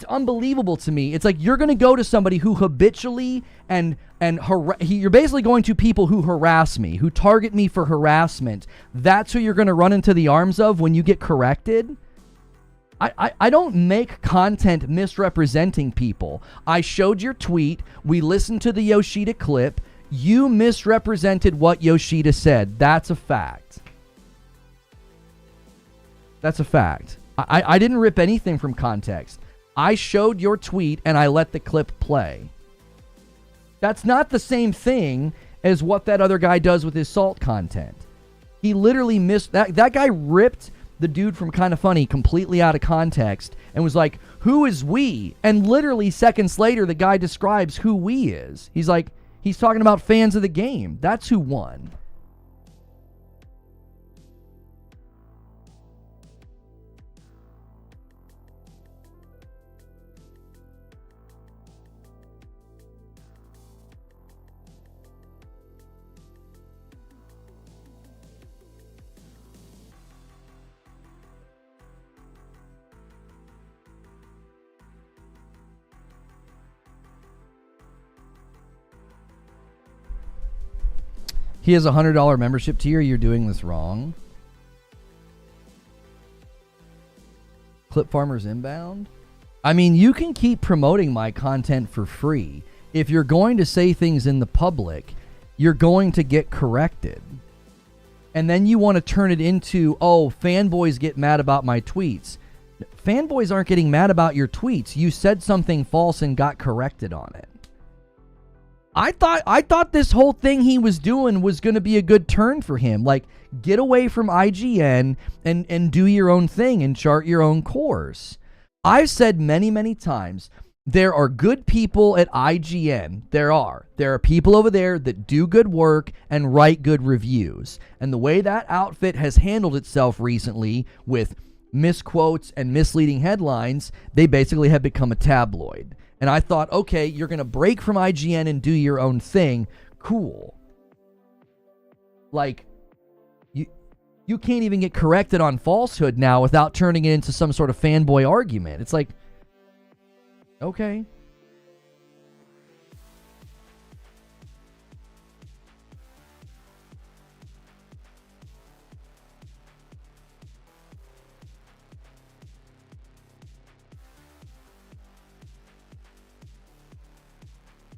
unbelievable to me. It's like you're going to go to somebody who habitually you're basically going to people who harass me, who target me for harassment. That's who you're going to run into the arms of when you get corrected. I don't make content misrepresenting people. I showed your tweet. We listened to the Yoshida clip. You misrepresented what Yoshida said. That's a fact. That's a fact. I didn't rip anything from context. I showed your tweet and I let the clip play. That's not the same thing as what that other guy does with his salt content. He literally missed that. That guy ripped the dude from Kinda Funny completely out of context and was like, who is we? And literally seconds later, the guy describes who we is. He's like, he's talking about fans of the game. That's who won. He has a $100 membership tier. You're doing this wrong. Clip Farmers inbound. I mean, you can keep promoting my content for free. If you're going to say things in the public, you're going to get corrected. And then you want to turn it into, oh, fanboys get mad about my tweets. Fanboys aren't getting mad about your tweets. You said something false and got corrected on it. I thought this whole thing he was doing was going to be a good turn for him. Like, get away from IGN and do your own thing and chart your own course. I've said many, many times, there are good people at IGN. There are people over there that do good work and write good reviews. And the way that outfit has handled itself recently with misquotes and misleading headlines, they basically have become a tabloid. And I thought, okay, you're going to break from IGN and do your own thing. Cool. Like, you can't even get corrected on falsehood now without turning it into some sort of fanboy argument. It's like, okay.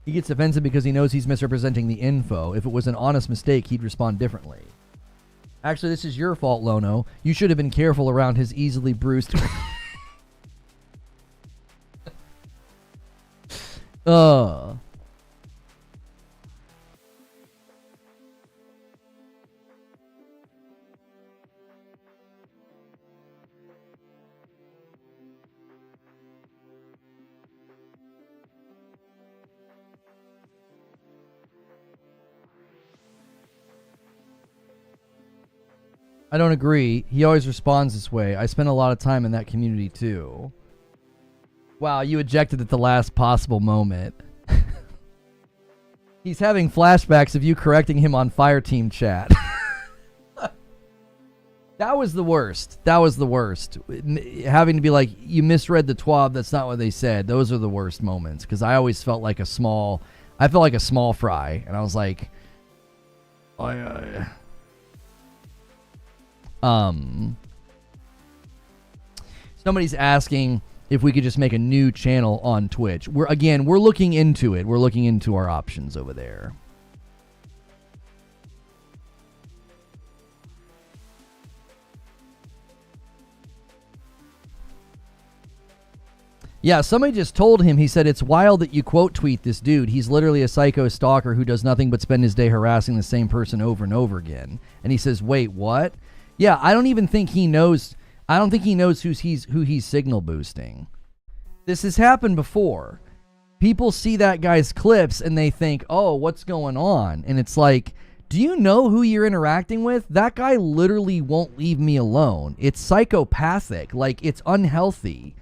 He gets offensive because he knows he's misrepresenting the info. If it was an honest mistake, he'd respond differently. Actually, this is your fault, Lono. You should have been careful around his easily bruised... I don't agree. He always responds this way. I spent a lot of time in that community too. Wow, you ejected at the last possible moment. He's having flashbacks of you correcting him on Fireteam chat. That was the worst. That was the worst. Having to be like, you misread the TWAB, that's not what they said. Those are the worst moments. Because I always felt like a small fry. And I was like, somebody's asking if we could just make a new channel on Twitch. We're looking into it. We're looking into our options over there. Yeah, somebody just told him, he said, it's wild that you quote tweet this dude. He's literally a psycho stalker who does nothing but spend his day harassing the same person over and over again. And he says, wait, what? Yeah, I don't even think he knows. I don't think he knows who he's signal boosting. This has happened before. People see that guy's clips and they think, oh, what's going on? And it's like, do you know who you're interacting with? That guy literally won't leave me alone. It's psychopathic. Like, it's unhealthy.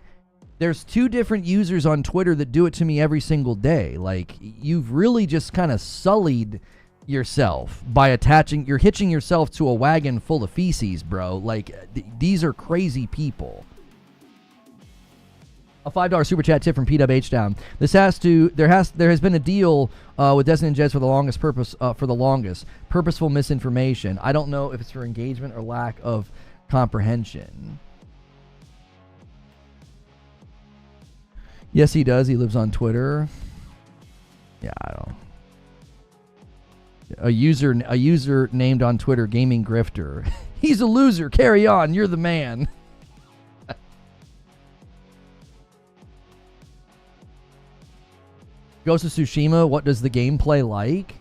There's 2 different users on Twitter that do it to me every single day. Like, you've really just kind of sullied yourself by you're hitching yourself to a wagon full of feces, bro. Like, these are crazy people. A $5 super chat tip from PWH down. There has been a deal with Destiny and Jets for the longest purposeful misinformation. I don't know if it's for engagement or lack of comprehension. Yes, he does. He lives on Twitter. Yeah, I don't. A user named on Twitter Gaming Grifter. He's a loser. Carry on. You're the man. Ghost of Tsushima, what does the gameplay like?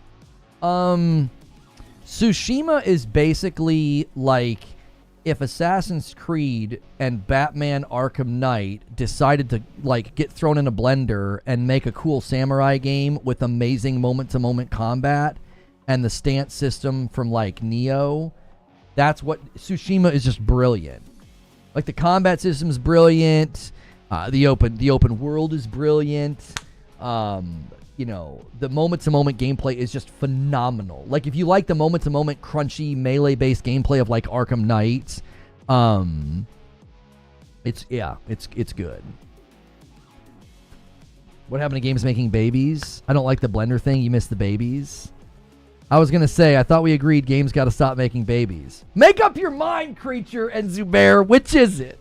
Tsushima is basically like if Assassin's Creed and Batman Arkham Knight decided to like get thrown in a blender and make a cool samurai game with amazing moment-to-moment combat and the stance system from like Neo. That's what Tsushima is. Just brilliant. Like the combat system is brilliant. The open world is brilliant. You know, the moment-to-moment gameplay is just phenomenal. Like, if you like the moment-to-moment crunchy melee-based gameplay of like Arkham Knight, it's good. What happened to games making babies? I don't like the blender thing. You missed the babies. I was gonna say, I thought we agreed games got to stop making babies. Make up your mind, Creature and Zubair. Which is it?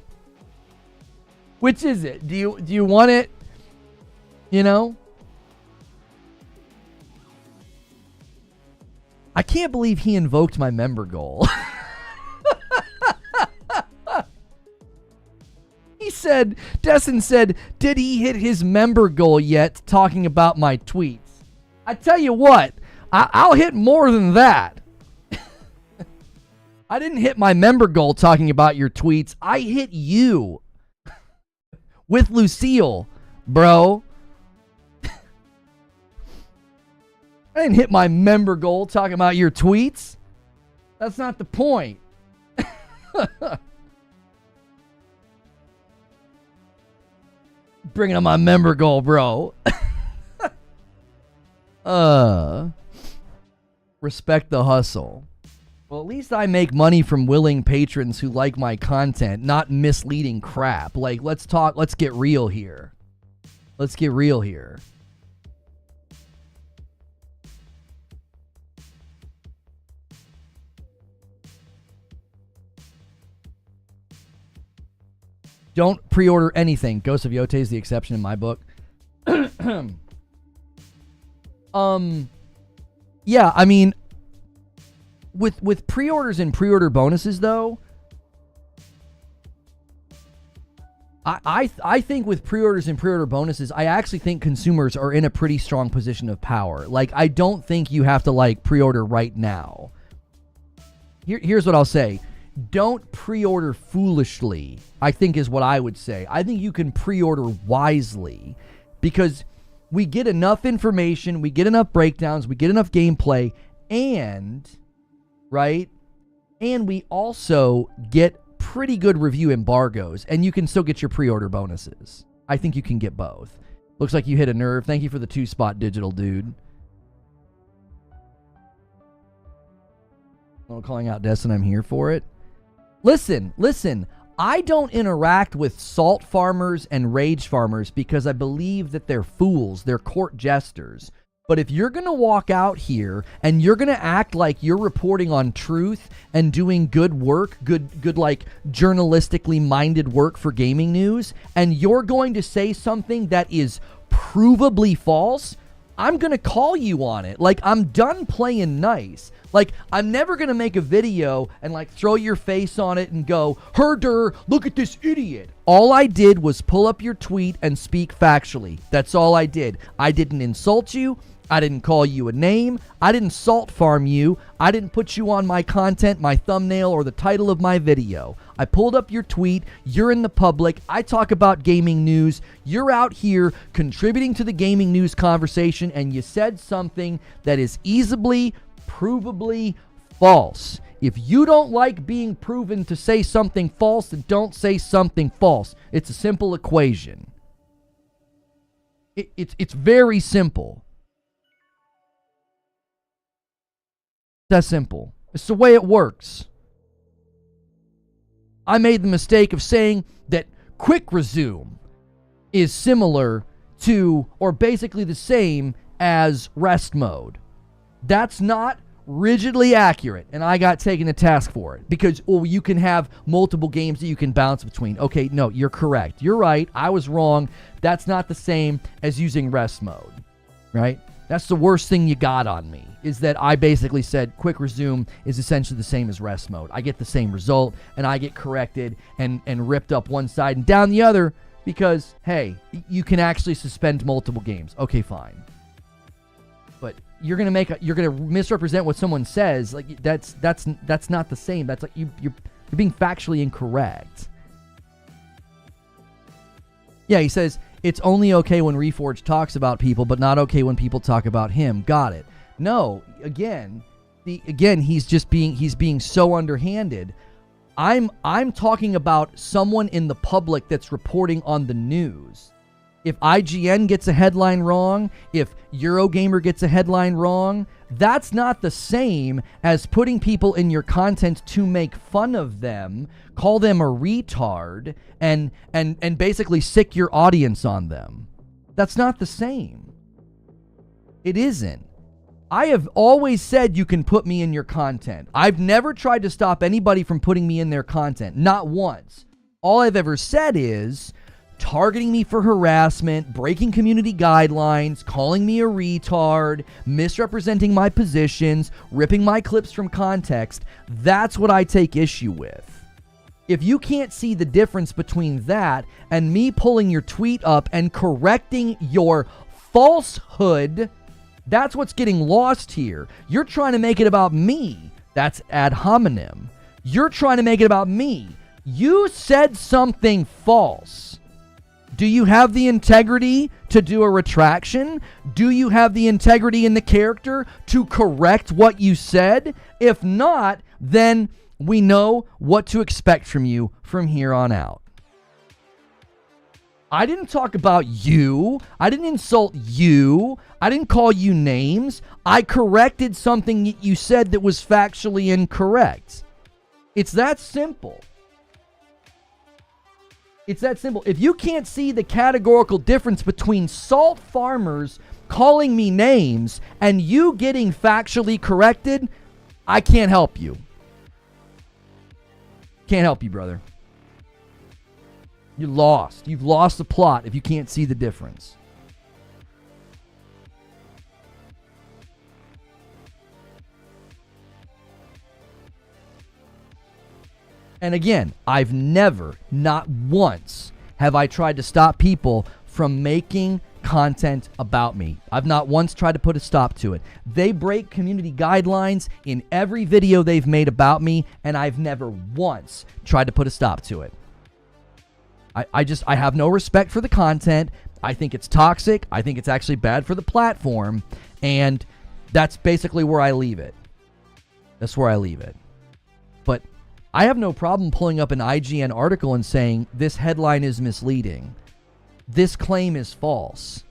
Which is it? Do you want it? You know? I can't believe he invoked my member goal. He said, Destin said, did he hit his member goal yet talking about my tweets? I tell you what, I'll hit more than that. I didn't hit my member goal talking about your tweets. I hit you with Lucille, bro. I didn't hit my member goal talking about your tweets. That's not the point. Bringing up my member goal, bro. Respect the hustle. Well, at least I make money from willing patrons who like my content, not misleading crap. Like, let's get real here. Let's get real here. Don't pre-order anything. Ghost of Yote is the exception in my book. Yeah, I mean, with pre-orders and pre-order bonuses, though, I think with pre-orders and pre-order bonuses, I actually think consumers are in a pretty strong position of power. Like, I don't think you have to, like, pre-order right now. Here's what I'll say. Don't pre-order foolishly, I think is what I would say. I think you can pre-order wisely because we get enough information, we get enough breakdowns, we get enough gameplay, and, right? And we also get pretty good review embargoes, and you can still get your pre-order bonuses. I think you can get both. Looks like you hit a nerve. Thank you for the 2-spot digital, dude. No calling out Destin, I'm here for it. Listen, I don't interact with salt farmers and rage farmers because I believe that they're fools, they're court jesters. But if you're going to walk out here and you're going to act like you're reporting on truth and doing good work, good like journalistically minded work for gaming news, and you're going to say something that is provably false, I'm going to call you on it. Like, I'm done playing nice. Like, I'm never going to make a video and, like, throw your face on it and go, herder, look at this idiot. All I did was pull up your tweet and speak factually. That's all I did. I didn't insult you. I didn't call you a name. I didn't salt farm you. I didn't put you on my content, my thumbnail, or the title of my video. I pulled up your tweet. You're in the public. I talk about gaming news. You're out here contributing to the gaming news conversation, and you said something that is easily, provably false. If you don't like being proven to say something false, then don't say something false. It's a simple equation. It's very simple. That's simple. It's the way it works. I made the mistake of saying that quick resume is similar to, or basically the same as rest mode. That's not rigidly accurate, and I got taken to task for it because, you can have multiple games that you can bounce between. Okay, no, you're correct. You're right. I was wrong. That's not the same as using rest mode, right? That's the worst thing you got on me, is that I basically said quick resume is essentially the same as rest mode. I get the same result, and I get corrected and ripped up one side and down the other because, hey, you can actually suspend multiple games. Okay, fine. But you're gonna misrepresent what someone says. Like that's not the same. That's like you're being factually incorrect. Yeah, he says it's only okay when Reforge talks about people, but not okay when people talk about him. Got it. No, again, he's being so underhanded. I'm talking about someone in the public that's reporting on the news. If IGN gets a headline wrong, if Eurogamer gets a headline wrong, that's not the same as putting people in your content to make fun of them, call them a retard, and basically sick your audience on them. That's not the same. It isn't. I have always said you can put me in your content. I've never tried to stop anybody from putting me in their content. Not once. All I've ever said is targeting me for harassment, breaking community guidelines, calling me a retard, misrepresenting my positions, ripping my clips from context. That's what I take issue with. If you can't see the difference between that and me pulling your tweet up and correcting your falsehood, that's what's getting lost here. You're trying to make it about me. That's ad hominem. You're trying to make it about me. You said something false. Do you have the integrity to do a retraction? Do you have the integrity in the character to correct what you said? If not, then we know what to expect from you from here on out. I didn't talk about you. I didn't insult you. I didn't call you names. I corrected something that you said that was factually incorrect. It's that simple. It's that simple. If you can't see the categorical difference between salt farmers calling me names and you getting factually corrected, I can't help you. Can't help you, brother. You're lost. You've lost the plot if you can't see the difference. And again, I've never, not once, have I tried to stop people from making content about me. I've not once tried to put a stop to it. They break community guidelines in every video they've made about me, and I've never once tried to put a stop to it. I have no respect for the content. I think it's toxic. I think it's actually bad for the platform, and that's basically where I leave it. That's where I leave it. But I have no problem pulling up an IGN article and saying, this headline is misleading. This claim is false.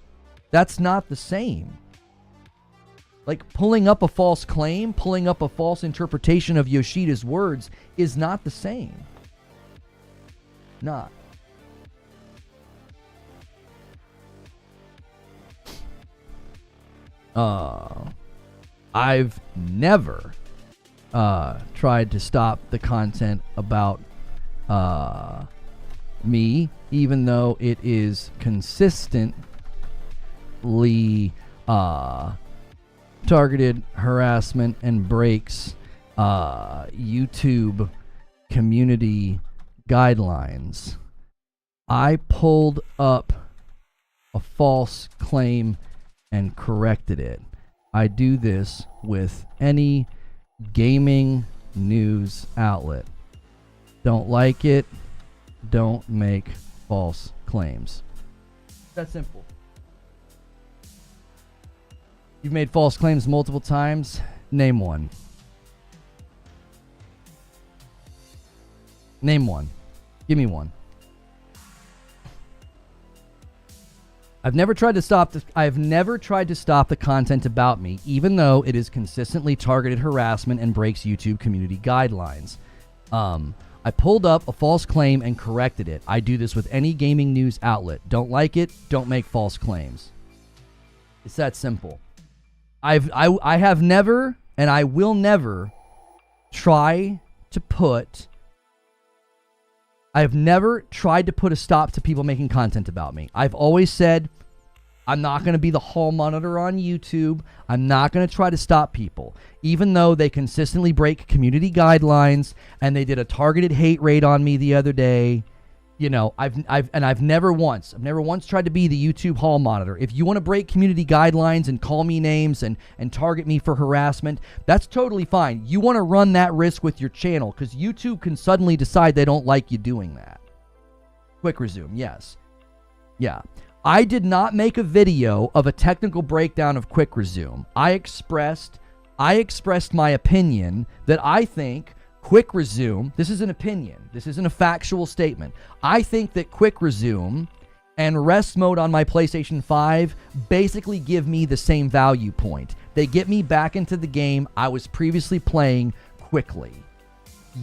That's not the same. Like, pulling up a false claim, pulling up a false interpretation of Yoshida's words is not the same. Not. I've never tried to stop the content about me, even though it is consistently targeted harassment and breaks YouTube community guidelines. I pulled up a false claim and corrected it. I do this with any gaming news outlet. Don't like it. Don't make false claims. That simple. You've made false claims multiple times. Name one. Name one. Give me one. I've never tried to stop the content about me, even though it is consistently targeted harassment and breaks YouTube community guidelines. I pulled up a false claim and corrected it. I do this with any gaming news outlet. Don't like it, don't make false claims. It's that simple. I have never, and I will never try to put... I've never tried to put a stop to people making content about me. I've always said, I'm not going to be the hall monitor on YouTube. I'm not going to try to stop people, even though they consistently break community guidelines and they did a targeted hate raid on me the other day. You know, I've never once tried to be the YouTube hall monitor. If you want to break community guidelines and call me names and target me for harassment, that's totally fine. You want to run that risk with your channel because YouTube can suddenly decide they don't like you doing that. Quick resume, yes. Yeah. I did not make a video of a technical breakdown of quick resume. I expressed my opinion that I think quick resume, this is an opinion, this isn't a factual statement. I think that quick resume and rest mode on my PlayStation 5 basically give me the same value point. They get me back into the game I was previously playing quickly.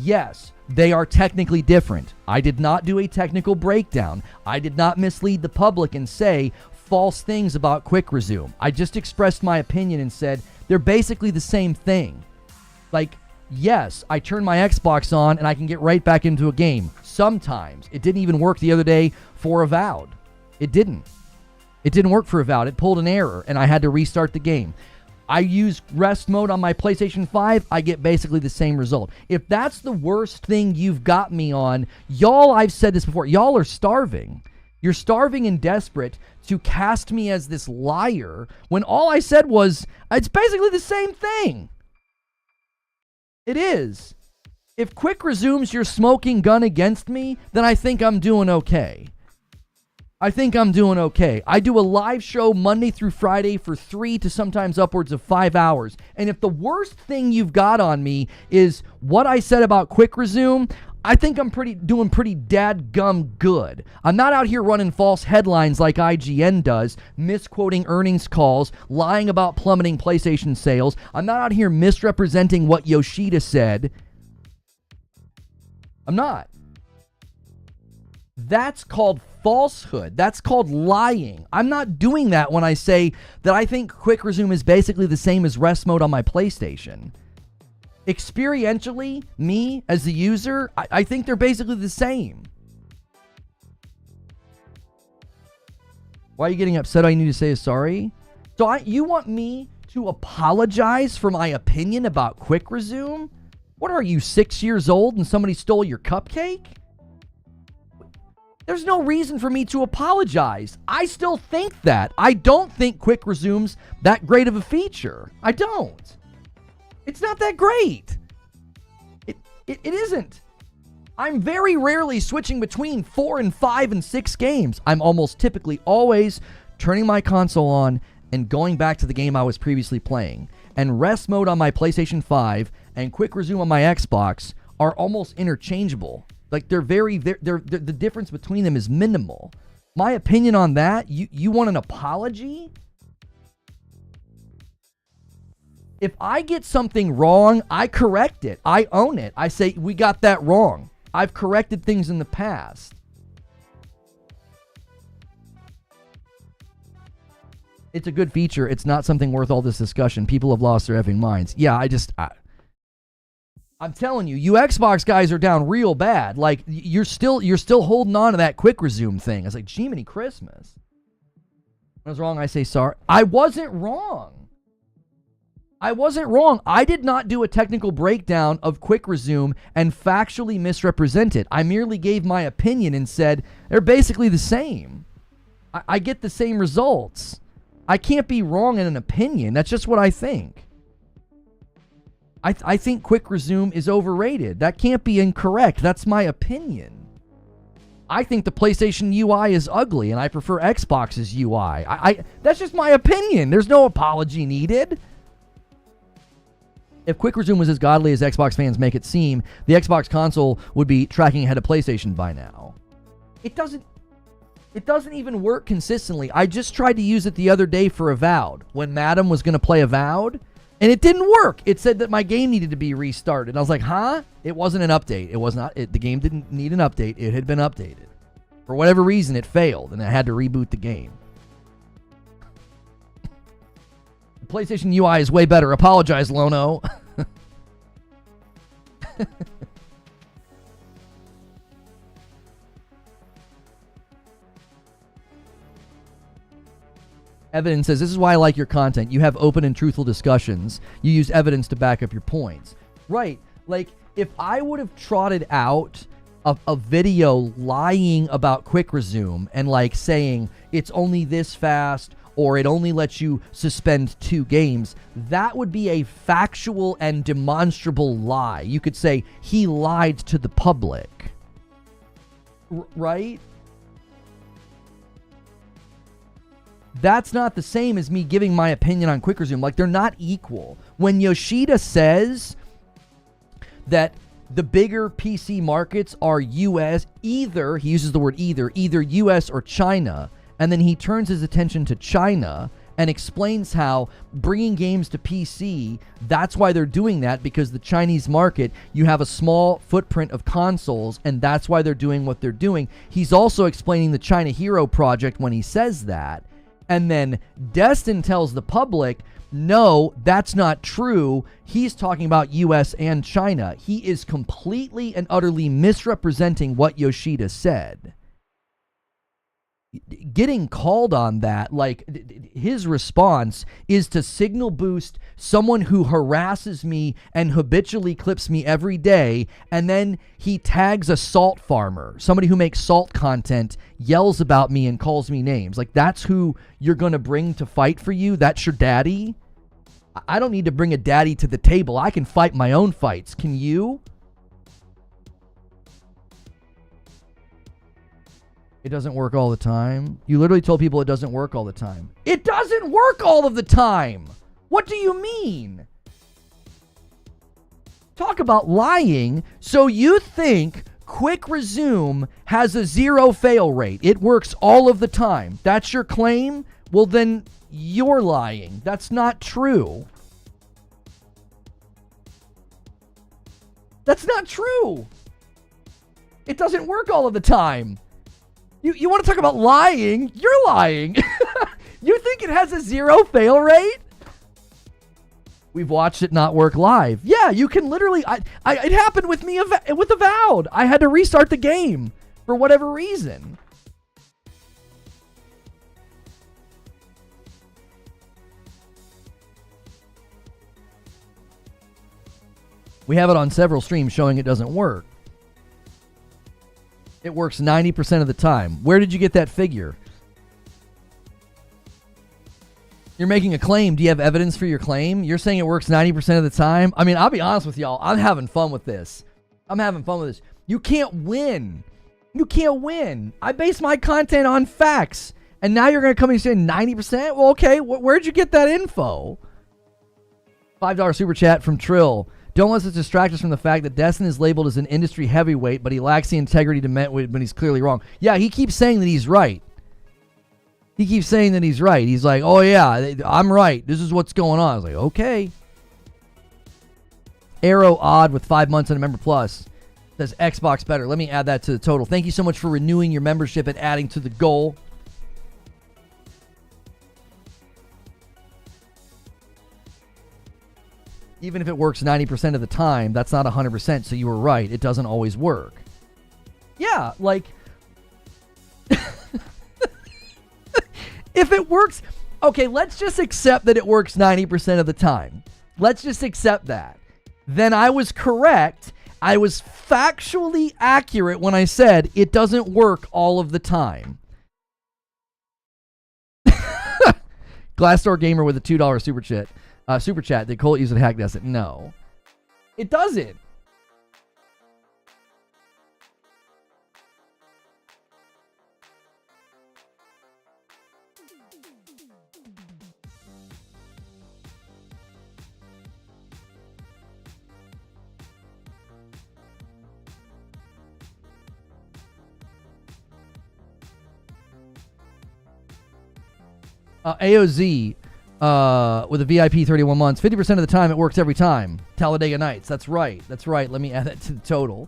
Yes, they are technically different. I did not do a technical breakdown. I did not mislead the public and say false things about quick resume. I just expressed my opinion and said they're basically the same thing. Like, yes, I turn my Xbox on and I can get right back into a game. Sometimes. It didn't even work the other day for Avowed. It didn't. It didn't work for Avowed. It pulled an error and I had to restart the game. I use rest mode on my PlayStation 5. I get basically the same result. If that's the worst thing you've got me on, y'all, I've said this before, y'all are starving. You're starving and desperate to cast me as this liar when all I said was, it's basically the same thing. It is. If quick resumes your smoking gun against me, then I think I'm doing okay. I do a live show Monday through Friday for 3 to sometimes upwards of 5 hours. And if the worst thing you've got on me is what I said about quick resume, I think I'm doing pretty dadgum good. I'm not out here running false headlines like IGN does, misquoting earnings calls, lying about plummeting PlayStation sales. I'm not out here misrepresenting what Yoshida said. I'm not. That's called falsehood. That's called lying. I'm not doing that when I say that I think quick resume is basically the same as rest mode on my PlayStation. Experientially, me as the user, I think they're basically the same. Why are you getting upset? All you need to say is sorry? So you want me to apologize for my opinion about quick resume? What are you, 6 years old and somebody stole your cupcake? There's no reason for me to apologize. I still think that. I don't think quick resume's that great of a feature. I don't. It's not that great. It isn't. I'm very rarely switching between 4 and 5 and 6 games. I'm almost typically always turning my console on and going back to the game I was previously playing. And rest mode on my PlayStation 5 and quick resume on my Xbox are almost interchangeable. Like they're the difference between them is minimal. My opinion on that, you want an apology? If I get something wrong, I correct it. I own it. I say, we got that wrong. I've corrected things in the past. It's a good feature. It's not something worth all this discussion. People have lost their effing minds. Yeah, I'm telling you, you Xbox guys are down real bad. Like, you're still holding on to that quick resume thing. I was like, Jiminy Christmas. When I was wrong, I say sorry. I wasn't wrong. I did not do a technical breakdown of quick resume and factually misrepresent it. I merely gave my opinion and said they're basically the same. I get the same results. I can't be wrong in an opinion. That's just what I think. I think quick resume is overrated. That can't be incorrect. That's my opinion. I think the PlayStation UI is ugly, and I prefer Xbox's UI. That's just my opinion. There's no apology needed. If quick resume was as godly as Xbox fans make it seem, the Xbox console would be tracking ahead of PlayStation by now. It doesn't even work consistently. I just tried to use it the other day for Avowed, when Madam was going to play Avowed, and it didn't work. It said that my game needed to be restarted. I was like, huh? It wasn't an update. It was not. The game didn't need an update. It had been updated. For whatever reason, it failed, and I had to reboot the game. The PlayStation UI is way better. Apologize, Lono. Evidence says, this is why I like your content. You have open and truthful discussions. You use evidence to back up your points. Right. Like, if I would have trotted out a video lying about quick resume and like saying it's only this fast or it only lets you suspend 2 games, that would be a factual and demonstrable lie. You could say he lied to the public. Right? That's not the same as me giving my opinion on quick resume. Like, they're not equal. When Yoshida says that the bigger PC markets are US, either, he uses the word either US or China, and then he turns his attention to China and explains how bringing games to PC, that's why they're doing that, because the Chinese market, you have a small footprint of consoles, and that's why they're doing what they're doing. He's also explaining the China Hero Project when he says that. And then Destin tells the public, no, that's not true. He's talking about US and China. He is completely and utterly misrepresenting what Yoshida said. Getting called on that, like, his response is to signal boost someone who harasses me and habitually clips me every day, and then he tags a salt farmer, somebody who makes salt content, yells about me and calls me names. Like, that's who you're going to bring to fight for you? That's your daddy? I don't need to bring a daddy to the table. I can fight my own fights. Can you? It doesn't work all the time. You literally told people it doesn't work all the time. It doesn't work all of the time. What do you mean? Talk about lying. So you think quick resume has a 0 fail rate. It works all of the time. That's your claim? Well, then you're lying. That's not true. That's not true. It doesn't work all of the time. You want to talk about lying? You're lying. You think it has a 0 fail rate? We've watched it not work live. Yeah, you can literally... it happened with me with Avowed. I had to restart the game for whatever reason. We have it on several streams showing it doesn't work. It works 90% of the time. Where did you get that figure? You're making a claim. Do you have evidence for your claim? You're saying it works 90% of the time? I mean, I'll be honest with y'all. I'm having fun with this. You can't win. You can't win. I base my content on facts. And now you're going to come and say 90%? Well, okay. Where'd you get that info? $5 super chat from Trill. Don't let us distract us from the fact that Destin is labeled as an industry heavyweight, but he lacks the integrity to admit when he's clearly wrong. Yeah, he keeps saying that he's right. He's like, oh yeah, I'm right. This is what's going on. I was like, okay. Arrow Odd with 5 months and a member plus says Xbox better. Let me add that to the total. Thank you so much for renewing your membership and adding to the goal. Even if it works 90% of the time, that's not 100%, so you were right. It doesn't always work. Yeah, like... if it works... Okay, let's just accept that it works 90% of the time. Let's just accept that. Then I was correct. I was factually accurate when I said it doesn't work all of the time. Glassdoor Gamer with a $2 super chat. Did Colt use a hack destin? No. It doesn't. AOZ with a VIP 31 months. 50% of the time it works every time. Talladega Nights. That's right. That's right. Let me add that to the total.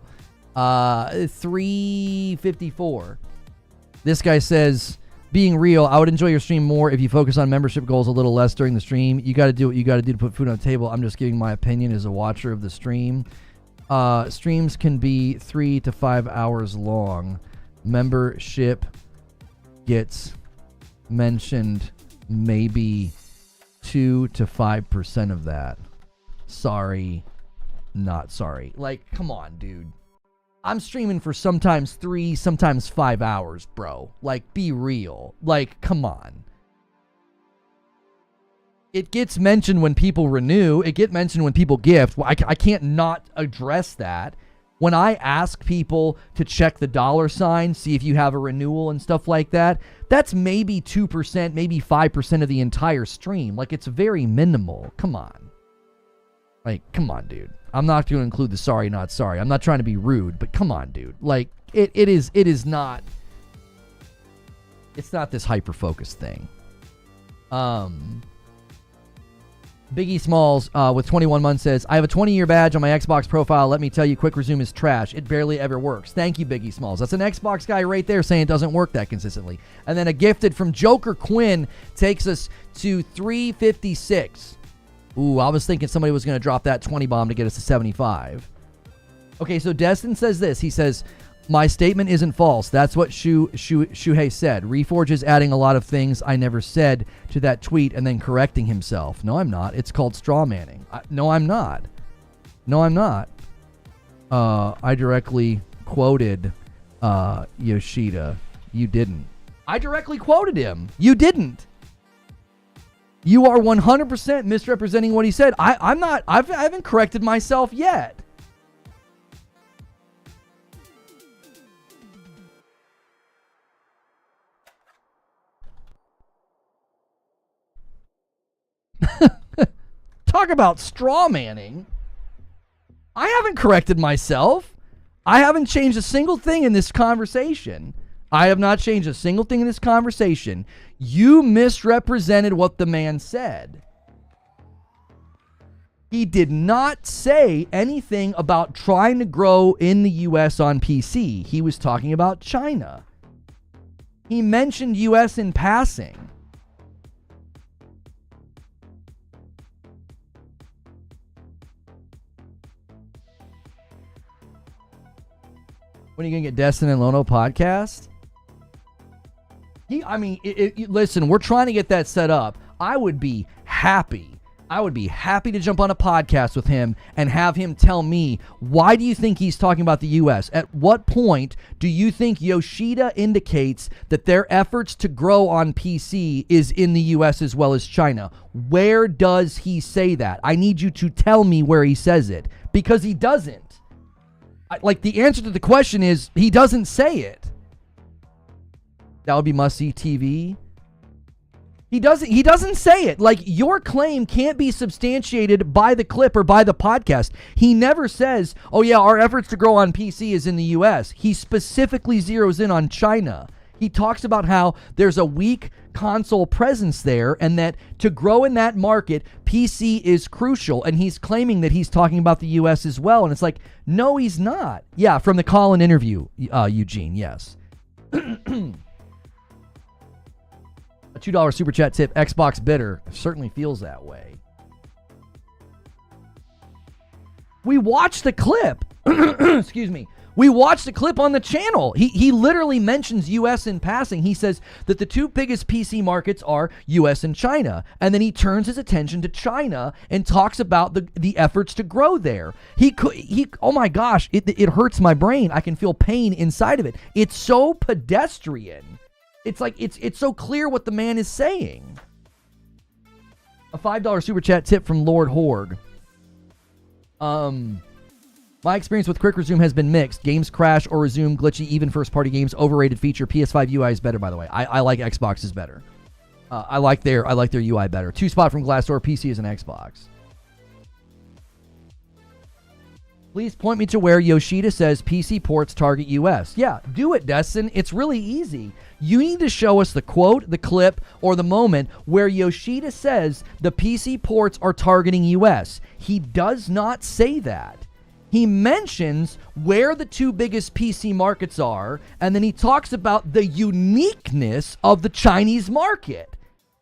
354. This guy says, being real, I would enjoy your stream more if you focus on membership goals a little less during the stream. You got to do what you got to do to put food on the table. I'm just giving my opinion as a watcher of the stream. Streams can be 3 to 5 hours long. Membership gets mentioned maybe 2 to 5% of that. Sorry, not sorry. Like, come on, dude. I'm streaming for sometimes 3, sometimes 5 hours, bro. Like, be real. Like, come on. It gets mentioned when people renew. It gets mentioned when people gift. I can't not address that. When I ask people to check the $sign, see if you have a renewal and stuff like that, that's maybe 2%, maybe 5% of the entire stream. Like, it's very minimal. Come on. Like, come on, dude. I'm not going to include the sorry, not sorry. I'm not trying to be rude, but come on, dude. Like, it is not, it's not this hyper-focused thing. Biggie Smalls with 21 months says, I have a 20-year badge on my Xbox profile. Let me tell you, Quick Resume is trash. It barely ever works. Thank you, Biggie Smalls. That's an Xbox guy right there saying it doesn't work that consistently. And then a gifted from Joker Quinn takes us to 356. Ooh, I was thinking somebody was going to drop that 20 bomb to get us to 75. Okay, so Destin says this. He says, my statement isn't false. That's what Shuhei said. Reforge is adding a lot of things I never said to that tweet and then correcting himself. No, I'm not. It's called straw manning. No, I'm not. No, I'm not. I directly quoted Yoshida. You didn't. I directly quoted him. You didn't. You are 100% misrepresenting what he said. I haven't corrected myself yet. Talk about straw manning. I haven't corrected myself. I haven't changed a single thing in this conversation. I have not changed a single thing in this conversation. You misrepresented what the man said. He did not say anything about trying to grow in the US on PC. He was talking about China. He mentioned US in passing. When are you going to get Destin and Lono podcast? Listen, we're trying to get that set up. I would be happy to jump on a podcast with him and have him tell me, why do you think he's talking about the U.S.? At what point do you think Yoshida indicates that their efforts to grow on PC is in the U.S. as well as China? Where does he say that? I need you to tell me where he says it, because he doesn't. The answer to the question is, he doesn't say it. That would be must-see TV. He doesn't say it. Like, your claim can't be substantiated by the clip or by the podcast. He never says, oh yeah, our efforts to grow on PC is in the US. He specifically zeroes in on China. He talks about how there's a weak console presence there and that to grow in that market, PC is crucial. And he's claiming that he's talking about the US as well. And it's like, no, he's not. Yeah, from the call-in interview, Eugene, yes. A $2 super chat tip, Xbox bitter. Certainly feels that way. We watched the clip. Excuse me. We watched the clip on the channel. He literally mentions US in passing. He says that the two biggest PC markets are US and China. And then he turns his attention to China and talks about the efforts to grow there. Oh my gosh, it hurts my brain. I can feel pain inside of it. It's so pedestrian. It's like, it's so clear what the man is saying. A $5 super chat tip from Lord Horg. My experience with quick resume has been mixed. Games crash or resume glitchy, even first-party games. Overrated feature. PS5 UI is better, by the way. I like Xbox's better. I like their UI better. 2spot from Glassdoor. PC is an Xbox. Please point me to where Yoshida says PC ports target US. Yeah, do it, Destin. It's really easy. You need to show us the quote, the clip, or the moment where Yoshida says the PC ports are targeting US. He does not say that. He mentions where the two biggest PC markets are, and then he talks about the uniqueness of the Chinese market.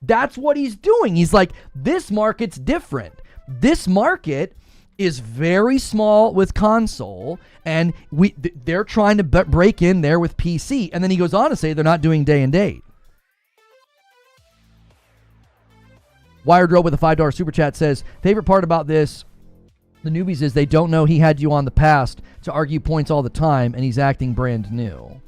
That's what he's doing. He's like, this market's different. This market is very small with console, and they're trying to break in there with PC. And then he goes on to say they're not doing day and date. Wired Rope with a $5 super chat says, favorite part about this, the newbies, is they don't know he had you on the past to argue points all the time, and he's acting brand new.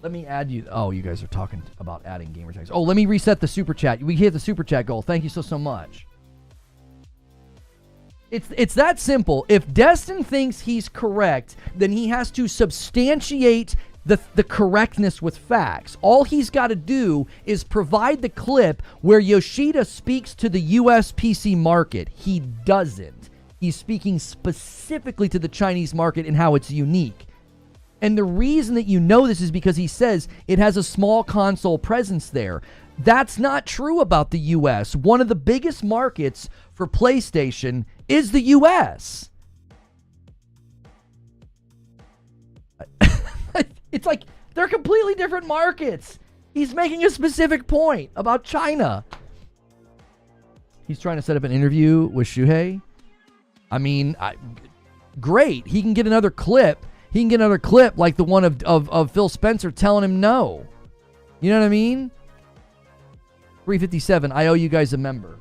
Let me add you. Oh, you guys are talking about adding gamer tags. Oh, let me reset the super chat. We hit the super chat goal. Thank you so much. It's that simple. If Destin thinks he's correct, then he has to substantiate the correctness with facts. All he's got to do is provide the clip where Yoshida speaks to the US PC market. He doesn't. He's speaking specifically to the Chinese market and how it's unique. And the reason that you know this is because he says it has a small console presence there. That's not true about the US. One of the biggest markets for PlayStation is the US. It's like they're completely different markets. He's making a specific point about China. He's trying to set up an interview with Shuhei. I mean, great. He can get another clip. He can get another clip like the one of Phil Spencer telling him no. You know what I mean? 357, I owe you guys a member.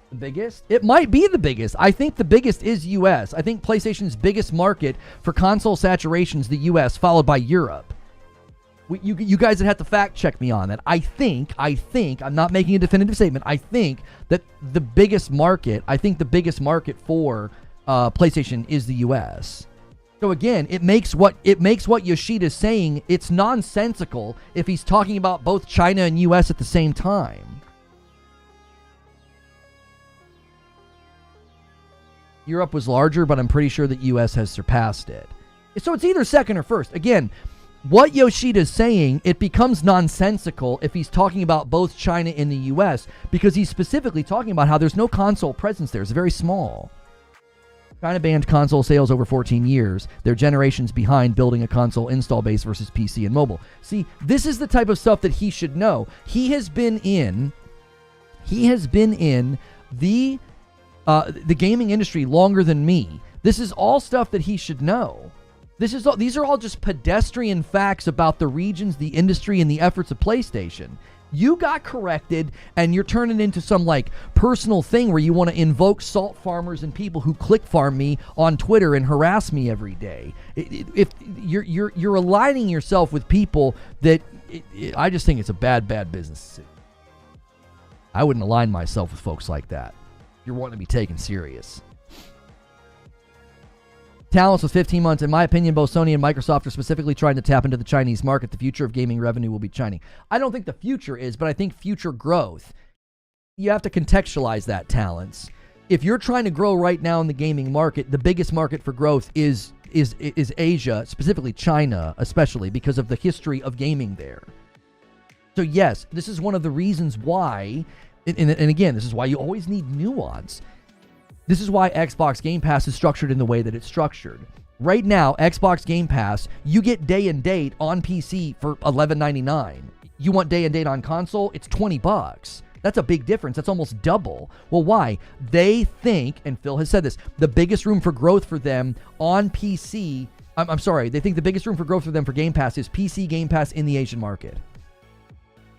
The biggest? It might be the biggest. I think the biggest is US. I think PlayStation's biggest market for console saturation is the US, followed by Europe. You guys would have to fact check me on that. I think, I'm not making a definitive statement. I think that the biggest market for PlayStation is the US. So again, it makes what Yoshida's saying, it's nonsensical if he's talking about both China and US at the same time. Europe was larger, but I'm pretty sure that US has surpassed it. So it's either second or first. Again, what Yoshida's saying, it becomes nonsensical if he's talking about both China and the US, because he's specifically talking about how there's no console presence there. It's very small. China banned console sales over 14 years. They're generations behind building a console install base versus PC and mobile. See, this is the type of stuff that he should know. He has been in the gaming industry longer than me. This is all stuff that he should know. These are all just pedestrian facts about the regions, the industry, and the efforts of PlayStation. You got corrected, and you're turning into some like personal thing where you want to invoke salt farmers and people who click farm me on Twitter and harass me every day. If you're aligning yourself with people that I just think it's a bad business. I wouldn't align myself with folks like that. You're wanting to be taken serious. Talents with 15 months. In my opinion, both Sony and Microsoft are specifically trying to tap into the Chinese market. The future of gaming revenue will be China. I don't think the future is, but I think future growth. You have to contextualize that, Talents. If you're trying to grow right now in the gaming market, the biggest market for growth is Asia, specifically China, especially because of the history of gaming there. So yes, this is one of the reasons why, and again, this is why you always need nuance. This is why Xbox Game Pass is structured in the way that it's structured. Right now, Xbox Game Pass, you get day and date on PC for $11.99. You want day and date on console? It's $20. That's a big difference. That's almost double. Well, why? They think, and Phil has said this, the biggest room for growth for them on PC, they think the biggest room for growth for them for Game Pass is PC Game Pass in the Asian market.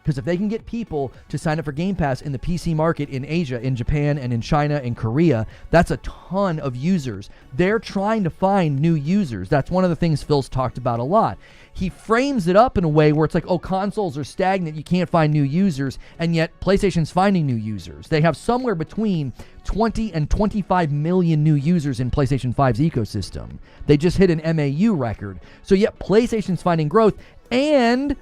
Because if they can get people to sign up for Game Pass in the PC market in Asia, in Japan, and in China and Korea, that's a ton of users. They're trying to find new users. That's one of the things Phil's talked about a lot. He frames it up in a way where it's like, oh, consoles are stagnant, you can't find new users, and yet PlayStation's finding new users. They have somewhere between 20 and 25 million new users in PlayStation 5's ecosystem. They just hit an MAU record. So yet PlayStation's finding growth, and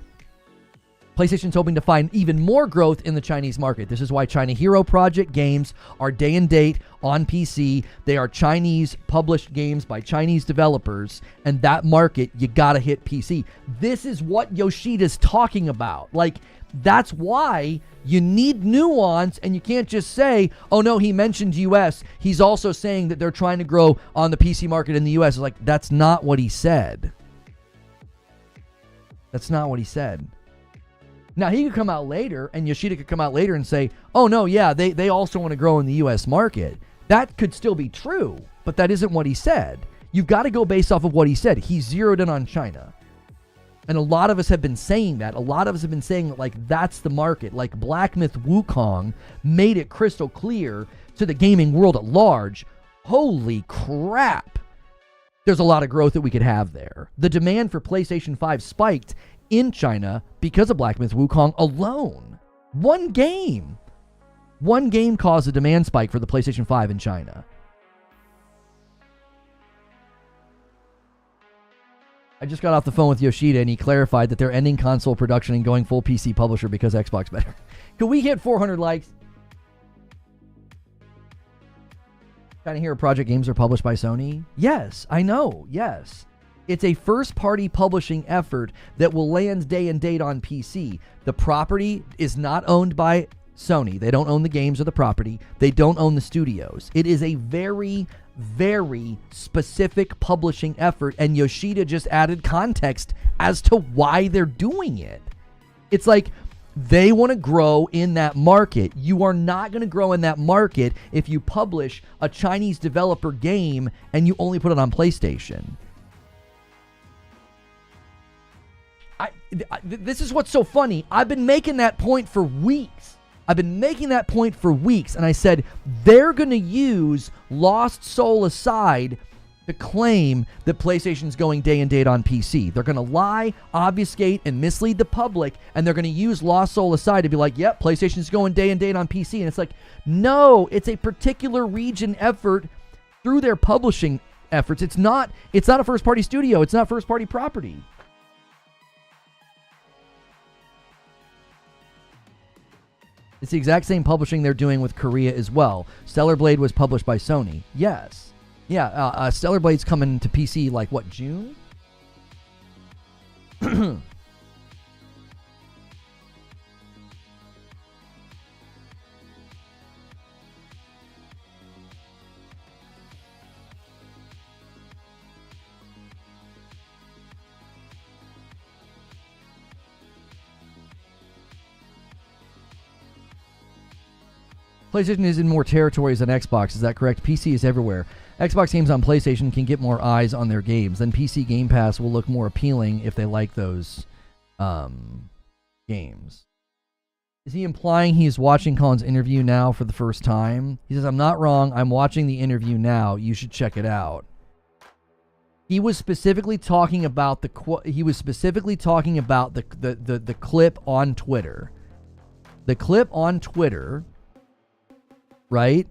PlayStation's hoping to find even more growth in the Chinese market. This is why China Hero Project games are day and date on PC. They are Chinese published games by Chinese developers, and that market, you gotta hit PC. This is what Yoshida's talking about. Like, that's why you need nuance, and you can't just say, oh no, he mentioned US. He's also saying that they're trying to grow on the PC market in the US. It's like, that's not what he said. That's not what he said. Now, he could come out later, and Yoshida could come out later and say, oh, no, yeah, they also want to grow in the U.S. market. That could still be true, but that isn't what he said. You've got to go based off of what he said. He zeroed in on China. And a lot of us have been saying that. A lot of us have been saying, like, that's the market. Like, Black Myth Wukong made it crystal clear to the gaming world at large. Holy crap. There's a lot of growth that we could have there. The demand for PlayStation 5 spiked in China because of Black Myth Wukong alone. One game caused a demand spike for the PlayStation 5 in China. I just got off the phone with Yoshida, and he clarified that they're ending console production and going full PC publisher because Xbox better. Could we hit 400 likes? China Hero Project games are published by Sony? Yes, I know, yes. It's a first-party publishing effort that will land day and date on PC. The property is not owned by Sony. They don't own the games or the property. They don't own the studios. It is a very, very specific publishing effort, and Yoshida just added context as to why they're doing it. It's like they want to grow in that market. You are not going to grow in that market if you publish a Chinese developer game and you only put it on PlayStation. This is what's so funny. I've been making that point for weeks. And I said, they're going to use Lost Soul Aside to claim that PlayStation's going day and date on PC. They're going to lie, obfuscate, and mislead the public, and they're going to use Lost Soul Aside to be like, yep, PlayStation's going day and date on PC. And it's like, no, it's a particular region effort through their publishing efforts. It's not a first-party studio. It's not first-party property. It's the exact same publishing they're doing with Korea as well. Stellar Blade was published by Sony. Yes. Yeah, Stellar Blade's coming to PC like, what, June? PlayStation is in more territories than Xbox. Is that correct? PC is everywhere. Xbox games on PlayStation can get more eyes on their games. Then PC Game Pass will look more appealing if they like those games. Is he implying he is watching Colin's interview now for the first time? He says, I'm not wrong. I'm watching the interview now. You should check it out. He was specifically talking about the clip on Twitter. The clip on Twitter, right?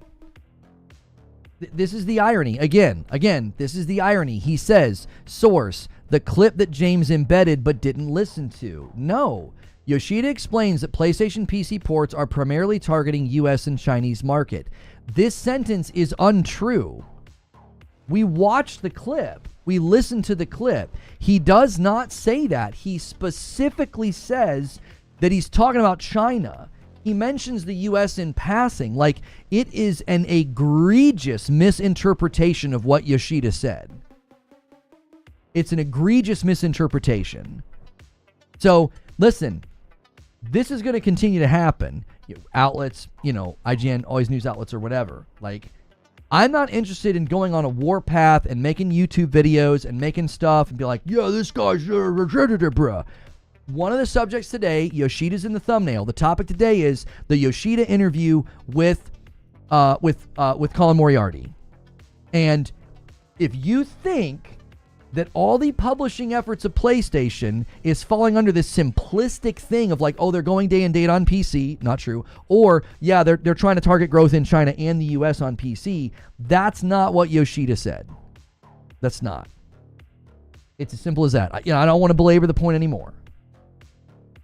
This is the irony. Again, this is the irony. He says, source, the clip that James embedded but didn't listen to. No. Yoshida explains that PlayStation PC ports are primarily targeting US and Chinese market. This sentence is untrue. We watched the clip. We listened to the clip. He does not say that. He specifically says that he's talking about China. He mentions the US in passing. Like, it is an egregious misinterpretation of what Yoshida said. It's an egregious misinterpretation. So, listen, this is going to continue to happen. Outlets, IGN, always news outlets or whatever. Like, I'm not interested in going on a warpath and making YouTube videos and making stuff and be like, yeah, this guy's bruh. One of the subjects today, Yoshida's in the thumbnail. The topic today is the Yoshida interview with Colin Moriarty. And if you think that all the publishing efforts of PlayStation is falling under this simplistic thing of like, oh, they're going day and date on PC, not true, or yeah, they're trying to target growth in China and the US on PC, that's not what Yoshida said. That's not. It's as simple as that. I don't want to belabor the point anymore.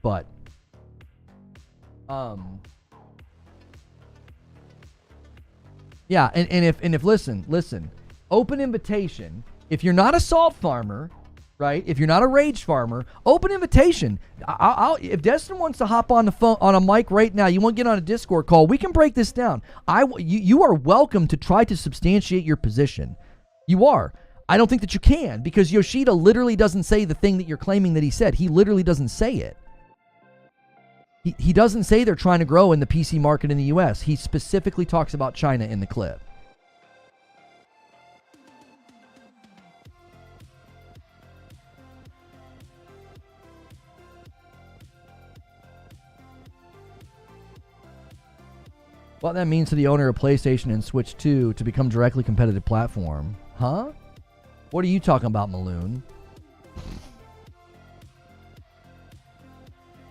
But yeah, and if listen, open invitation. If you're not a salt farmer, right? If you're not a rage farmer, open invitation. If Destin wants to hop on the phone on a mic right now, you want to get on a Discord call, we can break this down. You are welcome to try to substantiate your position. You are. I don't think that you can, because Yoshida literally doesn't say the thing that you're claiming that he said. He literally doesn't say it. He doesn't say they're trying to grow in the PC market in the US. He specifically talks about China in the clip. What that means to the owner of PlayStation and Switch 2 to become directly competitive platform. Huh? What are you talking about, Maloon?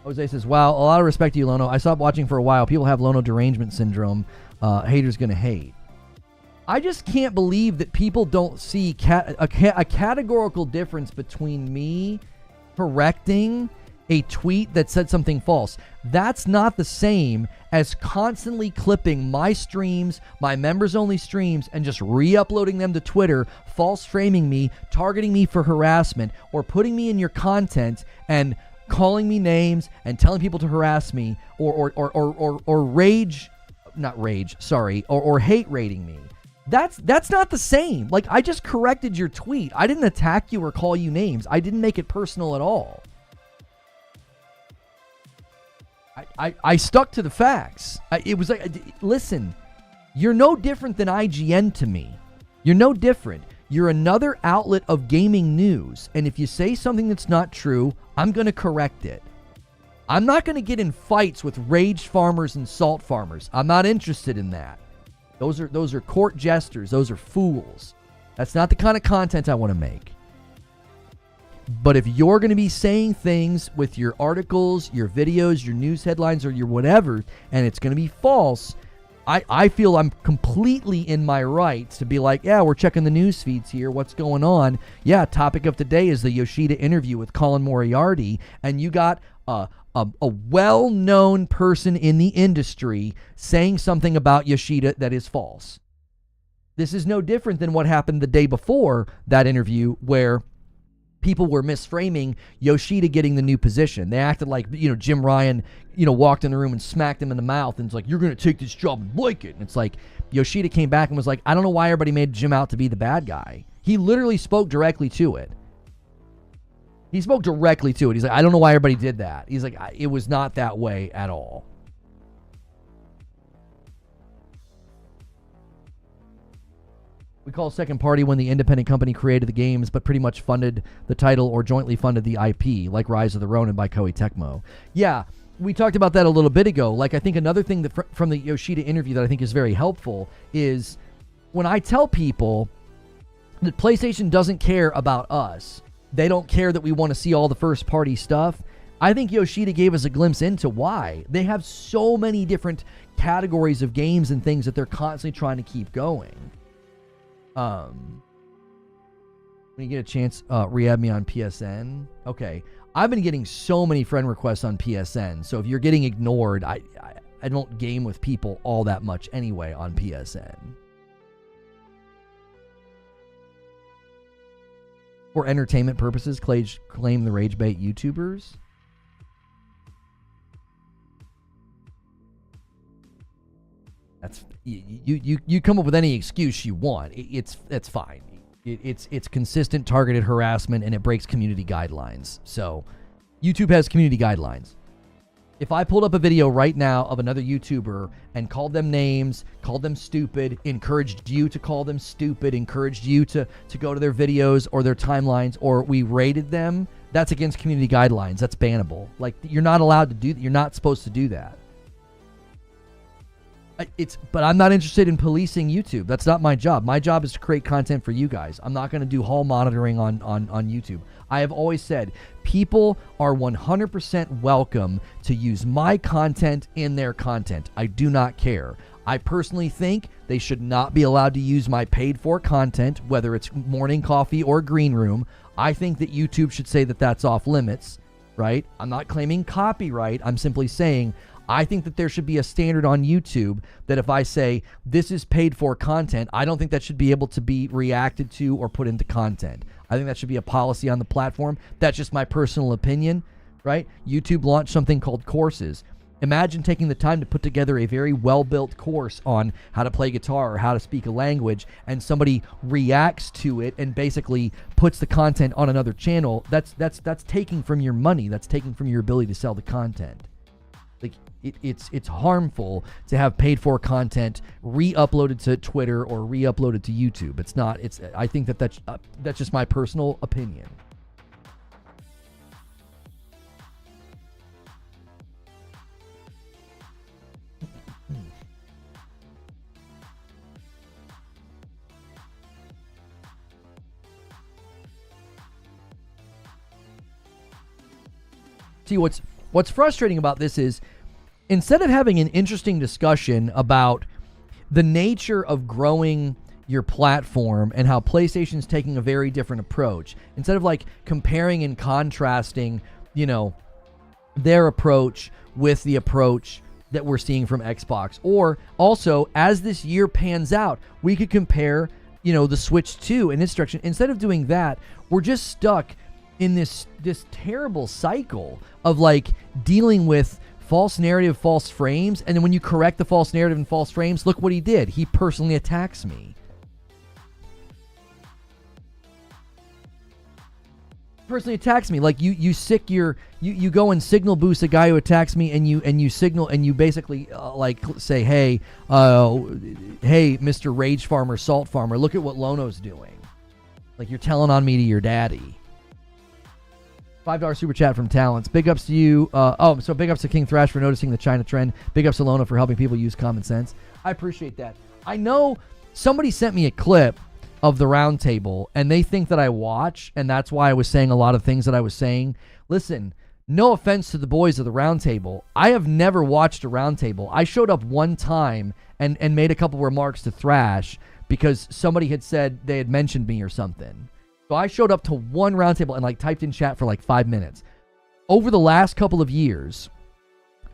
Jose says, wow, a lot of respect to you, Lono. I stopped watching for a while. People have Lono derangement syndrome. Haters gonna hate. I just can't believe that people don't see a categorical difference between me correcting a tweet that said something false. That's not the same as constantly clipping my streams, my members-only streams, and just re-uploading them to Twitter, false framing me, targeting me for harassment, or putting me in your content and calling me names and telling people to harass me, or hate rating me. That's not the same. Like, I just corrected your tweet. I didn't attack you or call you names. I didn't make it personal at all. I stuck to the facts. It was like, listen, you're no different than IGN to me. You're no different. You're another outlet of gaming news. And if you say something that's not true, I'm going to correct it. I'm not going to get in fights with rage farmers and salt farmers. I'm not interested in that. Those are court jesters. Those are fools. That's not the kind of content I want to make. But if you're going to be saying things with your articles, your videos, your news headlines, or your whatever, and it's going to be false, I feel I'm completely in my rights to be like, yeah, we're checking the news feeds here. What's going on? Yeah, topic of today is the Yoshida interview with Colin Moriarty, and you got a well-known person in the industry saying something about Yoshida that is false. This is no different than what happened the day before that interview, where people were misframing Yoshida getting the new position. They acted like, Jim Ryan, walked in the room and smacked him in the mouth and it's like, you're going to take this job and like it. And it's like, Yoshida came back and was like, I don't know why everybody made Jim out to be the bad guy. He literally spoke directly to it. He's like, I don't know why everybody did that. He's like, it was not that way at all. We call second party when the independent company created the games, but pretty much funded the title or jointly funded the IP, like Rise of the Ronin by Koei Tecmo. Yeah, we talked about that a little bit ago. Like, I think another thing that from the Yoshida interview that I think is very helpful is when I tell people that PlayStation doesn't care about us, they don't care that we want to see all the first party stuff. I think Yoshida gave us a glimpse into why. They have so many different categories of games and things that they're constantly trying to keep going. When you get a chance, re-add me on PSN. Okay. I've been getting so many friend requests on PSN. So if you're getting ignored, I don't game with people all that much anyway on PSN. For entertainment purposes, claim the rage bait YouTubers. That's you come up with any excuse you want. It's fine. It's consistent targeted harassment and it breaks community guidelines. So YouTube has community guidelines. If I pulled up a video right now of another YouTuber and called them names, called them stupid, encouraged you to call them stupid, encouraged you to go to their videos or their timelines, or we rated them that's against community guidelines. That's bannable. Like, you're not allowed to do that. You're not supposed to do that. But I'm not interested in policing YouTube. That's not my job. My job is to create content for you guys. I'm not going to do hall monitoring on YouTube. I have always said people are 100% welcome to use my content in their content. I do not care. I personally think they should not be allowed to use my paid for content, whether it's Morning Coffee or Green Room. I think that YouTube should say that that's off limits, right? I'm not claiming copyright. I'm simply saying I think that there should be a standard on YouTube that if I say this is paid for content, I don't think that should be able to be reacted to or put into content. I think that should be a policy on the platform. That's just my personal opinion, right? YouTube launched something called courses. Imagine taking the time to put together a very well-built course on how to play guitar or how to speak a language, and somebody reacts to it and basically puts the content on another channel. That's taking from your money. That's taking from your ability to sell the content. Like, it's harmful to have paid for content re-uploaded to Twitter or re-uploaded to YouTube. It's not. I think that's just my personal opinion. See, what's frustrating about this is, instead of having an interesting discussion about the nature of growing your platform and how PlayStation's taking a very different approach, instead of like comparing and contrasting, their approach with the approach that we're seeing from Xbox, or also as this year pans out, we could compare, the Switch 2 in its direction. Instead of doing that, we're just stuck in this terrible cycle of like dealing with false narrative, false frames, and then when you correct the false narrative and false frames, look what he did. He personally attacks me. Personally attacks me. Like you go and signal boost a guy who attacks me, and you signal and you basically like say, hey, Mr. Rage Farmer, Salt Farmer, look at what Lono's doing. Like, you're telling on me to your daddy. $5 super chat from Talents. Big ups to you. Big ups to King Thrash for noticing the China trend. Big ups to Lona for helping people use common sense. I appreciate that. I know somebody sent me a clip of the round table, and they think that I watch, and that's why I was saying a lot of things that I was saying. Listen, no offense to the boys of the round table. I have never watched a round table. I showed up one time and made a couple remarks to Thrash because somebody had said they had mentioned me or something. So I showed up to one roundtable and like typed in chat for like 5 minutes. Over the last couple of years,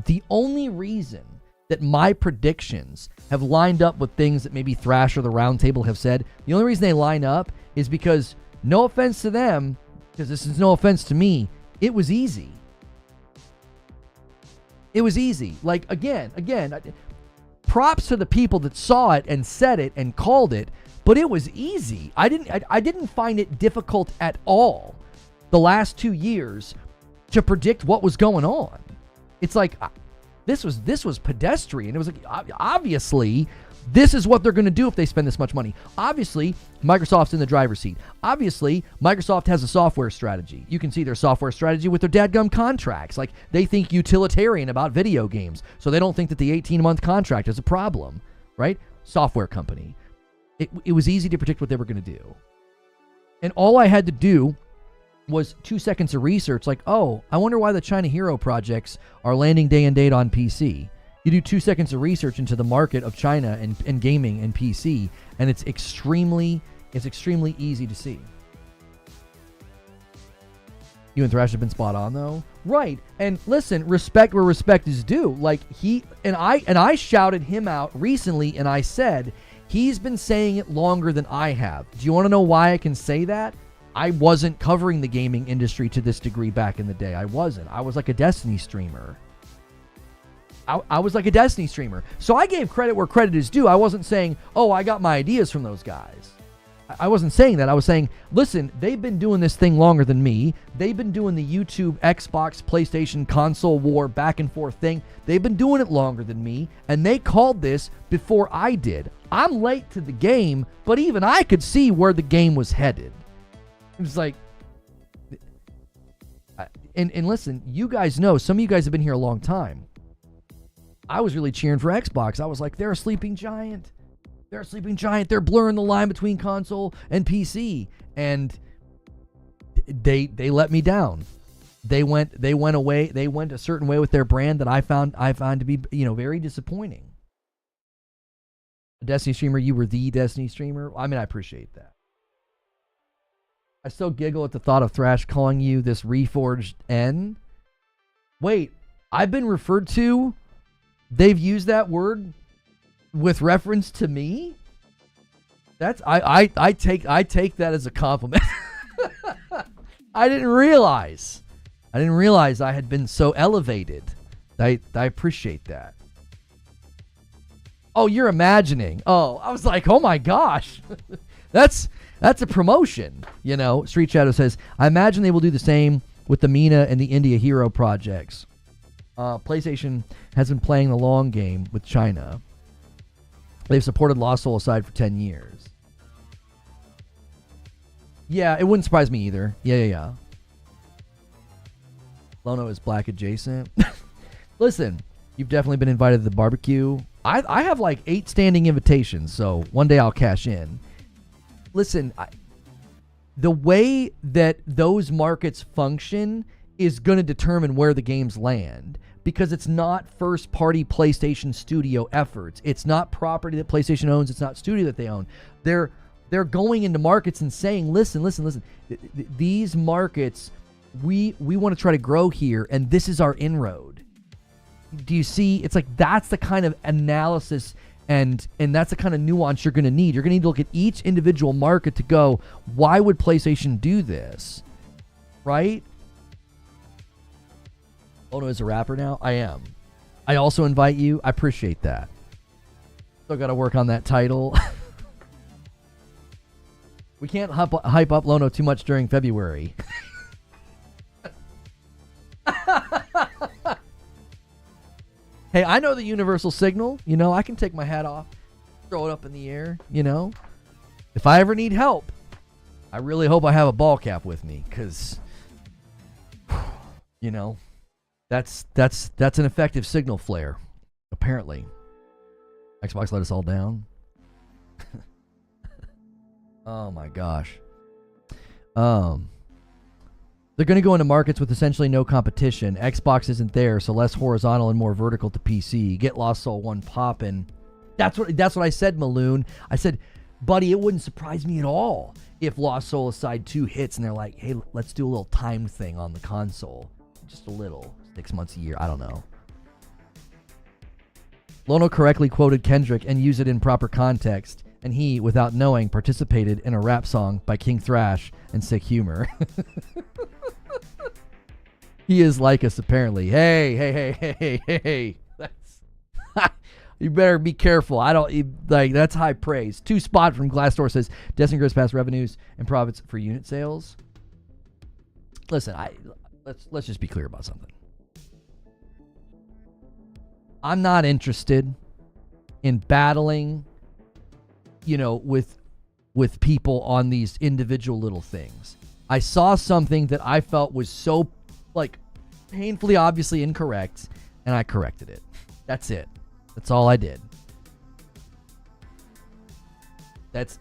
the only reason that my predictions have lined up with things that maybe Thrash or the roundtable have said, the only reason they line up is because, no offense to them, because this is no offense to me, it was easy. It was easy. Like, again, props to the people that saw it and said it and called it, but it was easy. I didn't find it difficult at all the last 2 years to predict what was going on. It's like, this was pedestrian. It was like, obviously, this is what they're going to do if they spend this much money. Obviously, Microsoft's in the driver's seat. Obviously, Microsoft has a software strategy. You can see their software strategy with their dadgum contracts. Like, they think utilitarian about video games, so they don't think that the 18-month contract is a problem, right? Software company. It was easy to predict what they were going to do. And all I had to do was 2 seconds of research, like, oh, I wonder why the China Hero projects are landing day and date on PC. You do 2 seconds of research into the market of China and gaming and PC, and it's extremely easy to see. You and Thrash have been spot on, though. Right. And listen, respect where respect is due. Like, I shouted him out recently, and I said, he's been saying it longer than I have. Do you want to know why I can say that? I wasn't covering the gaming industry to this degree back in the day. I wasn't. I was like a Destiny streamer. I was like a Destiny streamer. So I gave credit where credit is due. I wasn't saying, oh, I got my ideas from those guys. I wasn't saying that. I was saying, listen, they've been doing this thing longer than me. They've been doing the YouTube, Xbox, PlayStation, console war, back and forth thing. They've been doing it longer than me, and they called this before I did. I'm late to the game, but even I could see where the game was headed. It was like, And listen, you guys know, some of you guys have been here a long time. I was really cheering for Xbox. I was like, they're a sleeping giant. They're a sleeping giant. They're blurring the line between console and PC. And they let me down. They went away. They went a certain way with their brand that I found to be, very disappointing. A Destiny streamer, you were the Destiny streamer. I mean, I appreciate that. I still giggle at the thought of Thrash calling you this Reforged N. Wait, I've been referred to. They've used that word with reference to me. That's I take that as a compliment. I didn't realize I had been so elevated. I appreciate that. Oh, you're imagining. Oh, I was like, oh my gosh. That's a promotion, Street Shadow says, I imagine they will do the same with the Mina and the India Hero projects. PlayStation has been playing the long game with China. They've supported Lost Soul Aside for 10 years. Yeah, it wouldn't surprise me either. Yeah. Lono is black adjacent. Listen, you've definitely been invited to the barbecue. I have like 8 standing invitations, so one day I'll cash in. Listen, the way that those markets function is going to determine where the games land, because it's not first-party PlayStation studio efforts. It's not property that PlayStation owns. It's not studio that they own. They're going into markets and saying, listen. These markets, we want to try to grow here, and this is our inroad. Do you see? It's like that's the kind of analysis and that's the kind of nuance you're going to need. You're going to need to look at each individual market to go, why would PlayStation do this? Right? Ono is a rapper now? I am. I also invite you. I appreciate that. Still got to work on that title. We can't hype up Lono too much during February. Hey, I know the universal signal. I can take my hat off, throw it up in the air, If I ever need help, I really hope I have a ball cap with me, because, that's an effective signal flare, apparently. Xbox let us all down. Oh my gosh. They're going to go into markets with essentially no competition. Xbox isn't there, so less horizontal and more vertical to PC. Get Lost Soul 1 poppin'. That's what I said, Maloon. I said, buddy, it wouldn't surprise me at all if Lost Soul Aside 2 hits and they're like, hey, let's do a little timed thing on the console. Just a little. 6 months a year. I don't know. Lono correctly quoted Kendrick and used it in proper context, and he, without knowing, participated in a rap song by King Thrash and Sick Humor. He is like us, apparently. Hey. That's you better be careful. That's high praise. 2 Spot from Glassdoor says, Destiny grows past revenues and profits for unit sales. Listen, let's just be clear about something. I'm not interested in battling, with people on these individual little things. I saw something that I felt was so, painfully obviously incorrect, and I corrected it. That's it. That's all I did.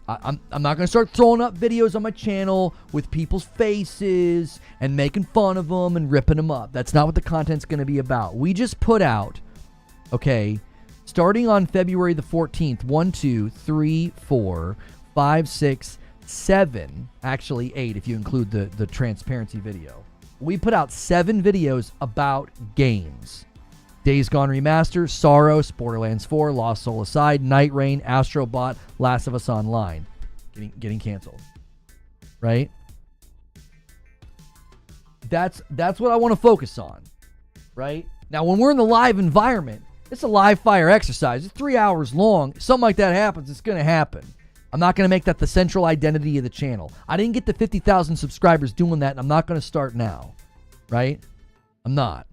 I'm not going to start throwing up videos on my channel with people's faces and making fun of them and ripping them up. That's not what the content's going to be about. We just put out, okay, starting on February the 14th, 1, 2, 3, 4, 5, 6, 7, actually 8 if you include the transparency video. We put out 7 videos about games. Days Gone Remastered, Sorrow, Borderlands 4, Lost Soul Aside, Night Rain, Astrobot, Last of Us Online. Getting canceled. Right? That's what I want to focus on. Right? Now, when we're in the live environment, it's a live fire exercise. It's 3 hours long. If something like that happens, it's going to happen. I'm not going to make that the central identity of the channel. I didn't get to 50,000 subscribers doing that, and I'm not going to start now. Right? I'm not.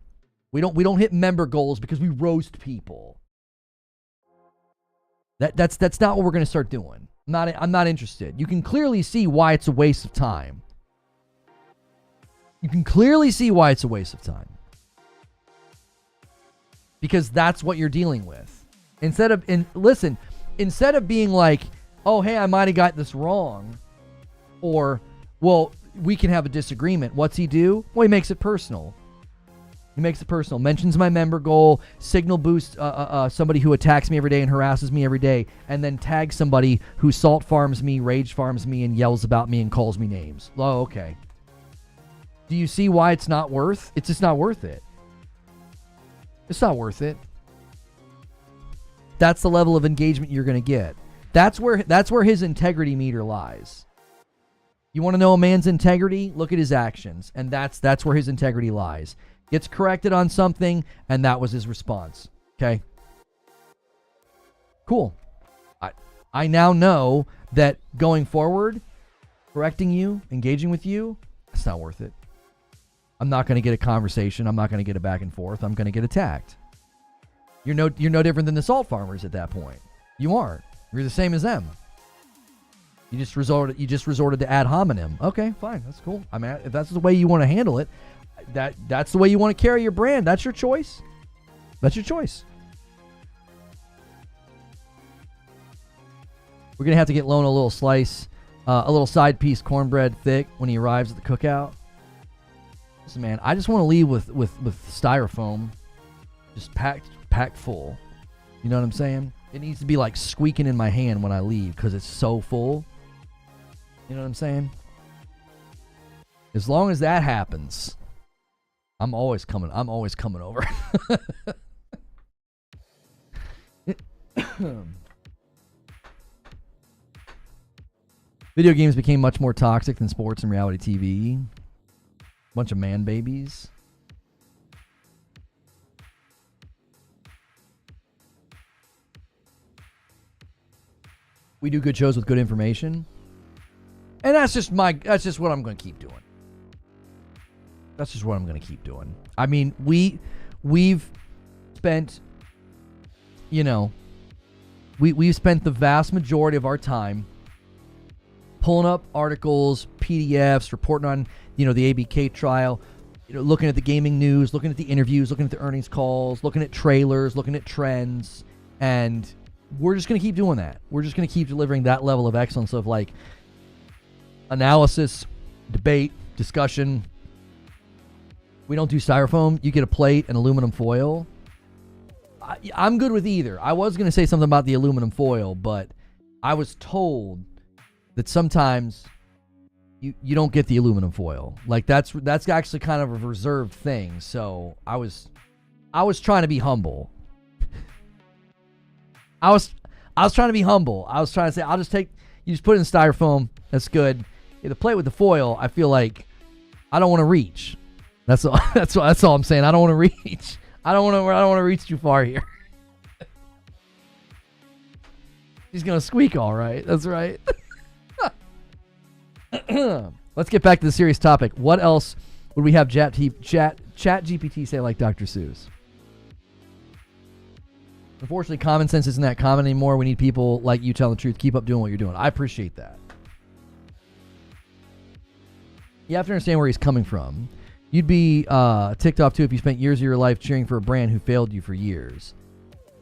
We don't hit member goals because we roast people. That's not what we're going to start doing. I'm not interested. You can clearly see why it's a waste of time. You can clearly see why it's a waste of time. Because that's what you're dealing with. Instead of being like, oh, hey, I might have got this wrong, or, well, we can have a disagreement. What's he do? Well, he makes it personal. Mentions my member goal, signal boost somebody who attacks me every day and harasses me every day, and then tags somebody who salt farms me, rage farms me, and yells about me and calls me names. Oh, okay. Do you see why it's not worth? It's just not worth it. It's not worth it. That's the level of engagement you're going to get. That's where his integrity meter lies. You want to know a man's integrity? Look at his actions, and that's where his integrity lies. Gets corrected on something, and that was his response. Okay? Cool. I now know that going forward, correcting you, engaging with you, it's not worth it. I'm not going to get a conversation. I'm not going to get a back and forth. I'm going to get attacked. You're no different than the salt farmers at that point. You aren't. You're the same as them. You just resorted to ad hominem. Okay, fine. That's cool. I mean, if that's the way you want to handle it, that's the way you want to carry your brand. That's your choice. That's your choice. We're going to have to get Lone a little slice, a little side piece cornbread thick when he arrives at the cookout. Listen, man, I just want to leave with styrofoam just packed full. You know what I'm saying? It needs to be like squeaking in my hand when I leave because it's so full. You know what I'm saying? As long as that happens, I'm always coming over. Video games became much more toxic than sports and reality TV. Bunch of man babies. We do good shows with good information. And that's just what I'm going to keep doing. That's just what I'm going to keep doing. I mean, we've spent, we've spent the vast majority of our time pulling up articles, PDFs, reporting on, the ABK trial, looking at the gaming news, looking at the interviews, looking at the earnings calls, looking at trailers, looking at trends, and we're just going to keep doing that. We're just going to keep delivering that level of excellence of like analysis, debate, discussion. We don't do styrofoam. You get a plate and aluminum foil. I'm good with either. I was going to say something about the aluminum foil, but I was told that sometimes you don't get the aluminum foil. Like that's actually kind of a reserved thing. So I was trying to be humble. I was trying to be humble. I was trying to say, you just put it in styrofoam. That's good. Yeah, the plate with the foil, I feel like I don't want to reach. That's all I'm saying. I don't want to reach. I don't want to reach too far here. He's gonna squeak all right. That's right. Let's get back to the serious topic. What else would we have Chat GPT say like Dr. Seuss? Unfortunately, common sense isn't that common anymore. We need people like you telling the truth. Keep up doing what you're doing. I appreciate that. You have to understand where he's coming from. You'd be ticked off too if you spent years of your life cheering for a brand who failed you for years.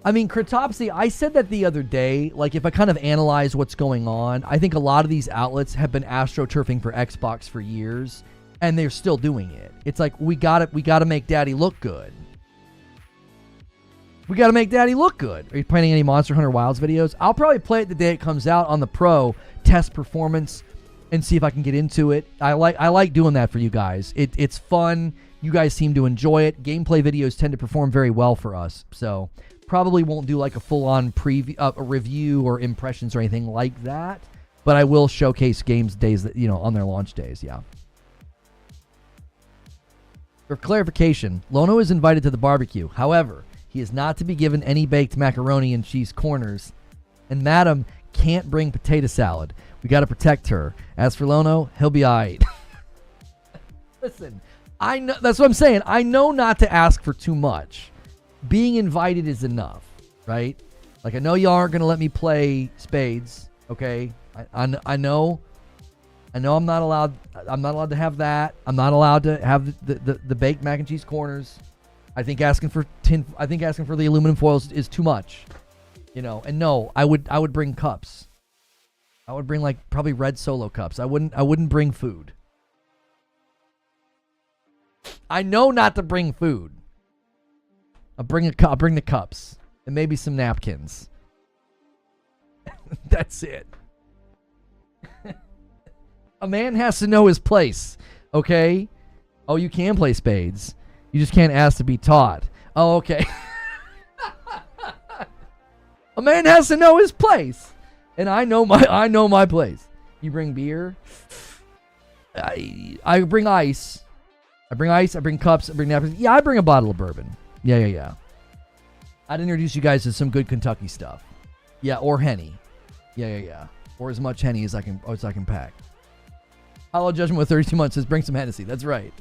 I mean, Cryptopsy, I said that the other day. Like, if I kind of analyze what's going on, I think a lot of these outlets have been astroturfing for Xbox for years, and they're still doing it. It's like, we gotta make Daddy look good. We gotta make Daddy look good. Are you playing any Monster Hunter Wilds videos? I'll probably play it the day it comes out on the Pro, test performance, and see if I can get into it. I like doing that for you guys. It's fun. You guys seem to enjoy it. Gameplay videos tend to perform very well for us, so probably won't do like a full-on preview, a review or impressions or anything like that, but I will showcase games days that, on their launch days. Yeah. For clarification, Lono is invited to the barbecue. However, he is not to be given any baked macaroni and cheese corners, and Madam can't bring potato salad. We got to protect her. As for Lono, he'll be aight. Listen, I know that's what I'm saying. I know not to ask for too much. Being invited is enough, right? Like, I know y'all aren't going to let me play spades, okay? I know. I know I'm not allowed to have that. I'm not allowed to have the baked mac and cheese corners. I think asking for the aluminum foils is too much. You know, and no, I would bring cups. I would bring like probably red Solo cups. I wouldn't bring food. I know not to bring food. I'll bring the cups and maybe some napkins. That's it. A man has to know his place, okay? Oh, you can play spades. You just can't ask to be taught. Oh, okay. A man has to know his place, and I know my place. You bring beer. I bring ice. I bring cups. I bring napkins. Yeah, I bring a bottle of bourbon. Yeah. I'd introduce you guys to some good Kentucky stuff. Yeah, or Henny. Yeah. Or as much Henny as I can pack. Hollow Judgment with 32 months says bring some Hennessy. That's right.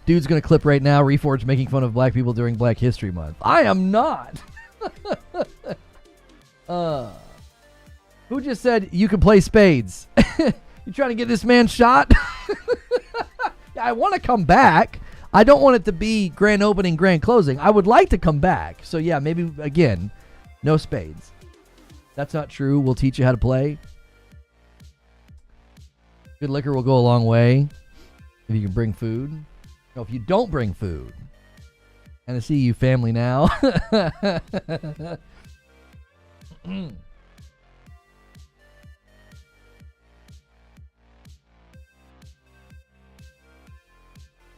Dude's gonna clip right now. Reforge making fun of black people during Black History Month. I am not. Who just said you can play spades? You trying to get this man shot? Yeah, I want to come back. I don't want it to be grand opening, grand closing. I would like to come back. So yeah, maybe again, no spades. That's not true. We'll teach you how to play. Good liquor will go a long way. If you can bring food. No, if you don't bring food. And I see you family now.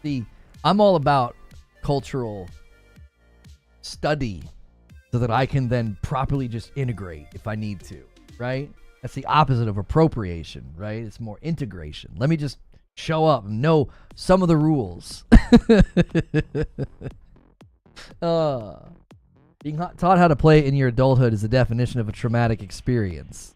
See, I'm all about cultural study so that I can then properly just integrate if I need to, right? That's the opposite of appropriation, right? It's more integration. Let me just show up and know some of the rules. Being taught how to play in your adulthood is the definition of a traumatic experience.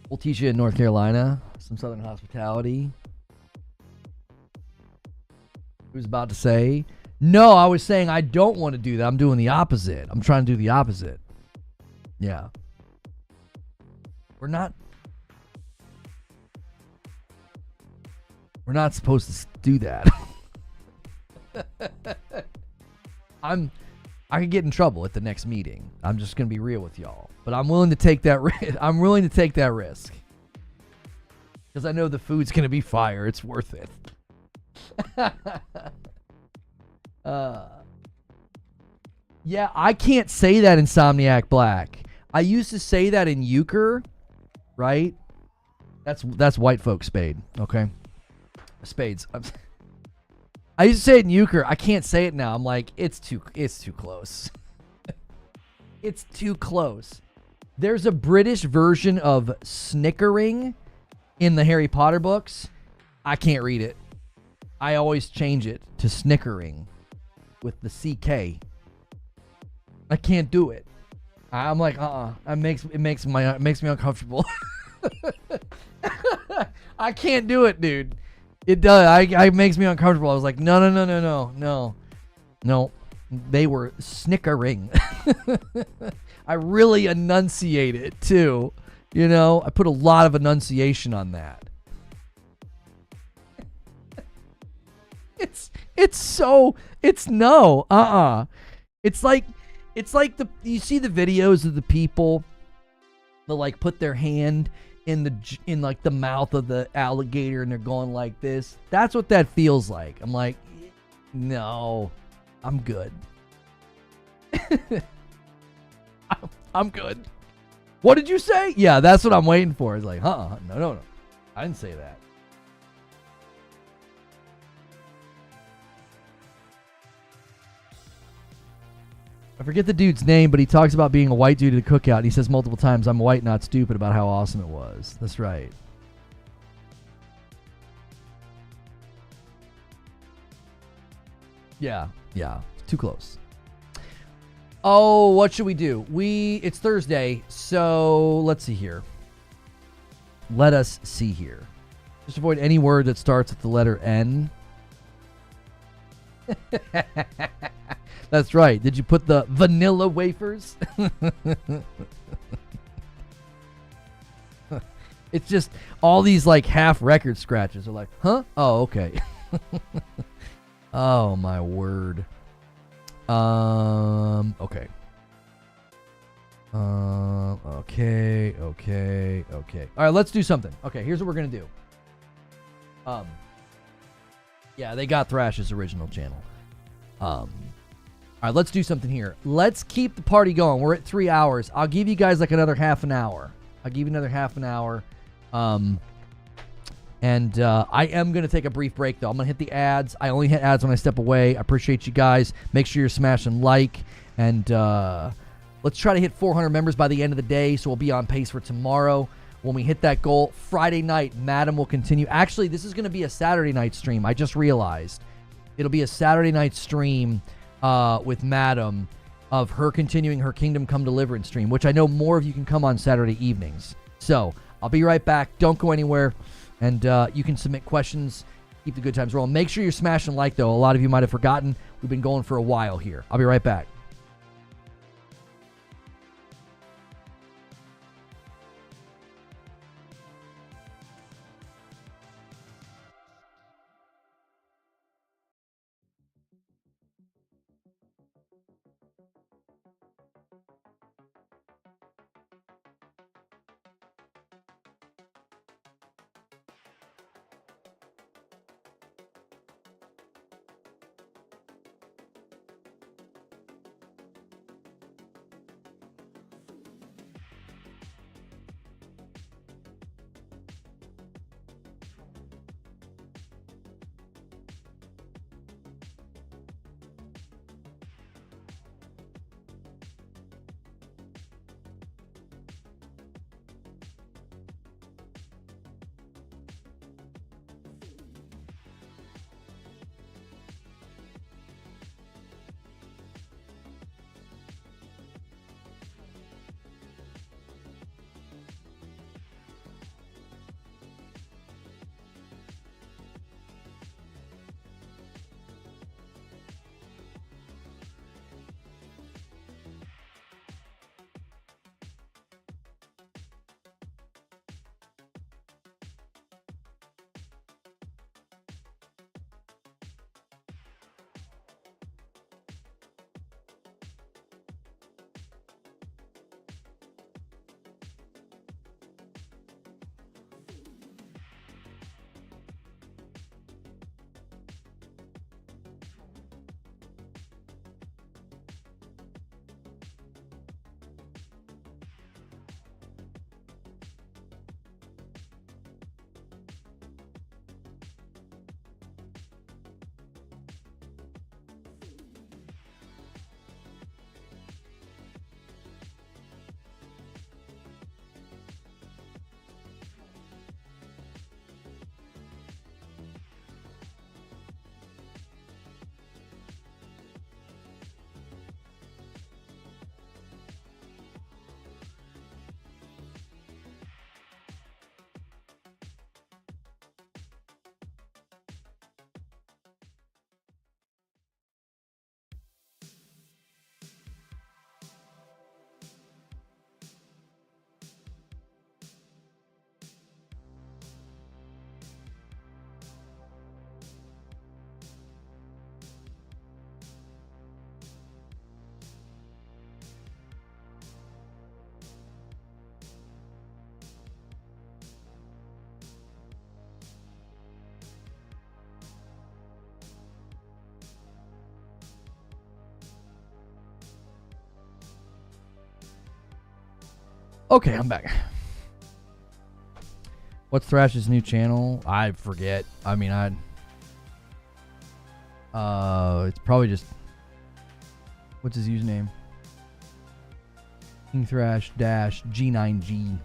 We'll teach you in North Carolina some Southern hospitality. Who's about to say? No, I was saying I don't want to do that. I'm doing the opposite. I'm trying to do the opposite. Yeah. We're not supposed to do that. I could get in trouble at the next meeting. I'm just going to be real with y'all. But I'm willing to take that I'm willing to take that risk. Cuz I know the food's going to be fire. It's worth it. Yeah, I can't say that in Insomniac Black. I used to say that in Euchre, right? That's white folk spade, okay? Spades. I used to say it in Euchre. I can't say it now. I'm like, it's too close. It's too close. There's a British version of snickering in the Harry Potter books. I can't read it. I always change it to snickering with the CK. I can't do it. I'm like, It makes me uncomfortable. I can't do it, dude. It does. It makes me uncomfortable. I was like, no. They were snickering. I really enunciate it too. You know, I put a lot of enunciation on that. It's like you see the videos of the people that like put their hand in like the mouth of the alligator and they're going like this. That's what that feels like. I'm like, no, I'm good. I'm good. What did you say? Yeah, that's what I'm waiting for. It's like, no. I didn't say that. I forget the dude's name, but he talks about being a white dude at a cookout. And he says multiple times, I'm white, not stupid, about how awesome it was. That's right. Yeah. Too close. Oh, what should we do? It's Thursday, so let's see here. Let us see here. Just avoid any word that starts with the letter N. That's right. Did you put the vanilla wafers? It's just all these like half record scratches are like, huh? Oh, okay. Oh my word. Okay. Okay. All right, let's do something. Okay, here's what we're gonna do. Yeah, they got Thrash's original channel. All right, let's do something here. Let's keep the party going. We're at 3 hours. I'll give you guys like another half an hour. I am going to take a brief break, though. I'm going to hit the ads. I only hit ads when I step away. I appreciate you guys. Make sure you're smashing like. And let's try to hit 400 members by the end of the day, so we'll be on pace for tomorrow. When we hit that goal, Friday night, Madam will continue. Actually, this is going to be a Saturday night stream. I just realized. It'll be a Saturday night stream with Madam of her continuing her Kingdom Come Deliverance stream, which I know more of you can come on Saturday evenings. So I'll be right back. Don't go anywhere. And you can submit questions. Keep the good times rolling. Make sure you're smashing like, though. A lot of you might have forgotten. We've been going for a while here. I'll be right back. Okay, I'm back. What's Thrash's new channel? I forget. I mean, it's probably just, what's his username? King Thrash -G9G.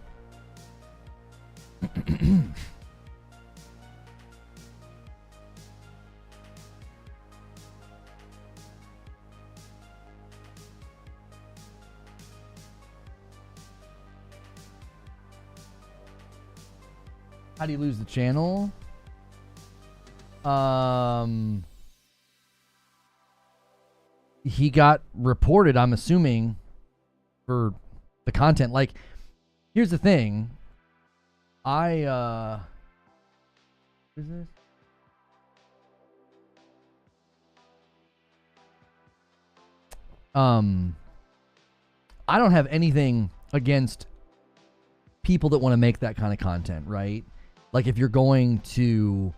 How do you lose the channel? He got reported, I'm assuming, for the content. Like, here's the thing. What is this? I don't have anything against people that want to make that kind of content, right? Like, if you're going to,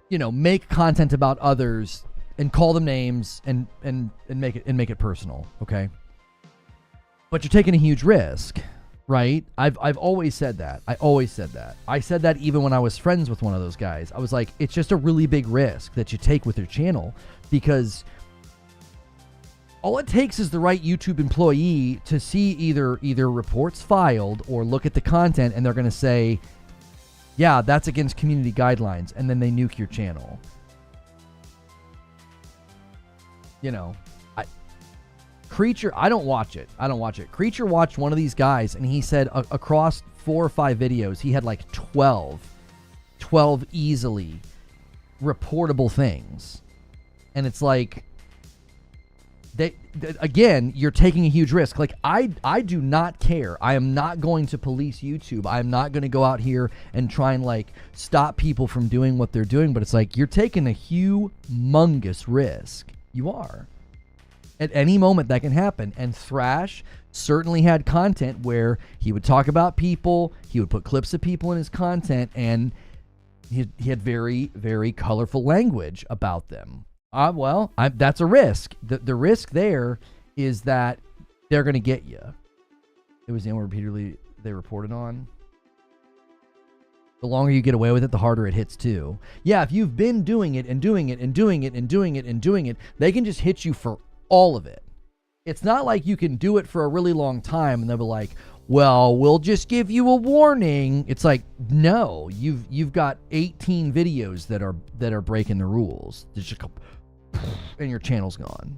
you know, make content about others and call them names and make it personal, okay? But you're taking a huge risk, right? I've always said that. I always said that. I said that even when I was friends with one of those guys. I was like, it's just a really big risk that you take with your channel, because all it takes is the right YouTube employee to see either reports filed or look at the content, and they're going to say, yeah, that's against community guidelines, and then they nuke your channel. You know, Creature, I don't watch it. Creature watched one of these guys, and he said across 4 or 5 videos, he had like 12 easily reportable things. And it's like, again, you're taking a huge risk. Like, I do not care. I am not going to police YouTube. I am not going to go out here and try and like stop people from doing what they're doing. But it's like, you're taking a humongous risk. You are. At any moment that can happen. And Thrash certainly had content where he would talk about people. He would put clips of people in his content, and he had very, very colorful language about them. That's a risk. The risk there is that they're going to get you. It was the one repeatedly they reported on. The longer you get away with it, the harder it hits too. Yeah, if you've been doing it and doing it and doing it and doing it and doing it, they can just hit you for all of it. It's not like you can do it for a really long time and they'll be like, well, we'll just give you a warning. It's like, no, you've got 18 videos that are breaking the rules. There's just and your channel's gone.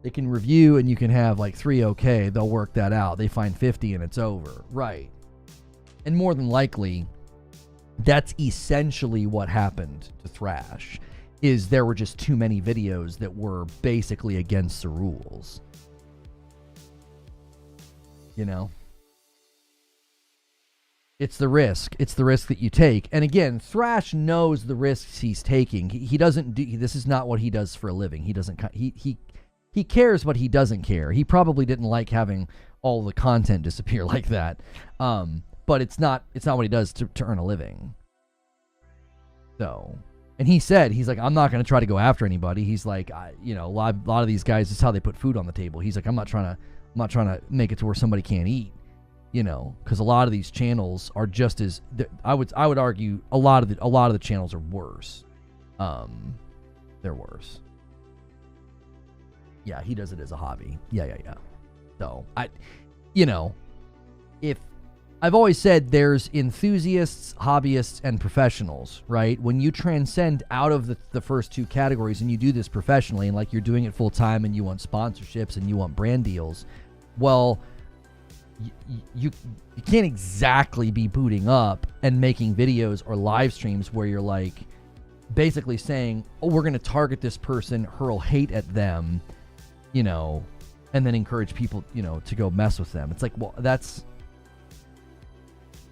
They can review and you can have like 3 okay. They'll work that out. They find 50 and it's over. Right. And more than likely, that's essentially what happened to Thrash, is there were just too many videos that were basically against the rules. You know? It's the risk. It's the risk that you take. And again, Thrash knows the risks he's taking. He doesn't do, this is not what he does for a living. He doesn't, he cares, but he doesn't care. He probably didn't like having all the content disappear like that. But it's not what he does to earn a living. So, and he said, he's like, I'm not going to try to go after anybody. He's like, a lot of these guys, this is how they put food on the table. He's like, I'm not trying to make it to where somebody can't eat. You know, because a lot of these channels are just as, I would argue a lot of the channels are worse. They're worse. Yeah, he does it as a hobby. Yeah. So if I've always said there's enthusiasts, hobbyists, and professionals, right? When you transcend out of the first 2 categories and you do this professionally, and like you're doing it full time and you want sponsorships and you want brand deals, well, you can't exactly be booting up and making videos or live streams where you're like basically saying, oh, we're going to target this person, hurl hate at them, and then encourage people, to go mess with them. It's like, well, that's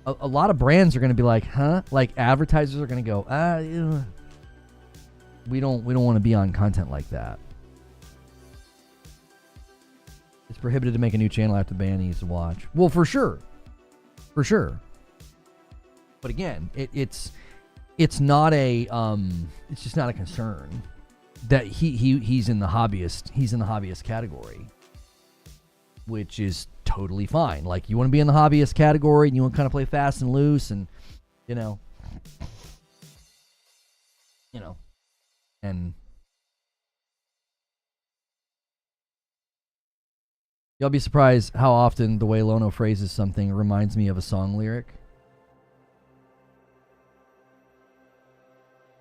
a lot of brands are going to be like, huh? Like advertisers are going to go, we don't want to be on content like that. It's prohibited to make a new channel after the ban needs to watch. Well, for sure. But again, it's not a it's just not a concern that he's in the hobbyist category, which is totally fine. Like, you want to be in the hobbyist category and you want to kind of play fast and loose and and y'all be surprised how often the way Lono phrases something reminds me of a song lyric.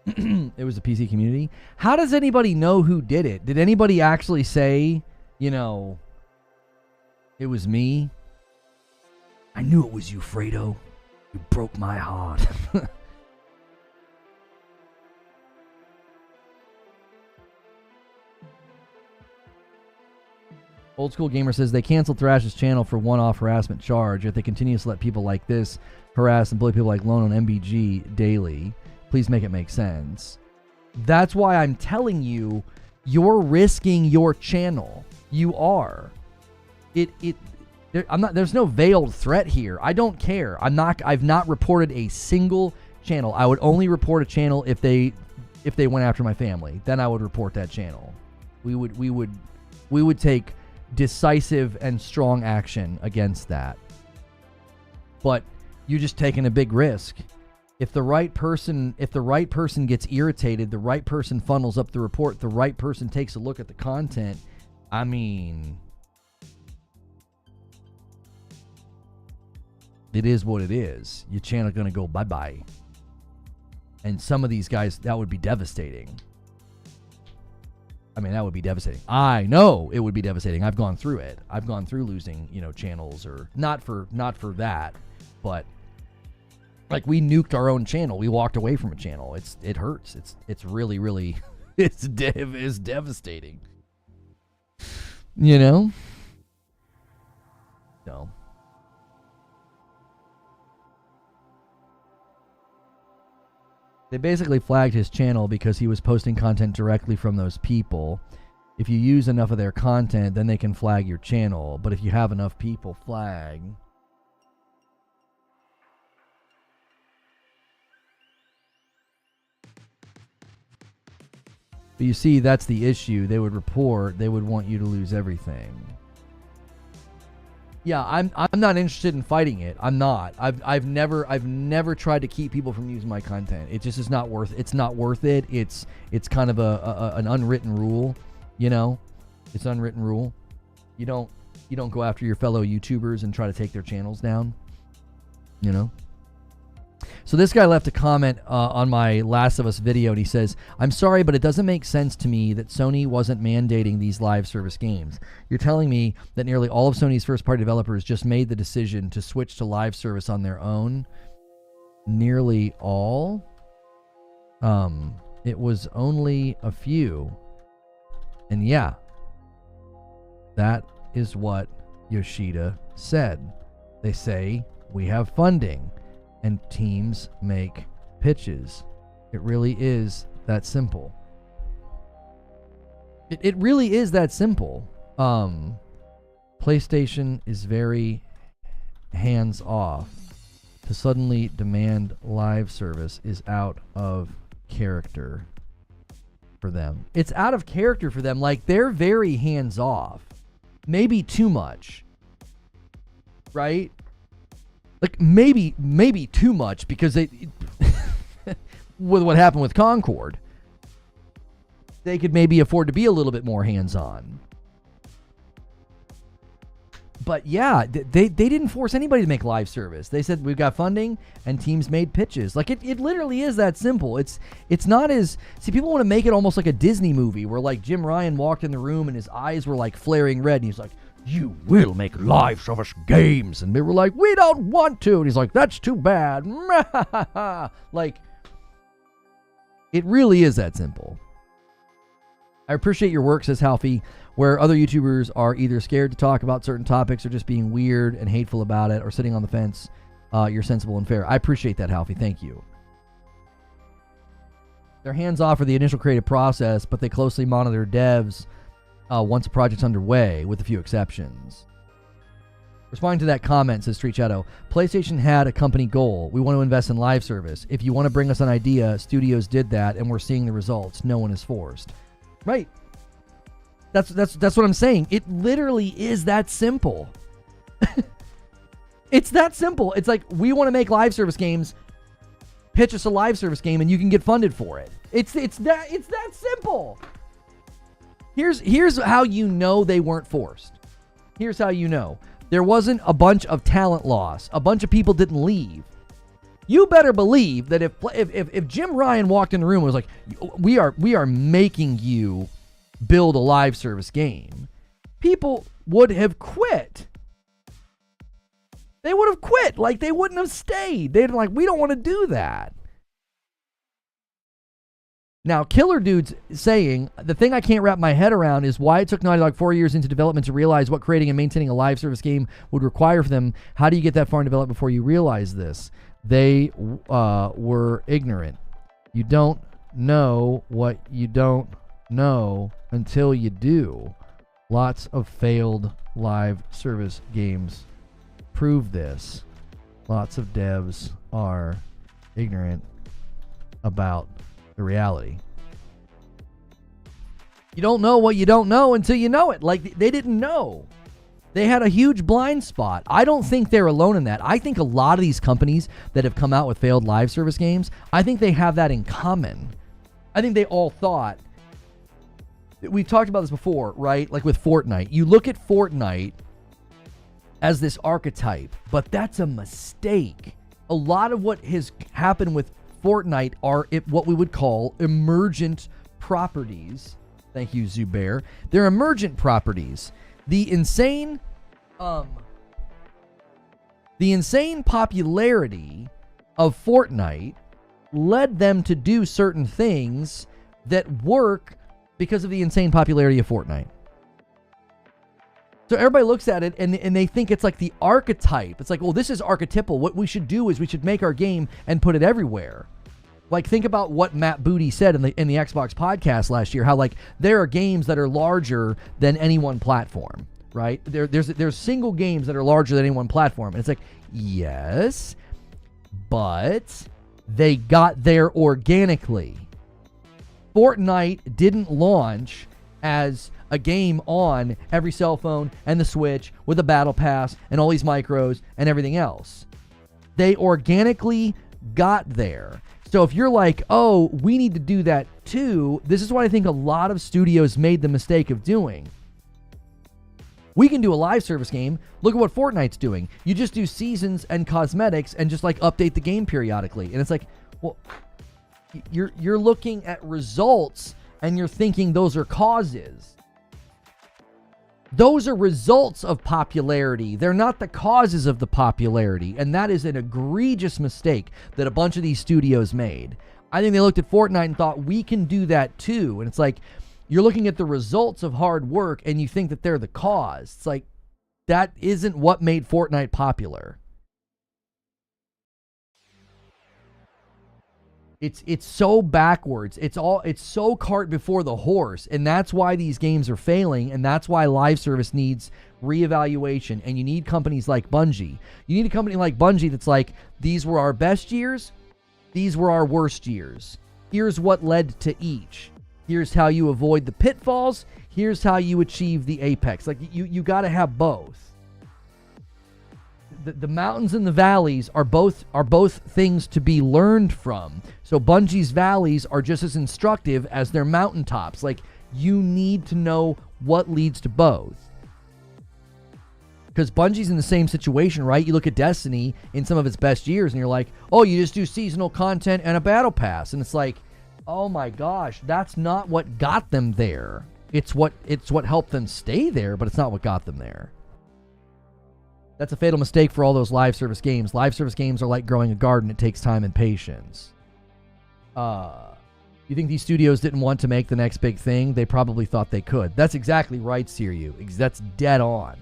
It was the PC community. How does anybody know who did it? Did anybody actually say, it was me? I knew it was you, Fredo. You broke my heart. Old School Gamer says they canceled Thrash's channel for one-off harassment charge. If they continue to let people like this harass and bully people like Lone on MBG daily, please make it make sense. That's why I'm telling you, you're risking your channel. You are. There's no veiled threat here. I don't care. I've not reported a single channel. I would only report a channel if they went after my family. Then I would report that channel. We would take decisive and strong action against that. But you're just taking a big risk. If the right person gets irritated, the right person funnels up the report, the right person takes a look at the content, I mean, it is what it is. Your channel gonna go bye-bye. And some of these guys, that would be devastating. I mean, that would be devastating. I know it would be devastating. I've gone through it. I've gone through losing, channels, or not for that, but like, we nuked our own channel. We walked away from a channel. It hurts. It's really, really, it's devastating. No. They basically flagged his channel because he was posting content directly from those people. If you use enough of their content, then they can flag your channel. But if you have enough people flag... But you see, that's the issue. They would report. They would want you to lose everything. Yeah, I'm not interested in fighting it. I'm not. I've never tried to keep people from using my content. It just is not worth. It's not worth it. It's kind of an unwritten rule, It's an unwritten rule. You don't go after your fellow YouTubers and try to take their channels down, So this guy left a comment on my Last of Us video, and he says, "I'm sorry, but it doesn't make sense to me that Sony wasn't mandating these live service games. You're telling me that nearly all of Sony's first-party developers just made the decision to switch to live service on their own? Nearly all? It was only a few. And yeah, that is what Yoshida said. They say, we have funding. And teams make pitches. It really is that simple. It really is that simple. PlayStation is very hands-off. To suddenly demand live service is out of character for them. It's out of character for them. Like, they're very hands-off. Maybe too much. Right? Like, maybe too much, because with what happened with Concord, they could maybe afford to be a little bit more hands-on. But yeah, they didn't force anybody to make live service. They said, we've got funding, and teams made pitches. Like, it literally is that simple. It's not as... See, people want to make it almost like a Disney movie, where, like, Jim Ryan walked in the room and his eyes were, like, flaring red, and he's like, you will make live service games. And they were like, we don't want to. And he's like, that's too bad. Like, it really is that simple. I appreciate your work, says Halfie, where other YouTubers are either scared to talk about certain topics or just being weird and hateful about it or sitting on the fence. You're sensible and fair. I appreciate that, Halfie. Thank you. They're hands-off for the initial creative process, but they closely monitor devs once a project's underway, with a few exceptions. Responding to that comment, says Street Shadow, PlayStation had a company goal. We want to invest in live service. If you want to bring us an idea, studios did that, and we're seeing the results. No one is forced. Right. That's what I'm saying. It literally is that simple. It's that simple. It's like, we want to make live service games. Pitch us a live service game, and you can get funded for it. It's that simple. Here's how you know they weren't forced. Here's how you know. There wasn't a bunch of talent loss. A bunch of people didn't leave. You better believe that if Jim Ryan walked in the room and was like, we are making you build a live service game, people would have quit. They would have quit. Like, they wouldn't have stayed. They'd like, we don't want to do that. Now, Killer Dude's saying, the thing I can't wrap my head around is why it took Naughty Dog 4 years into development to realize what creating and maintaining a live service game would require for them. How do you get that far in development before you realize this? They were ignorant. You don't know what you don't know until you do. Lots of failed live service games prove this. Lots of devs are ignorant about the reality. You don't know what you don't know until you know it. Like, they didn't know. They had a huge blind spot. I don't think they're alone in that. I think a lot of these companies that have come out with failed live service games, I think they have that in common. I think they all thought, we've talked about this before, right? Like with Fortnite. You look at Fortnite as this archetype, but that's a mistake. A lot of what has happened with Fortnite are what we would call emergent properties. Thank you, Zubair. They're emergent properties. The insane popularity of Fortnite led them to do certain things that work because of the insane popularity of Fortnite. So everybody looks at it and they think it's like the archetype. It's like, well, this is archetypal. What we should do is we should make our game and put it everywhere. Like, think about what Matt Booty said in the Xbox podcast last year, how like there are games that are larger than any one platform, right? There's single games that are larger than any one platform. And it's like, yes, but they got there organically. Fortnite didn't launch as a game on every cell phone and the Switch with a battle pass and all these micros and everything else. They organically got there. So if you're like, oh, we need to do that too, this is what I think a lot of studios made the mistake of doing. We can do a live service game. Look at what Fortnite's doing. You just do seasons and cosmetics and just like update the game periodically. And it's like, well, you're looking at results and you're thinking those are causes. Those are results of popularity. They're not the causes of the popularity. And that is an egregious mistake that a bunch of these studios made. I think they looked at Fortnite and thought, we can do that too. And it's like, you're looking at the results of hard work and you think that they're the cause. It's like, that isn't what made Fortnite popular. It's so backwards. It's so cart before the horse. And that's why these games are failing. And that's why live service needs reevaluation. And you need companies like Bungie. You need a company like Bungie that's like, these were our best years. These were our worst years. Here's what led to each. Here's how you avoid the pitfalls. Here's how you achieve the apex. Like, you got to have both. The mountains and the valleys are both things to be learned from. So Bungie's valleys are just as instructive as their mountaintops. Like, you need to know what leads to both. Because Bungie's in the same situation, right? You look at Destiny in some of its best years and you're like, oh, you just do seasonal content and a battle pass. And it's like, oh my gosh, that's not what got them there. It's what helped them stay there, but it's not what got them there. That's a fatal mistake for all those live service games. Live service games are like growing a garden. It takes time and patience. You think these studios didn't want to make the next big thing? They probably thought they could. That's exactly right, Siryu. That's dead on.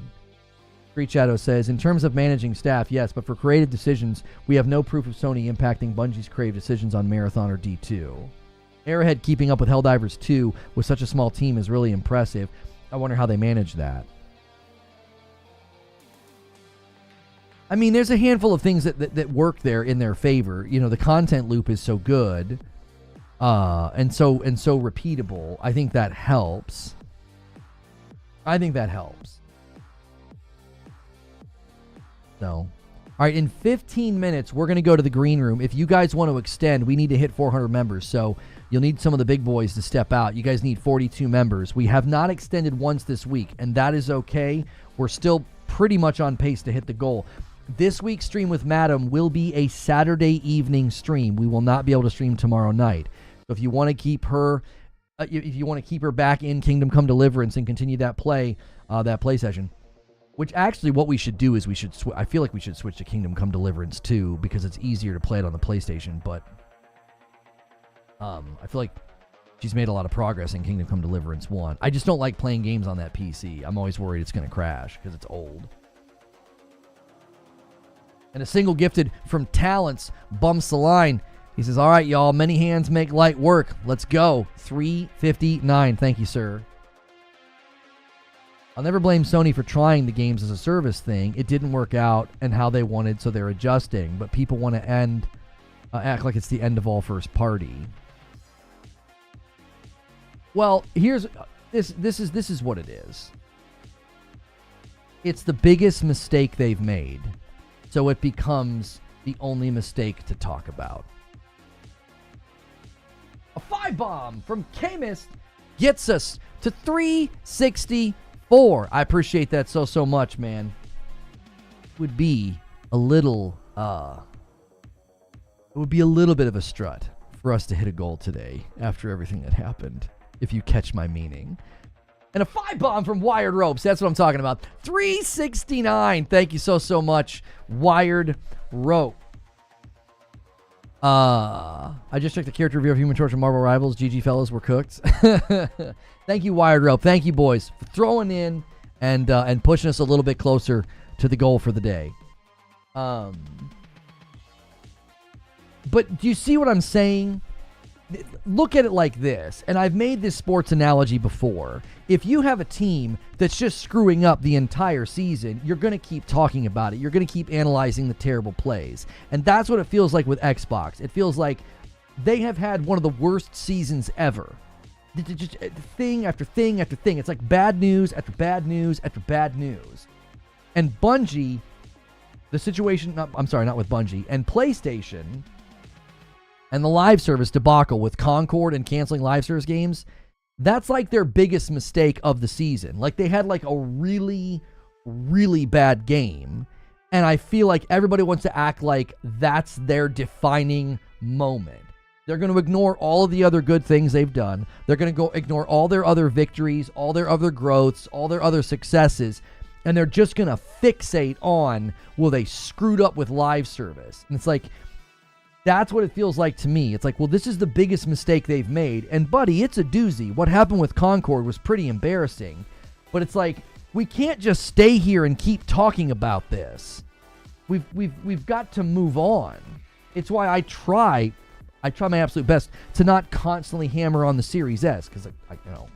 Screech Shadow says, in terms of managing staff, yes, but for creative decisions, we have no proof of Sony impacting Bungie's creative decisions on Marathon or D2. Airhead keeping up with Helldivers 2 with such a small team is really impressive. I wonder how they manage that. I mean, there's a handful of things that work there in their favor. You know, the content loop is so good, and so repeatable. I think that helps. So, all right, in 15 minutes, we're going to go to the green room. If you guys want to extend, we need to hit 400 members. So you'll need some of the big boys to step out. You guys need 42 members. We have not extended once this week, and that is okay. We're still pretty much on pace to hit the goal. This week's stream with Madam will be a Saturday evening stream. We will not be able to stream tomorrow night. So if you want to keep her, back in Kingdom Come Deliverance and continue that play session, Which actually, what we should do is I feel like we should switch to Kingdom Come Deliverance 2 because it's easier to play it on the PlayStation. But I feel like she's made a lot of progress in Kingdom Come Deliverance 1. I just don't like playing games on that PC. I'm always worried it's going to crash because it's old. And a single gifted from Talents bumps the line. He says, all right, y'all, many hands make light work. Let's go. 359. Thank you, sir. I'll never blame Sony for trying the games as a service thing. It didn't work out and how they wanted, so they're adjusting. But people want to act like it's the end of all first party. Well, here's this is what it is. It's the biggest mistake they've made. So it becomes the only mistake to talk about. A 5-bomb from K-Mist gets us to 364. I appreciate that so much, man. It would be a little bit of a strut for us to hit a goal today after everything that happened, if you catch my meaning. And a 5-bomb from Wired Ropes. That's what I'm talking about. 369. Thank you so much, Wired Rope. I just checked the character review of Human Torch and Marvel Rivals. GG fellas, we're cooked. Thank you, Wired Rope. Thank you, boys, for throwing in and pushing us a little bit closer to the goal for the day. But do you see what I'm saying? Look at it like this, and I've made this sports analogy before. If you have a team that's just screwing up the entire season, you're going to keep talking about it. You're going to keep analyzing the terrible plays. And that's what it feels like with Xbox. It feels like they have had one of the worst seasons ever. Just thing after thing after thing. It's like bad news after bad news after bad news. And Bungie, the situation, not with Bungie, and PlayStation, and the live service debacle with Concord and canceling live service games, that's like their biggest mistake of the season. Like they had like a really, really bad game. And I feel like everybody wants to act like that's their defining moment. They're going to ignore all of the other good things they've done. They're going to go ignore all their other victories, all their other growths, all their other successes. And they're just going to fixate on, well, they screwed up with live service. And it's like, that's what it feels like to me. It's like, well, this is the biggest mistake they've made. And buddy, it's a doozy. What happened with Concord was pretty embarrassing. But it's like, we can't just stay here and keep talking about this. We've got to move on. It's why I try my absolute best to not constantly hammer on the Series S, because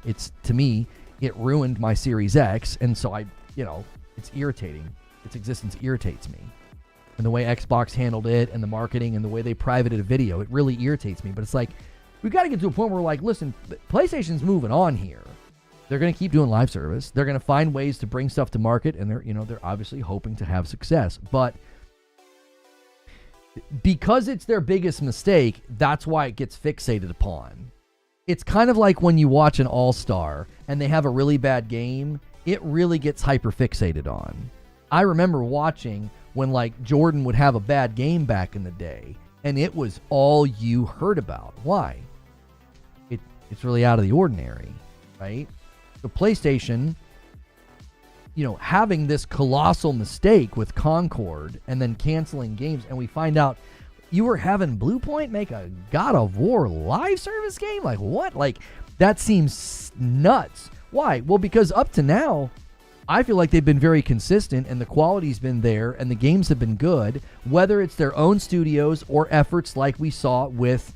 it's, to me, it ruined my Series X, and so it's irritating. Its existence irritates me. And the way Xbox handled it and the marketing and the way they privated a video, it really irritates me. But it's like, we've got to get to a point where we're like, listen, PlayStation's moving on here. They're going to keep doing live service. They're going to find ways to bring stuff to market, and they're obviously hoping to have success. But because it's their biggest mistake, that's why it gets fixated upon. It's kind of like when you watch an All-Star and they have a really bad game, it really gets hyper-fixated on. I remember watching when like Jordan would have a bad game back in the day, and it was all you heard about. Why? It's really out of the ordinary, right? So PlayStation, having this colossal mistake with Concord and then canceling games, and we find out you were having Blue Point make a God of War live service game? Like what? Like that seems nuts. Why? Well, because up to now, I feel like they've been very consistent and the quality's been there and the games have been good, whether it's their own studios or efforts like we saw with,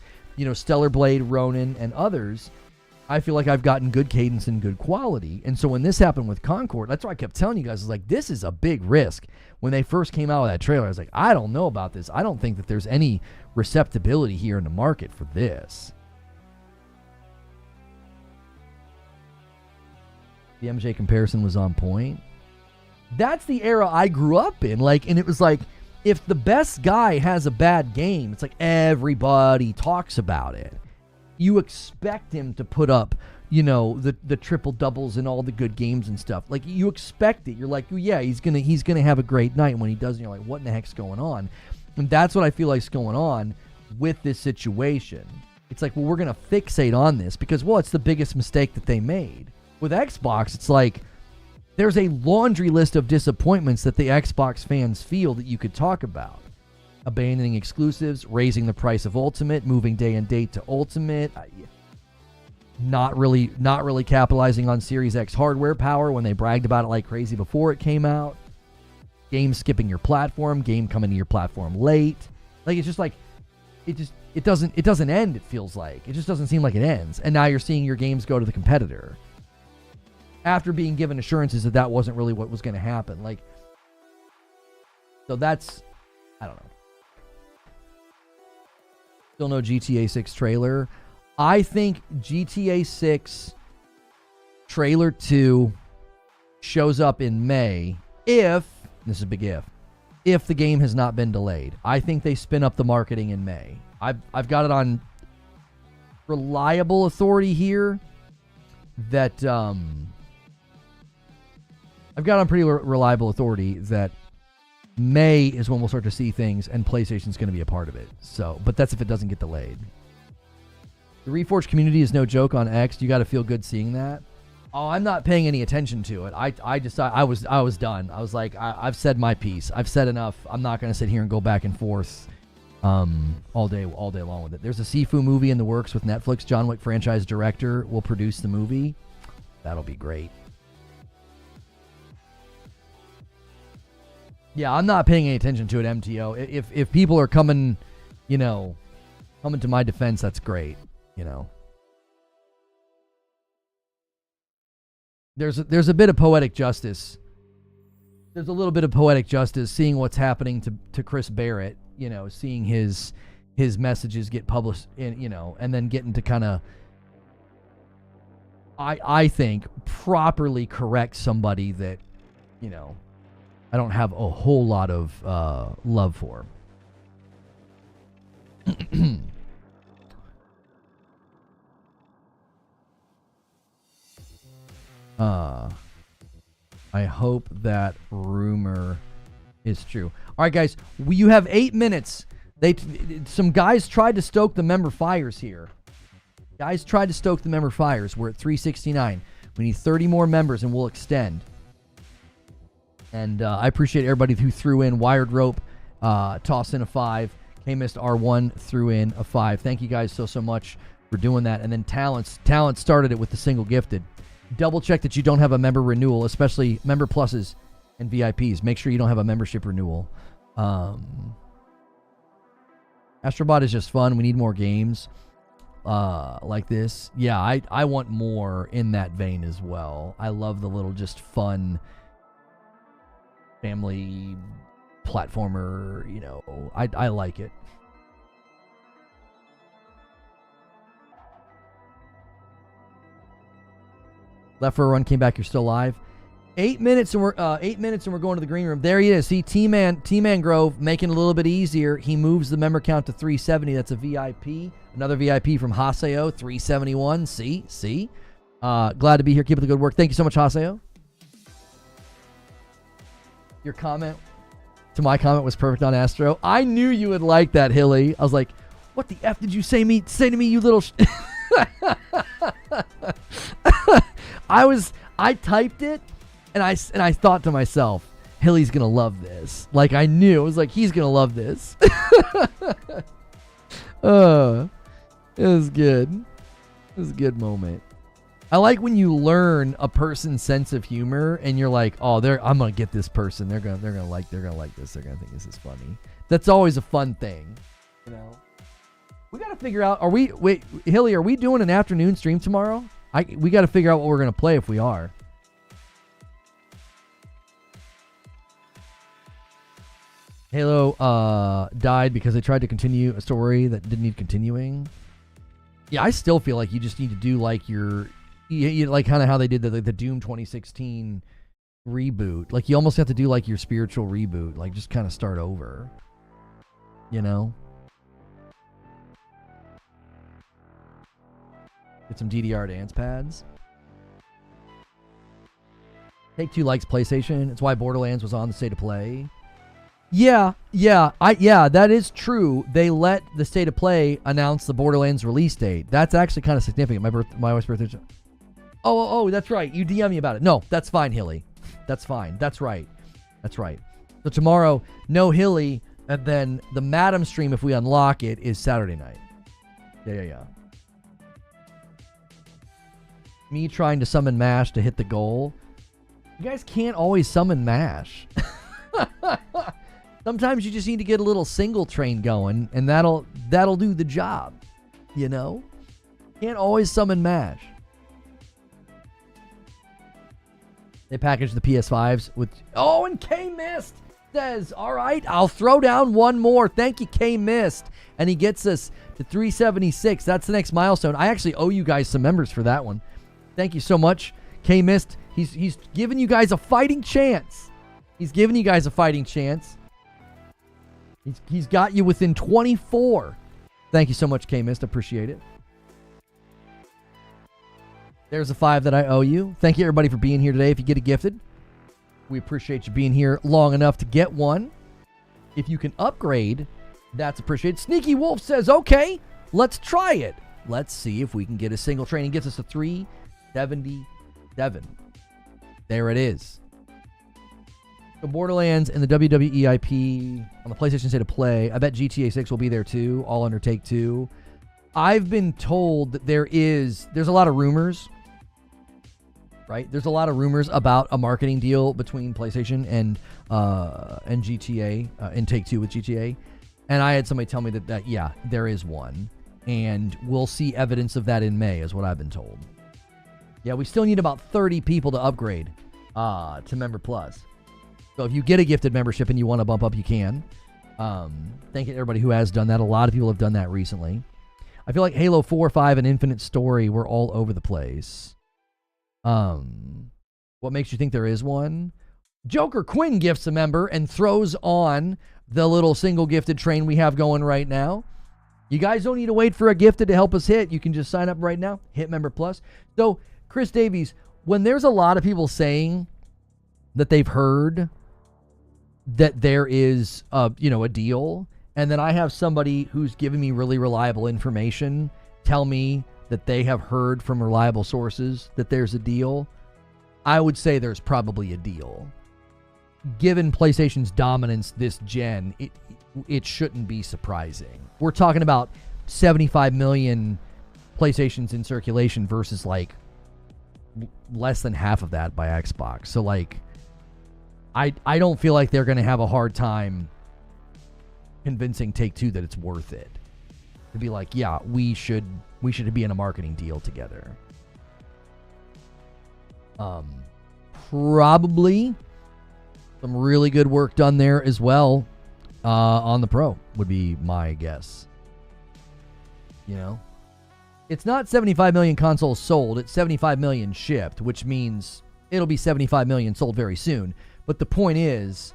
Stellar Blade, Ronin, and others. I feel like I've gotten good cadence and good quality. And so when this happened with Concord, that's why I kept telling you guys, this is a big risk. When they first came out with that trailer, I was like, I don't know about this. I don't think that there's any receptibility here in the market for this. The MJ comparison was on point. That's the era I grew up in. And it was like, if the best guy has a bad game, it's like everybody talks about it. You expect him to put up, the triple doubles and all the good games and stuff. Like you expect it. You're like, oh, yeah, he's gonna have a great night. And when he doesn't, you're like, what in the heck's going on? And that's what I feel like's going on with this situation. It's like, well, we're gonna fixate on this because, well, it's the biggest mistake that they made. With Xbox, it's like, there's a laundry list of disappointments that the Xbox fans feel that you could talk about. Abandoning exclusives, raising the price of Ultimate, moving day and date to Ultimate, not really capitalizing on Series X hardware power when they bragged about it like crazy before it came out. Game skipping your platform, game coming to your platform late. Like, it's just like, it doesn't end, it feels like. It just doesn't seem like it ends. And now you're seeing your games go to the competitor after being given assurances that that wasn't really what was going to happen. Like, so that's, I don't know. Still no GTA 6 trailer. I think GTA 6 trailer 2 shows up in May if, this is a big if the game has not been delayed. I think they spin up the marketing in May. I've got it on reliable authority here that I've got on pretty reliable authority that May is when we'll start to see things, and PlayStation's going to be a part of it. So, but that's if it doesn't get delayed. The Reforge community is no joke on X. You got to feel good seeing that. Oh, I'm not paying any attention to it. I decided I was done. I was like, I've said my piece. I've said enough. I'm not going to sit here and go back and forth all day long with it. There's a Sifu movie in the works with Netflix. John Wick franchise director will produce the movie. That'll be great. Yeah, I'm not paying any attention to it, MTO. If people are coming to my defense, that's great. There's a bit of poetic justice. There's a little bit of poetic justice seeing what's happening to Chris Barrett. Seeing his messages get published, and then getting to kind of, I think, properly correct somebody that, I don't have a whole lot of love for. I hope that rumor is true. All right, guys, you have 8 minutes. Some guys tried to stoke the member fires here. We're at 369. We need 30 more members, and we'll extend. And I appreciate everybody who threw in Wired Rope, tossed in a 5. K-Mist R1 threw in a 5. Thank you guys so much for doing that. And then Talent started it with the single gifted. Double check that you don't have a member renewal, especially member pluses and VIPs. Make sure you don't have a membership renewal. Astrobot is just fun. We need more games like this. Yeah, I want more in that vein as well. I love the little just fun family platformer, I like it. Left for a run, came back, you're still alive. 8 minutes and we're going to the green room. There he is. See, T-Man Grove making it a little bit easier. He moves the member count to 370. That's a VIP. Another VIP from Haseo, 371. See? Glad to be here. Keep up the good work. Thank you so much, Haseo. Your comment to my comment was perfect on Astro. I knew you would like that, Hilly. I was like, what the F did you say to me, you little I typed it and I thought to myself, Hilly's gonna love this. Like, I knew. It was like, he's gonna love this. It was good. It was a good moment. I like when you learn a person's sense of humor and you're like, oh, I'm gonna get this person. They're gonna like this. They're gonna think this is funny. That's always a fun thing, We gotta figure out. Hilly, are we doing an afternoon stream tomorrow? We gotta figure out what we're gonna play if we are. Halo died because they tried to continue a story that didn't need continuing. Yeah, I still feel like you just need to do like like kind of how they did the Doom 2016 reboot. Like, you almost have to do like your spiritual reboot. Like, just kind of start over. Get some DDR dance pads. Take-Two likes PlayStation. It's why Borderlands was on the State of Play. Yeah, that is true. They let the State of Play announce the Borderlands release date. That's actually kind of significant. My wife's birthday. Oh, that's right. You DM me about it. No, that's fine, Hilly. That's fine. That's right. That's right. So tomorrow, no Hilly, and then the Madam stream, if we unlock it, is Saturday night. Yeah. Me trying to summon MASH to hit the goal. You guys can't always summon MASH. Sometimes you just need to get a little single train going, and that'll do the job. You know? Can't always summon MASH. They packaged the PS5s with... Oh, and K-Mist says, all right, I'll throw down one more. Thank you, K-Mist. And he gets us to 376. That's the next milestone. I actually owe you guys some members for that one. Thank you so much, K-Mist. He's giving you guys a fighting chance. He's giving you guys a fighting chance. He's got you within 24. Thank you so much, K-Mist. Appreciate it. There's a 5 that I owe you. Thank you, everybody, for being here today. If you get a gifted, we appreciate you being here long enough to get one. If you can upgrade, that's appreciated. Sneaky Wolf says, okay, let's try it. Let's see if we can get a single train. He gets us to 377. There it is. So Borderlands and the WWE IP on the PlayStation State of Play. I bet GTA 6 will be there too, all under Take-Two. I've been told that there's a lot of rumors. Right? There's a lot of rumors about a marketing deal between PlayStation and GTA, and Take-Two with GTA. And I had somebody tell me that yeah, there is one. And we'll see evidence of that in May, is what I've been told. Yeah, we still need about 30 people to upgrade to Member Plus. So if you get a gifted membership and you want to bump up, you can. Thank you to everybody who has done that. A lot of people have done that recently. I feel like Halo 4, 5, and Infinite Story were all over the place. What makes you think there is one? Joker Quinn gifts a member and throws on the little single gifted train we have going right now. You guys don't need to wait for a gifted to help us hit. You can just sign up right now. Hit Member Plus. So, Chris Davies, when there's a lot of people saying that they've heard that there is a deal, and then I have somebody who's giving me really reliable information tell me that they have heard from reliable sources that there's a deal, I would say there's probably a deal. Given PlayStation's dominance this gen, it shouldn't be surprising. We're talking about 75 million PlayStations in circulation versus like less than half of that by Xbox. So like, I don't feel like they're going to have a hard time convincing Take-Two that it's worth it. To be like, yeah, we should be in a marketing deal together. Probably some really good work done there as well on the Pro would be my guess. You know, it's not 75 million consoles sold, it's 75 million shipped, which means it'll be 75 million sold very soon. But the point is,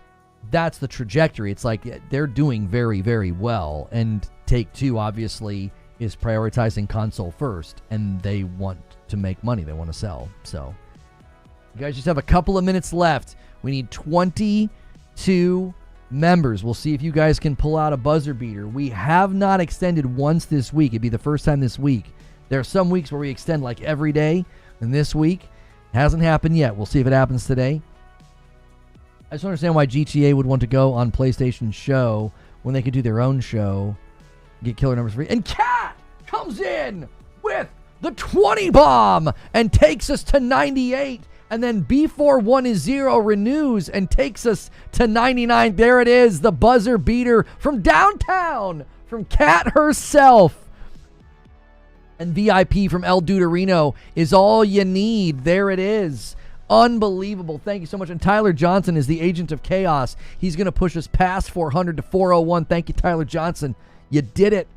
that's the trajectory. It's like they're doing very, very well, and Take-Two obviously is prioritizing console first, and they want to make money. They want to sell. So you guys just have a couple of minutes left. We need 22 members. We'll see if you guys can pull out a buzzer beater. We have not extended once this week. It'd be the first time this week. There are some weeks where we extend like every day, and this week hasn't happened yet. We'll see if it happens today. I just don't understand why GTA would want to go on PlayStation's show when they could do their own show, get killer numbers free. And Cat comes in with the 20 bomb and takes us to 98. And then B4110 renews and takes us to 99. There it is, the buzzer beater from downtown, from Cat herself. And VIP from El Duderino is all you need. There it is. Unbelievable. Thank you so much. And Tyler Johnson is the agent of chaos. He's going to push us past 400 to 401. Thank you, Tyler Johnson. You did it.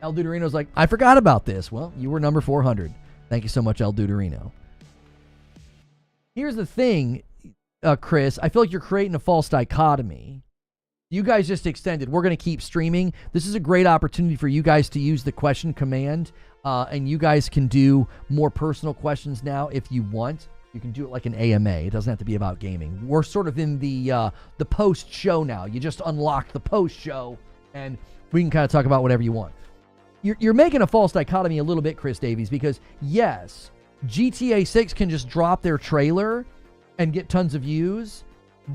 El Duderino's like, I forgot about this. Well, you were number 400. Thank you so much, El Duderino. Here's the thing, Chris. I feel like you're creating a false dichotomy. You guys just extended. We're going to keep streaming. This is a great opportunity for you guys to use the question command, and you guys can do more personal questions now if you want. You can do it like an AMA. It doesn't have to be about gaming. We're sort of in the post-show now. You just unlock the post-show, and we can kind of talk about whatever you want. You're making a false dichotomy a little bit, Chris Davies, because yes, GTA 6 can just drop their trailer, and get tons of views,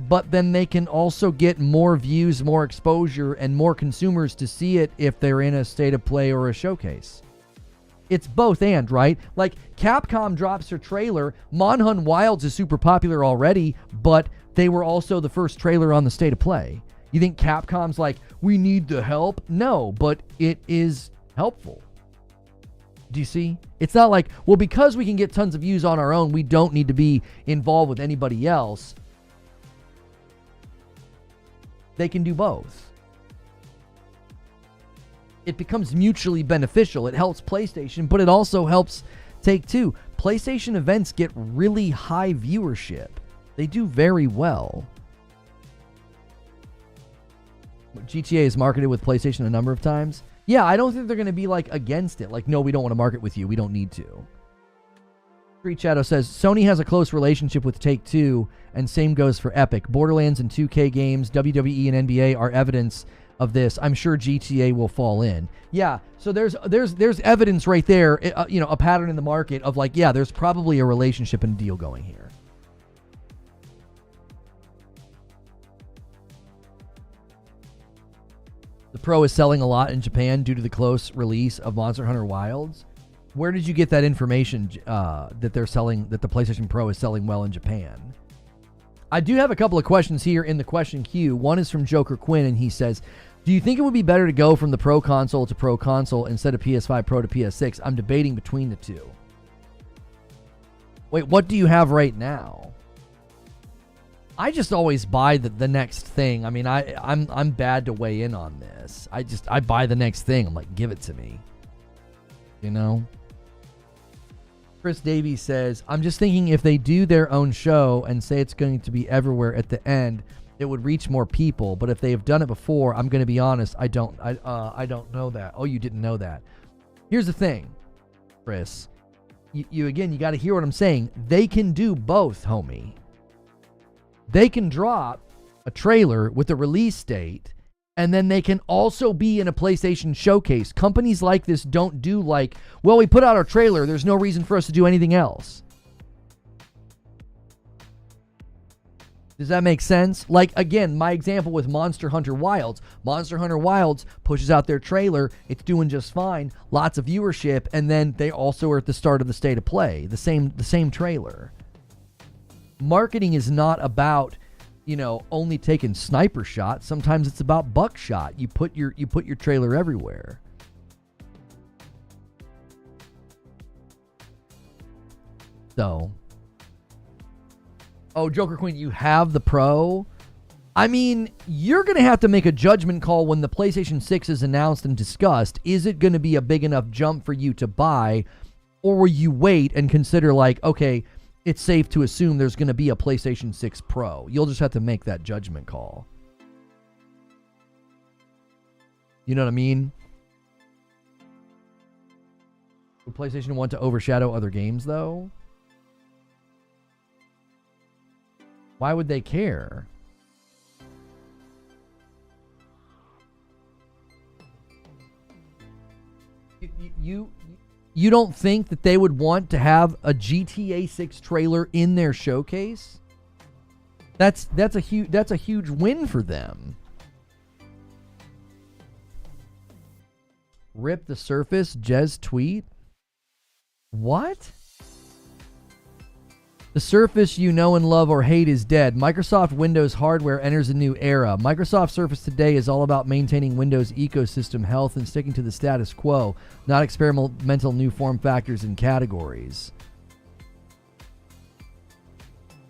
but then they can also get more views, more exposure, and more consumers to see it if they're in a state of play or a showcase. It's both and, right? Like, Capcom drops their trailer. Monhun Wilds is super popular already, but they were also the first trailer on the state of play. You think Capcom's like, we need the help? No, but it is helpful. Do you see? It's not like, well, because we can get tons of views on our own, we don't need to be involved with anybody else. They can do both. It becomes mutually beneficial. It helps PlayStation, but it also helps Take-Two. PlayStation events get really high viewership. They do very well. GTA is marketed with PlayStation a number of times. Yeah, I don't think they're going to be like against it. Like, no, we don't want to market with you. We don't need to. Street Shadow says, Sony has a close relationship with Take-Two, and same goes for Epic. Borderlands and 2K games, WWE and NBA are evidence of this. I'm sure GTA will fall in. Yeah, so there's evidence right there, a pattern in the market of like, yeah, there's probably a relationship and deal going here. The Pro is selling a lot in Japan due to the close release of Monster Hunter Wilds. Where did you get that information that the PlayStation Pro is selling well in Japan? I do have a couple of questions here in the question queue. One is from Joker Quinn, and he says, do you think it would be better to go from the Pro Console to Pro Console instead of PS5 Pro to PS6? I'm debating between the two. Wait, what do you have right now? I just always buy the next thing. I mean, I'm bad to weigh in on this. I buy the next thing. I'm like, give it to me. You know? Chris Davies says, I'm just thinking if they do their own show and say it's going to be everywhere at the end, it would reach more people. But if they have done it before, I'm going to be honest, I don't know that. Oh, you didn't know that. Here's the thing, Chris. You got to hear what I'm saying. They can do both, homie. They can drop a trailer with a release date, and then they can also be in a PlayStation showcase. Companies like this don't do like, well, we put out our trailer, there's no reason for us to do anything else. Does that make sense? Like, again, my example with Monster Hunter Wilds. Monster Hunter Wilds pushes out their trailer, it's doing just fine, lots of viewership, and then they also are at the start of the state of play, the same trailer. Marketing is not about, only taking sniper shots. Sometimes it's about buckshot. You put your trailer everywhere. So, Joker Queen, you have the Pro. I mean, you're going to have to make a judgment call when the PlayStation 6 is announced and discussed. Is it going to be a big enough jump for you to buy, or will you wait and consider like, okay, it's safe to assume there's going to be a PlayStation 6 Pro. You'll just have to make that judgment call. You know what I mean? Would PlayStation want to overshadow other games, though? Why would they care? You don't think that they would want to have a GTA 6 trailer in their showcase? That's a huge win for them. Rip the Surface, Jez tweet. What? The Surface you know and love or hate is dead. Microsoft Windows hardware enters a new era. Microsoft Surface today is all about maintaining Windows ecosystem health and sticking to the status quo, not experimental new form factors and categories.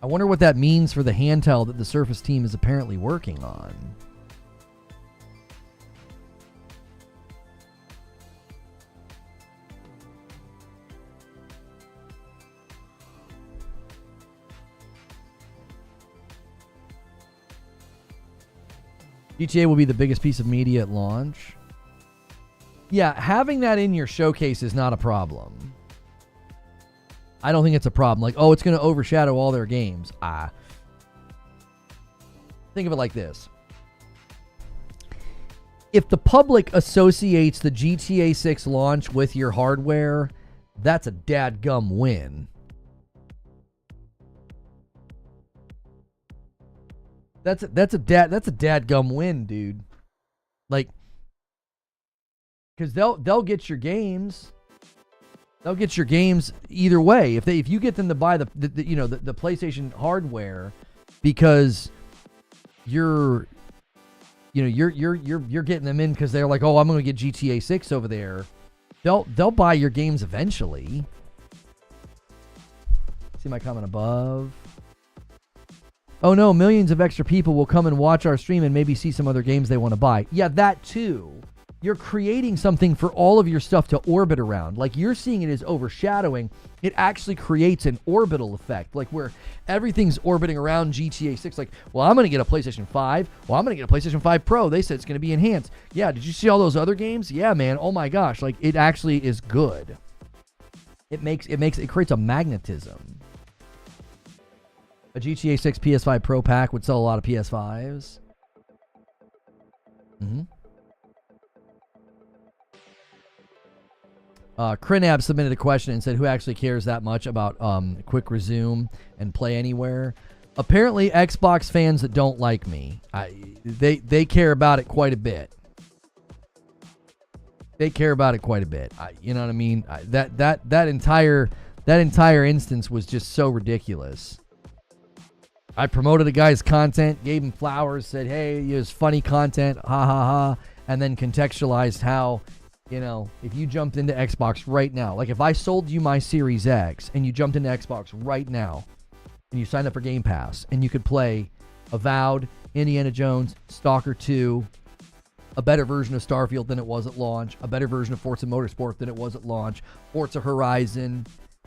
I wonder what that means for the handheld that the Surface team is apparently working on. GTA will be the biggest piece of media at launch. Yeah, having that in your showcase is not a problem. I don't think it's a problem. Like, it's going to overshadow all their games. Think of it like this. If the public associates the GTA 6 launch with your hardware, that's a dadgum win. That's a dadgum win, dude. Like, because they'll get your games. They'll get your games either way. If you get them to buy the PlayStation hardware, because you're getting them in because they're like, oh, I'm going to get GTA 6 over there. They'll buy your games eventually. See my comment above. Oh no, millions of extra people will come and watch our stream and maybe see some other games they want to buy. Yeah, that too. You're creating something for all of your stuff to orbit around. Like, you're seeing it as overshadowing. It actually creates an orbital effect, like where everything's orbiting around GTA 6. Like, well, I'm going to get a PlayStation 5. Well, I'm going to get a PlayStation 5 Pro. They said it's going to be enhanced. Yeah, did you see all those other games? Yeah, man. Oh my gosh. Like, it actually is good. It creates a magnetism. A GTA 6 PS5 Pro pack would sell a lot of PS5s. Mm-hmm. Crinab submitted a question and said, who actually cares that much about quick resume and play anywhere? Apparently, Xbox fans that don't like me. They care about it quite a bit. They care about it quite a bit. You know what I mean? That entire instance was just so ridiculous. I promoted a guy's content, gave him flowers, said, hey, it was funny content, ha ha ha, and then contextualized how, you know, if you jumped into Xbox right now, like if I sold you my Series X and you jumped into Xbox right now and you signed up for Game Pass and you could play Avowed, Indiana Jones, Stalker 2, a better version of Starfield than it was at launch, a better version of Forza Motorsport than it was at launch, Forza Horizon,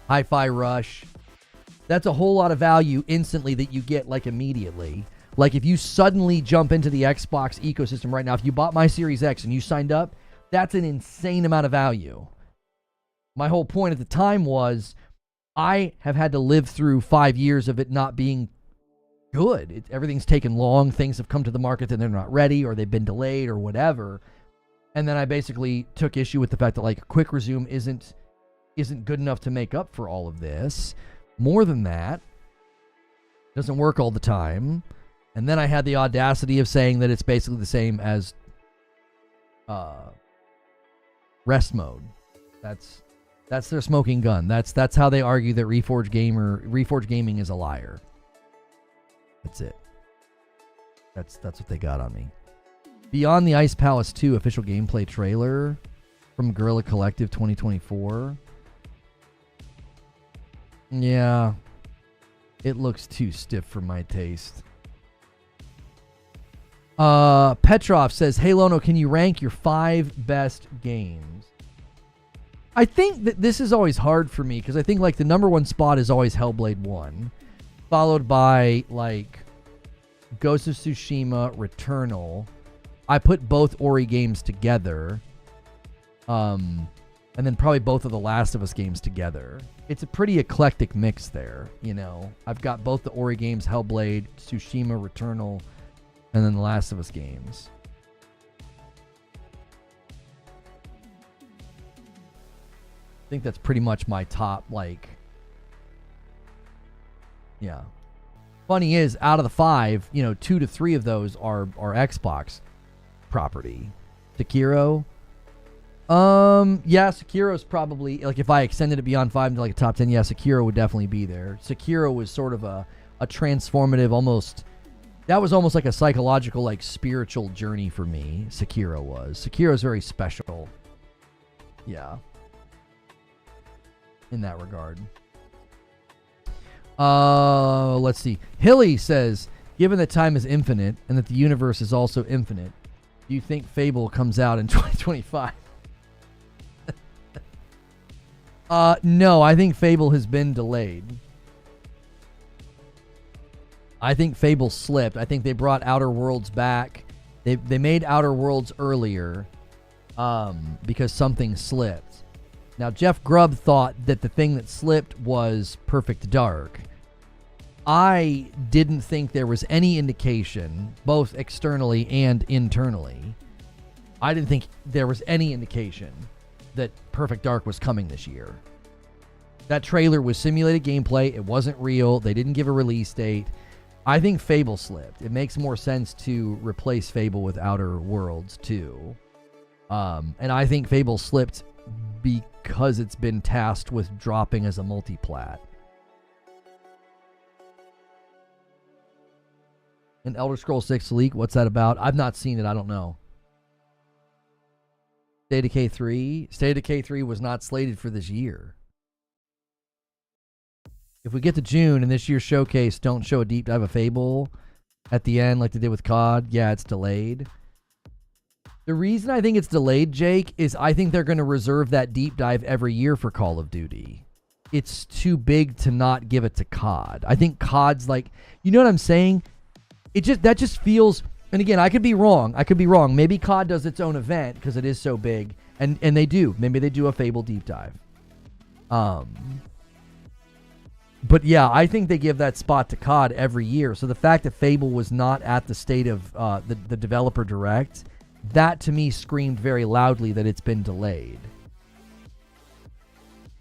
Hi-Fi Rush. That's a whole lot of value instantly that you get, like, immediately. Like, if you suddenly jump into the Xbox ecosystem right now, if you bought my Series X and you signed up, that's an insane amount of value. My whole point at the time was I have had to live through 5 years of it not being good. Everything's taken long. Things have come to the market that they're not ready, or they've been delayed, or whatever. And then I basically took issue with the fact that, like, quick resume isn't good enough to make up for all of this. More than that, doesn't work all the time. And then I had the audacity of saying that it's basically the same as rest mode. That's their smoking gun. That's how they argue that Reforge Gaming is a liar. That's it. That's what they got on me. Beyond the Ice Palace 2 official gameplay trailer from Guerrilla Collective 2024. Yeah, it looks too stiff for my taste. Petrov says, hey Lono, can you rank your 5 best games? I think that this is always hard for me because I think, like, the number one spot is always Hellblade 1, followed by, like, Ghost of Tsushima, Returnal. I put both Ori games together, and then probably both of the Last of Us games together. It's a pretty eclectic mix there, you know. I've got both the Ori games, Hellblade, Tsushima, Returnal, and then the Last of Us games. I think that's pretty much my top, like, yeah. Funny is, out of the 5, you know, 2 to 3 of those are Xbox property. Sekiro. Yeah, Sekiro's probably, like, if I extended it beyond 5 into, like, a top 10, yeah, Sekiro would definitely be there. Sekiro was sort of a transformative, almost, that was almost like a psychological, like, spiritual journey for me. Sekiro was. Sekiro's very special. Yeah. In that regard. Let's see. Hilly says, given that time is infinite and that the universe is also infinite, do you think Fable comes out in 2025? No, I think Fable has been delayed. I think Fable slipped. I think they brought Outer Worlds back. They made Outer Worlds earlier because something slipped. Now, Jeff Grubb thought that the thing that slipped was Perfect Dark. I didn't think there was any indication, both externally and internally. I didn't think there was any indication that Perfect Dark was coming this year. That trailer was simulated gameplay. It wasn't real. They didn't give a release date. I think Fable slipped. It makes more sense to replace Fable with Outer Worlds 2. And I think Fable slipped because it's been tasked with dropping as a multi-plat. An Elder Scrolls 6 leak, what's that about? I've not seen it, I don't know. State of Decay 3? State of Decay 3 was not slated for this year. If we get to June and this year's showcase don't show a deep dive of Fable at the end like they did with COD, yeah, it's delayed. The reason I think it's delayed, Jake, is I think they're going to reserve that deep dive every year for Call of Duty. It's too big to not give it to COD. I think COD's like, you know what I'm saying? That just feels, and again, I could be wrong. Maybe COD does its own event because it is so big, and they do. Maybe they do a Fable deep dive. But yeah, I think they give that spot to COD every year. So the fact that Fable was not at the state of the developer direct, that to me screamed very loudly that it's been delayed.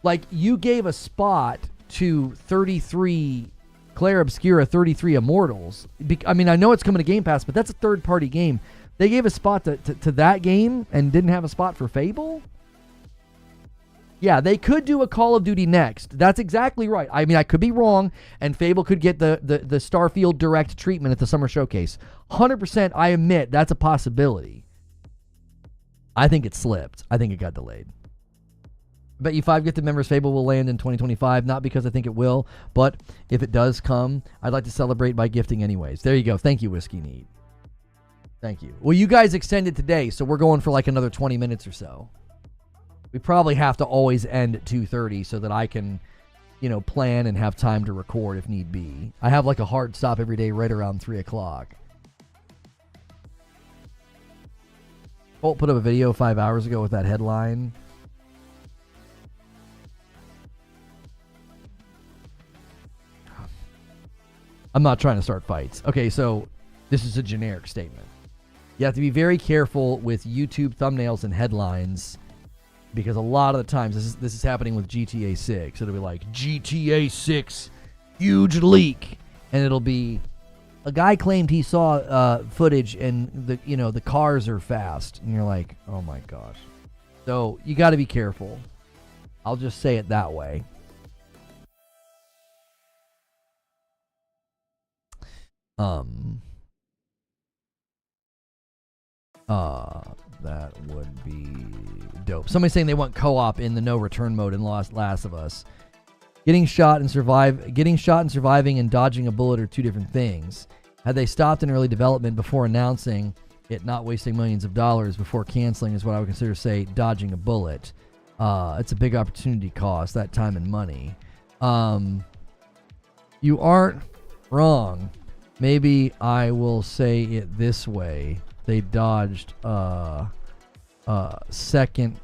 Like, you gave a spot to 33 Claire Obscura, 33 Immortals. I mean, I know it's coming to Game Pass, but that's a third-party game. They gave a spot to that game and didn't have a spot for Fable? Yeah, they could do a Call of Duty next. That's exactly right. I mean, I could be wrong, and Fable could get the Starfield Direct treatment at the Summer Showcase. 100%, I admit, that's a possibility. I think it slipped. I think it got delayed. I bet you 5 gifted members Fable will land in 2025, not because I think it will, but if it does come, I'd like to celebrate by gifting anyways. There you go. Thank you, Whiskey Need. Thank you. Well, you guys extended today, so we're going for like another 20 minutes or so. We probably have to always end at 2:30 so that I can, plan and have time to record if need be. I have like a hard stop every day right around 3 o'clock. Colt put up a video 5 hours ago with that headline. I'm not trying to start fights. Okay, so this is a generic statement. You have to be very careful with YouTube thumbnails and headlines, because a lot of the times, this is happening with GTA 6. It'll be like, GTA 6, huge leak. And it'll be, a guy claimed he saw footage and the cars are fast. And you're like, oh my gosh. So you got to be careful. I'll just say it that way. That would be dope. Somebody's saying they want co-op in the no return mode in Last of Us. Getting shot and surviving and dodging a bullet are two different things. Had they stopped in early development before announcing it, not wasting millions of dollars before canceling is what I would consider, say, dodging a bullet. It's a big opportunity cost, that time and money. You aren't wrong. Maybe I will say it this way. They dodged second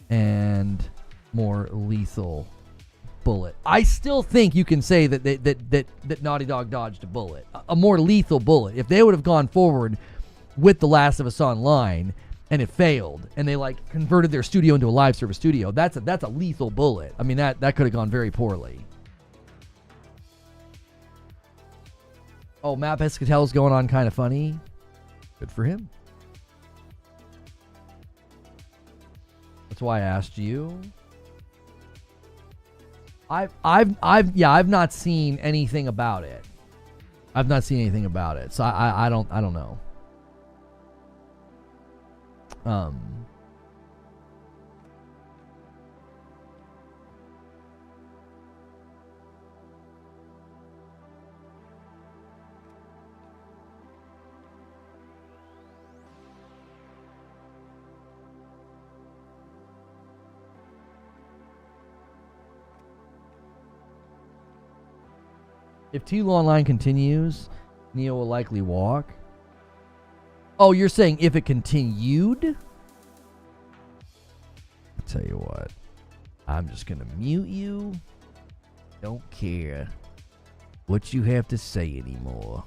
and more lethal bullet. I still think you can say that Naughty Dog dodged a bullet, a more lethal bullet. If they would have gone forward with The Last of Us Online and it failed, and they like converted their studio into a live service studio, that's a lethal bullet. I mean, that could have gone very poorly. Oh, Matt Pescatel's going on kind of funny. Good for him. That's why I asked you. I've not seen anything about it. So I don't know. 'If T-Law Online continues, Neo will likely walk.' Oh, you're saying if it continued? I'll tell you what. I'm just going to mute you. Don't care what you have to say anymore.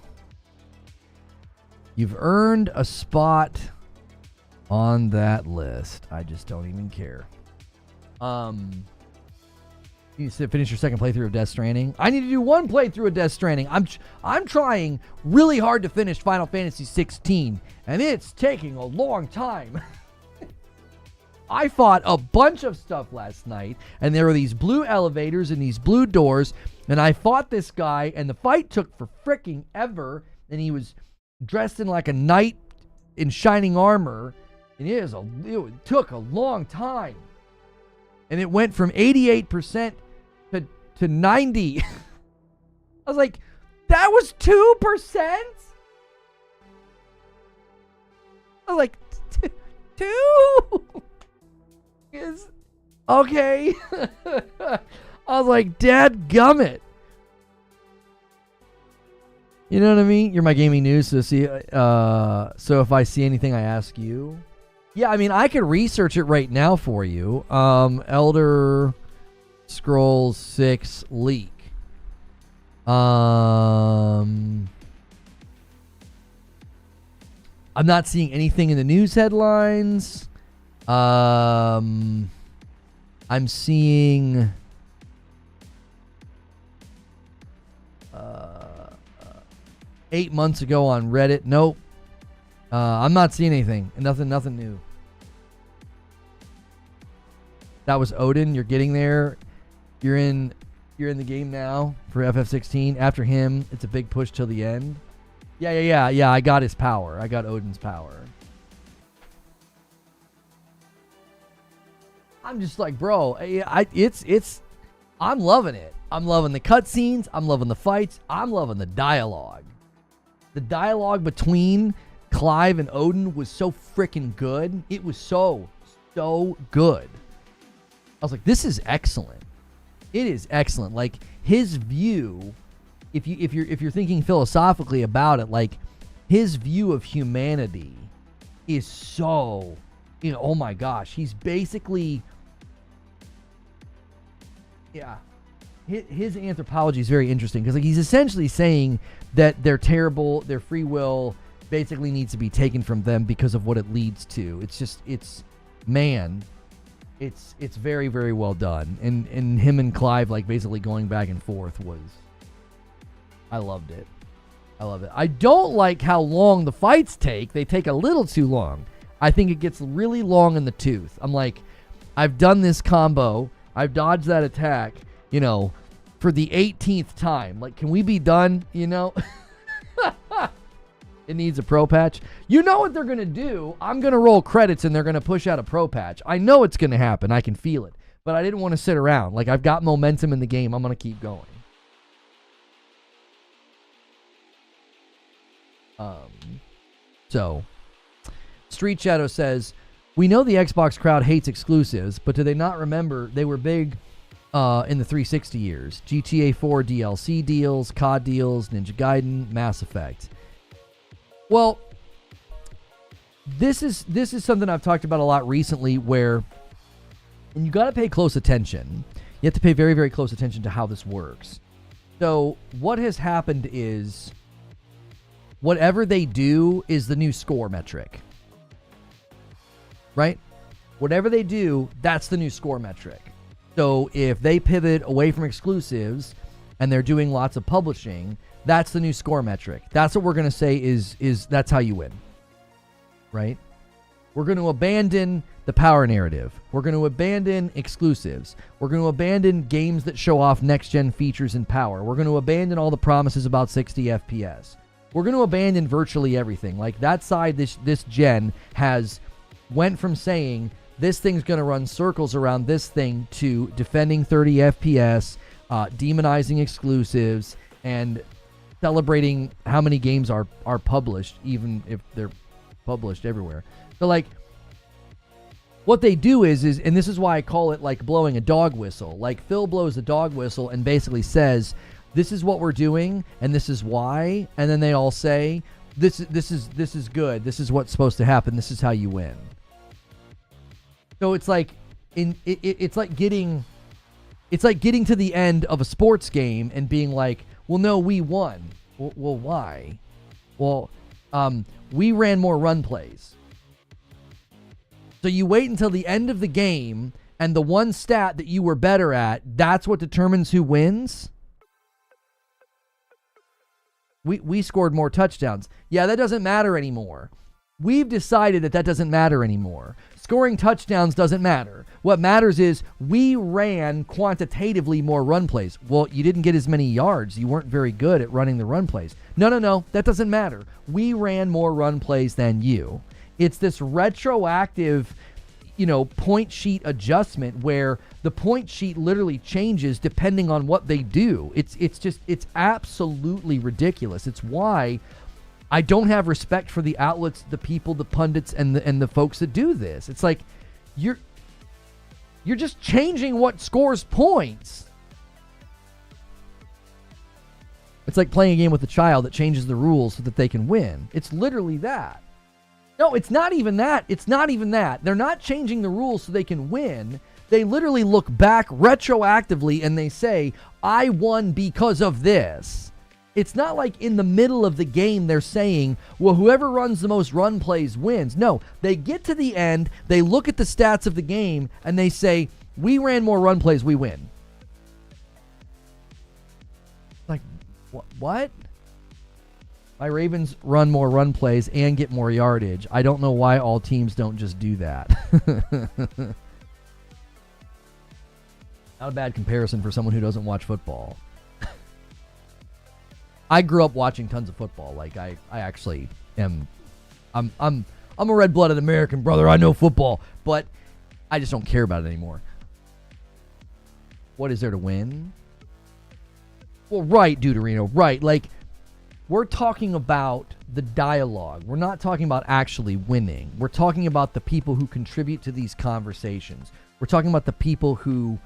You've earned a spot on that list. I just don't even care. You said finish your second playthrough of Death Stranding. I need to do one playthrough of Death Stranding. I'm trying really hard to finish Final Fantasy 16, and it's taking a long time. I fought a bunch of stuff last night, and there were these blue elevators and these blue doors, and I fought this guy, and the fight took for fricking ever, and he was dressed in like a knight in shining armor, and it took a long time. And it went from 88% to 90. I was like, that was 2%? I was like, 2? Is okay. I was like, dadgummit. You know what I mean? You're my gaming news, so so if I see anything, I ask you. Yeah, I mean, I could research it right now for you. Elder Scrolls 6 leak. I'm not seeing anything in the news headlines. I'm seeing 8 months ago on Reddit. Nope. I'm not seeing anything. Nothing new. That was Odin. You're getting there. You're in the game now for FF16. After him, it's a big push till the end. Yeah. I got his power. I got Odin's power. I'm just like, bro, I'm loving it. I'm loving the cutscenes. I'm loving the fights. I'm loving the dialogue. The dialogue between Clive and Odin was so freaking good. It was so good. I was like, this is excellent. It is excellent. Like his view, if you're thinking philosophically about it, like his view of humanity is so, oh my gosh, he's basically, yeah. His anthropology is very interesting because like he's essentially saying that they're terrible, their free will basically needs to be taken from them because of what it leads to. It's very, very well done. And him and Clive like basically going back and forth I loved it. I don't like how long the fights take. They take a little too long. I think it gets really long in the tooth. I'm like, I've done this combo. I've dodged that attack, for the 18th time. Like, can we be done, It needs a pro patch. You know what they're going to do? I'm going to roll credits and they're going to push out a pro patch. I know it's going to happen. I can feel it. But I didn't want to sit around. Like, I've got momentum in the game. I'm going to keep going. So, Street Shadow says, we know the Xbox crowd hates exclusives, but do they not remember they were big in the 360 years? GTA 4 DLC deals, COD deals, Ninja Gaiden, Mass Effect. Well, this is something I've talked about a lot recently where, and you got to pay close attention. You have to pay very, very close attention to how this works. So what has happened is whatever they do is the new score metric. Right? Whatever they do, that's the new score metric. So if they pivot away from exclusives and they're doing lots of publishing, that's the new score metric. That's what we're going to say is that's how you win. Right? We're going to abandon the power narrative. We're going to abandon exclusives. We're going to abandon games that show off next-gen features and power. We're going to abandon all the promises about 60 FPS. We're going to abandon virtually everything. Like that side, this gen went from saying this thing's going to run circles around this thing to defending 30 FPS, demonizing exclusives, and celebrating how many games are published, even if they're published everywhere. So, like, what they do is, and this is why I call it like blowing a dog whistle. Like, Phil blows a dog whistle and basically says, this is what we're doing, and this is why. And then they all say, this is good. This is what's supposed to happen. This is how you win. So it's like it's like getting to the end of a sports game and being like, well, no, we won. Well, why? Well, we ran more run plays. So you wait until the end of the game and the one stat that you were better at, that's what determines who wins? We scored more touchdowns. Yeah, that doesn't matter anymore. We've decided that doesn't matter anymore. Scoring touchdowns doesn't matter. What matters is we ran quantitatively more run plays. Well, you didn't get as many yards. You weren't very good at running the run plays. No, that doesn't matter. We ran more run plays than you. It's this retroactive, point sheet adjustment where the point sheet literally changes depending on what they do. It's absolutely ridiculous. It's why I don't have respect for the outlets, the people, the pundits, and the folks that do this. It's like you're just changing what scores points. It's like playing a game with a child that changes the rules so that they can win. It's literally that. No, it's not even that. It's not even that. They're not changing the rules so they can win. They literally look back retroactively and they say, I won because of this. It's not like in the middle of the game they're saying, well, whoever runs the most run plays wins. No, they get to the end, they look at the stats of the game, and they say, we ran more run plays, we win. Like, what? My Ravens run more run plays and get more yardage. I don't know why all teams don't just do that. Not a bad comparison for someone who doesn't watch football. I grew up watching tons of football. Like I actually am. I'm a red-blooded American, brother. I know football, but I just don't care about it anymore. What is there to win? Well, right, Deuterino, right. Like, we're talking about the dialogue. We're not talking about actually winning. We're talking about the people who contribute to these conversations. We're talking about the people who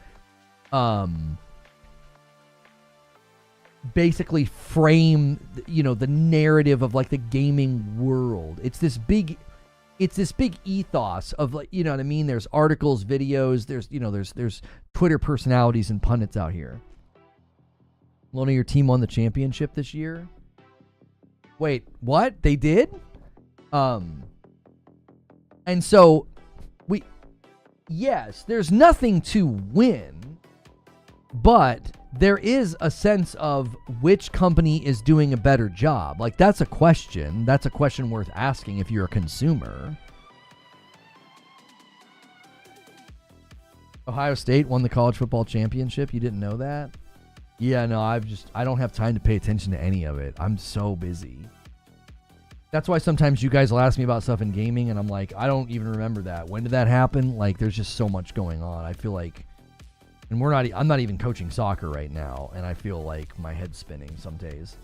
basically frame, the narrative of like the gaming world. It's this big ethos of, like, you know what I mean? There's articles, videos, there's Twitter personalities and pundits out here. Lona, your team won the championship this year? Wait, what? They did? And so yes, there's nothing to win, but there is a sense of which company is doing a better job. Like, that's a question. That's a question worth asking if you're a consumer. Ohio State won the college football championship. You didn't know that? Yeah, no, I don't have time to pay attention to any of it. I'm so busy. That's why sometimes you guys will ask me about stuff in gaming, and I'm like, I don't even remember that. When did that happen? Like, there's just so much going on. I feel like, and I'm not even coaching soccer right now, and I feel like my head's spinning some days.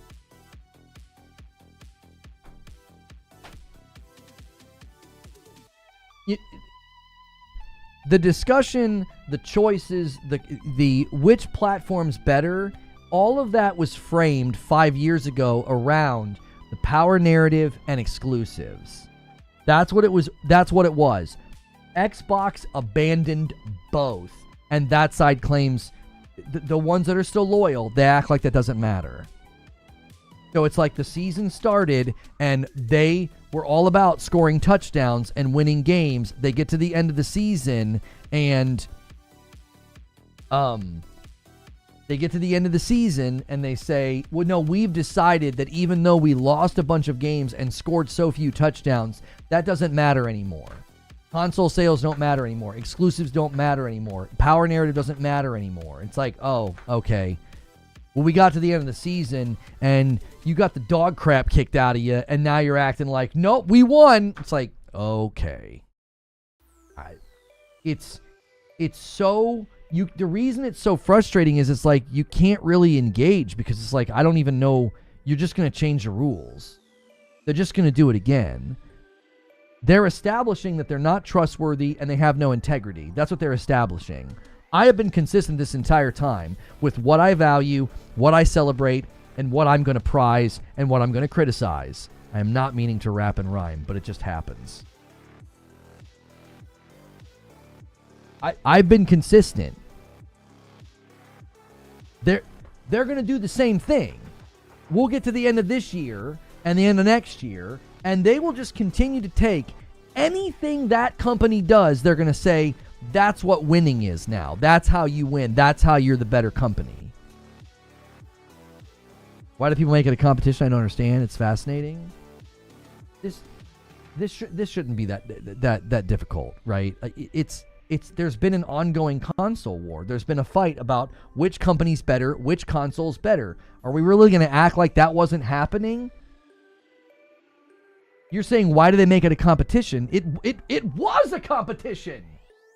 The discussion, the choices, the which platform's better, all of that was framed 5 years ago around the power narrative and exclusives. That's what it was. Xbox abandoned both, and that side claims the ones that are still loyal, they act like that doesn't matter. So it's like the season started and they were all about scoring touchdowns and winning games. They get to the end of the season and they say, well, no, we've decided that even though we lost a bunch of games and scored so few touchdowns, that doesn't matter anymore. Console sales don't matter anymore. Exclusives don't matter anymore. Power narrative doesn't matter anymore. It's like, oh, okay. Well, we got to the end of the season, and you got the dog crap kicked out of you, and now you're acting like, nope, we won. It's like, okay. It's so... the reason it's so frustrating is it's like you can't really engage because it's like, I don't even know. You're just going to change the rules. They're just going to do it again. They're establishing that they're not trustworthy and they have no integrity. That's what they're establishing. I have been consistent this entire time with what I value, what I celebrate, and what I'm going to prize and what I'm going to criticize. I am not meaning to rap and rhyme, but it just happens. I've been consistent. They're going to do the same thing. We'll get to the end of this year and the end of next year, and they will just continue to take anything that company does. They're going to say, That's what winning is now. That's how you win. That's how you're the better company. Why do people make it a competition? I don't understand. It's fascinating. This shouldn't be that difficult, right? It's there's been an ongoing console war. There's been a fight about which company's better, which console's better. Are we really going to act like that wasn't happening? You're saying, why do they make it a competition? It was a competition.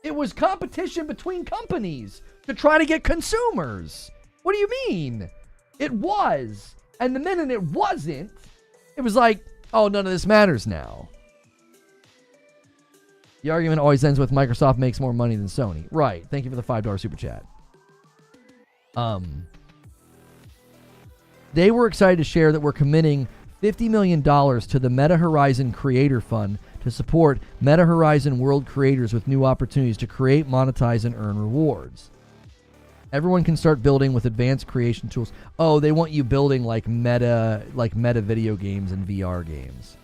It was competition between companies to try to get consumers. What do you mean? It was. And the minute it wasn't, it was like, oh, none of this matters now. The argument always ends with Microsoft makes more money than Sony. Right. Thank you for the $5 super chat. They were excited to share that we're committing $50 million to the Meta Horizon Creator Fund to support Meta Horizon world creators with new opportunities to create, monetize, and earn rewards. Everyone can start building with advanced creation tools. Oh, they want you building like meta video games and VR games.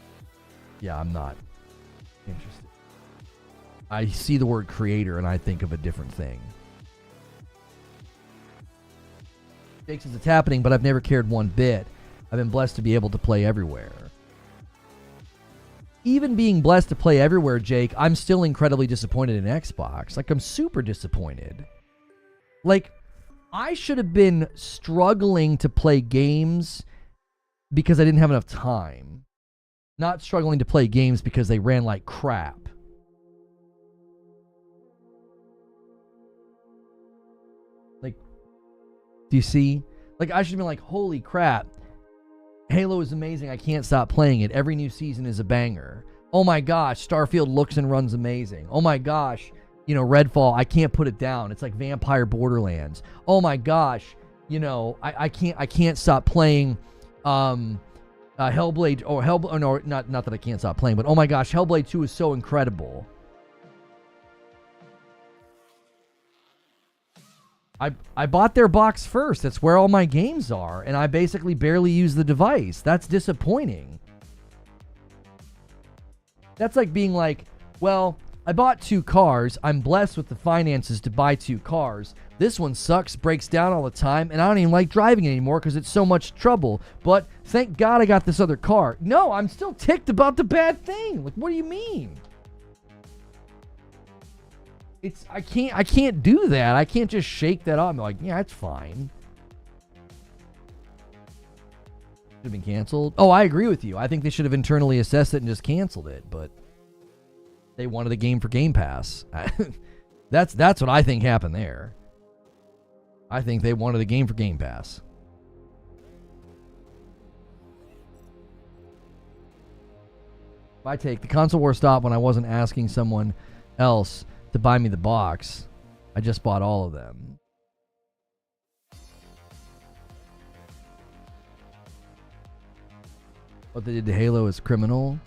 Yeah, I'm not interested. I see the word creator and I think of a different thing. Jake says it's happening, but I've never cared one bit. I've been blessed to be able to play everywhere. Even being blessed to play everywhere, Jake, I'm still incredibly disappointed in Xbox. Like, I'm super disappointed. Like, I should have been struggling to play games because I didn't have enough time. Not struggling to play games because they ran like crap. Like, do you see? Like, I should have been like, holy crap. Halo is amazing. I can't stop playing it. Every new season is a banger. Oh my gosh, Starfield looks and runs amazing. Oh my gosh, you know, Redfall, I can't put it down. It's like Vampire Borderlands. Oh my gosh, you know, I can't stop playing Hellblade or not that I can't stop playing, but oh my gosh, Hellblade 2 is so incredible. I bought their box first. That's where all my games are, and I basically barely use the device. That's disappointing. That's like being like, well, I bought 2 cars. I'm blessed with the finances to buy 2 cars. This one sucks, breaks down all the time, and I don't even like driving it anymore because it's so much trouble. But thank God I got this other car. No, I'm still ticked about the bad thing. Like, what do you mean? I can't do that. I can't just shake that off. I'm like, yeah, it's fine. Should have been canceled. Oh, I agree with you. I think they should have internally assessed it and just canceled it, but they wanted the game for Game Pass. That's what I think happened there. I think they wanted the game for Game Pass. My take, the console war stopped when I wasn't asking someone else to buy me the box. I just bought all of them. What they did to Halo is criminal.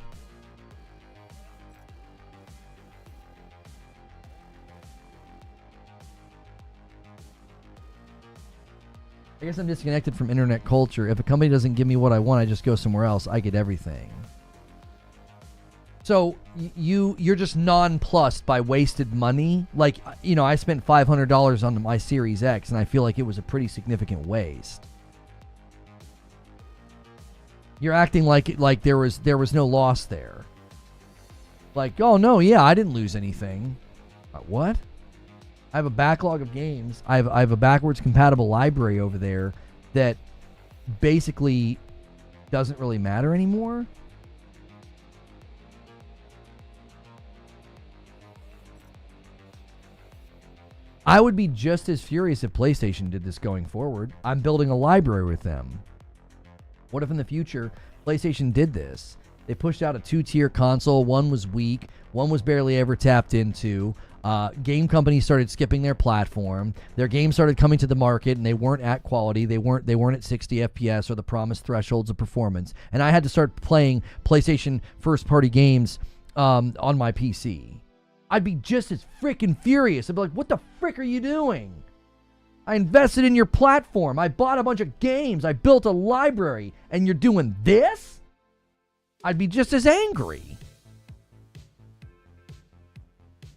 I guess I'm disconnected from internet culture. If a company doesn't give me what I want, I just go somewhere else. I get everything. So you're just nonplussed by wasted money. Like, you know, I spent $500 on my Series X, and I feel like it was a pretty significant waste. You're acting like there was no loss there. Like, oh no, yeah, I didn't lose anything. What? I have a backlog of games. I have a backwards compatible library over there that basically doesn't really matter anymore. I would be just as furious if PlayStation did this going forward. I'm building a library with them. What if in the future PlayStation did this? They pushed out a 2-tier console. One was weak. One was barely ever tapped into. Game companies started skipping their platform. Their games started coming to the market, and they weren't at quality. They weren't at 60 FPS or the promised thresholds of performance. And I had to start playing PlayStation first-party games on my PC. I'd be just as freaking furious. I'd be like, what the frick are you doing? I invested in your platform. I bought a bunch of games. I built a library. And you're doing this? I'd be just as angry.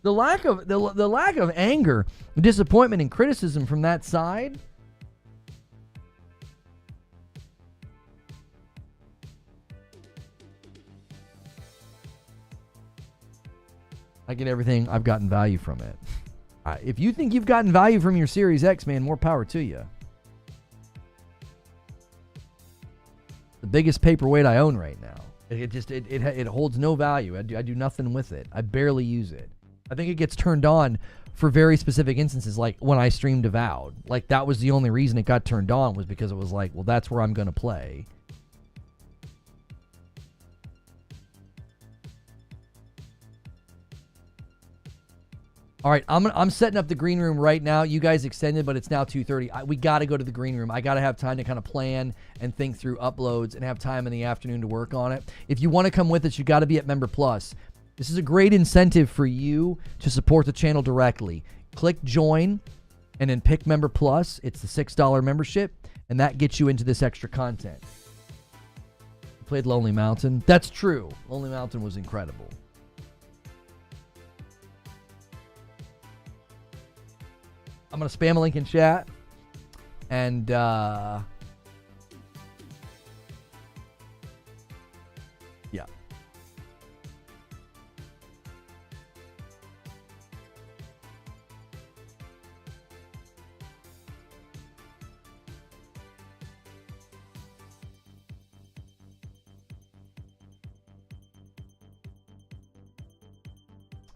The lack of anger, disappointment, and criticism from that side. I get everything. I've gotten value from it. If you think you've gotten value from your Series X, man, more power to you. The biggest paperweight I own right now. It holds no value. I do nothing with it. I barely use it. I think it gets turned on for very specific instances, like when I streamed Avowed. Like, that was the only reason it got turned on, was because it was like, well, that's where I'm going to play. All right, I'm setting up the green room right now. You guys extended, but it's now 2:30. We got to go to the green room. I got to have time to kind of plan and think through uploads and have time in the afternoon to work on it. If you want to come with us, you got to be at Member Plus. This is a great incentive for you to support the channel directly. Click join and then pick Member Plus. It's the $6 membership, and that gets you into this extra content. You played Lonely Mountain. That's true. Lonely Mountain was incredible. I'm going to spam a link in chat. And, yeah.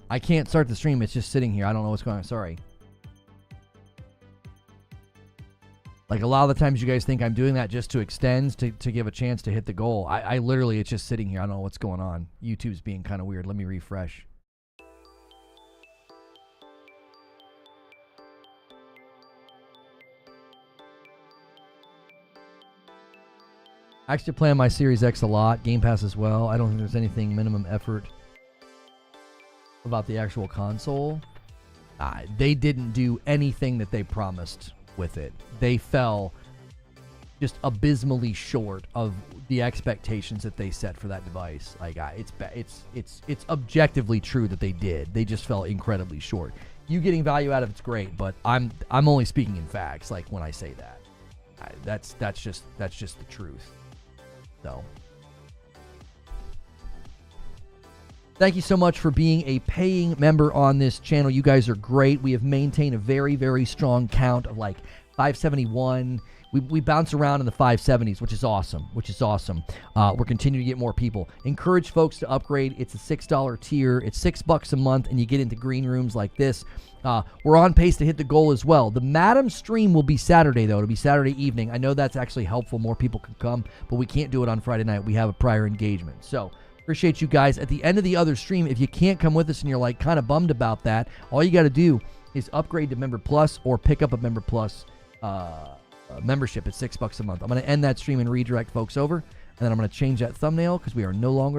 I can't start the stream. It's just sitting here. I don't know what's going on. Sorry. Like, a lot of the times you guys think I'm doing that just to extend, to give a chance to hit the goal. I literally, it's just sitting here. I don't know what's going on. YouTube's being kind of weird. Let me refresh. I actually play on my Series X a lot. Game Pass as well. I don't think there's anything minimum effort about the actual console. They didn't do anything that they promised with it. They fell just abysmally short of the expectations that they set for that device. Like, it's objectively true that they did. They just fell incredibly short. You getting value out of it's great, but I'm only speaking in facts. Like, when I say that, that's just the truth. So, thank you so much for being a paying member on this channel. You guys are great. We have maintained a very, very strong count of like 571. We bounce around in the 570s, which is awesome. We're continuing to get more people. Encourage folks to upgrade. It's a $6 tier. It's $6 a month, and you get into green rooms like this. We're on pace to hit the goal as well. The Madam stream will be Saturday, though. It'll be Saturday evening. I know that's actually helpful. More people can come, but we can't do it on Friday night. We have a prior engagement. So, appreciate you guys. At the end of the other stream, if you can't come with us and you're like kind of bummed about that, all you got to do is upgrade to Member Plus or pick up a Member Plus membership at $6 a month. I'm going to end that stream and redirect folks over, and then I'm going to change that thumbnail because we are no longer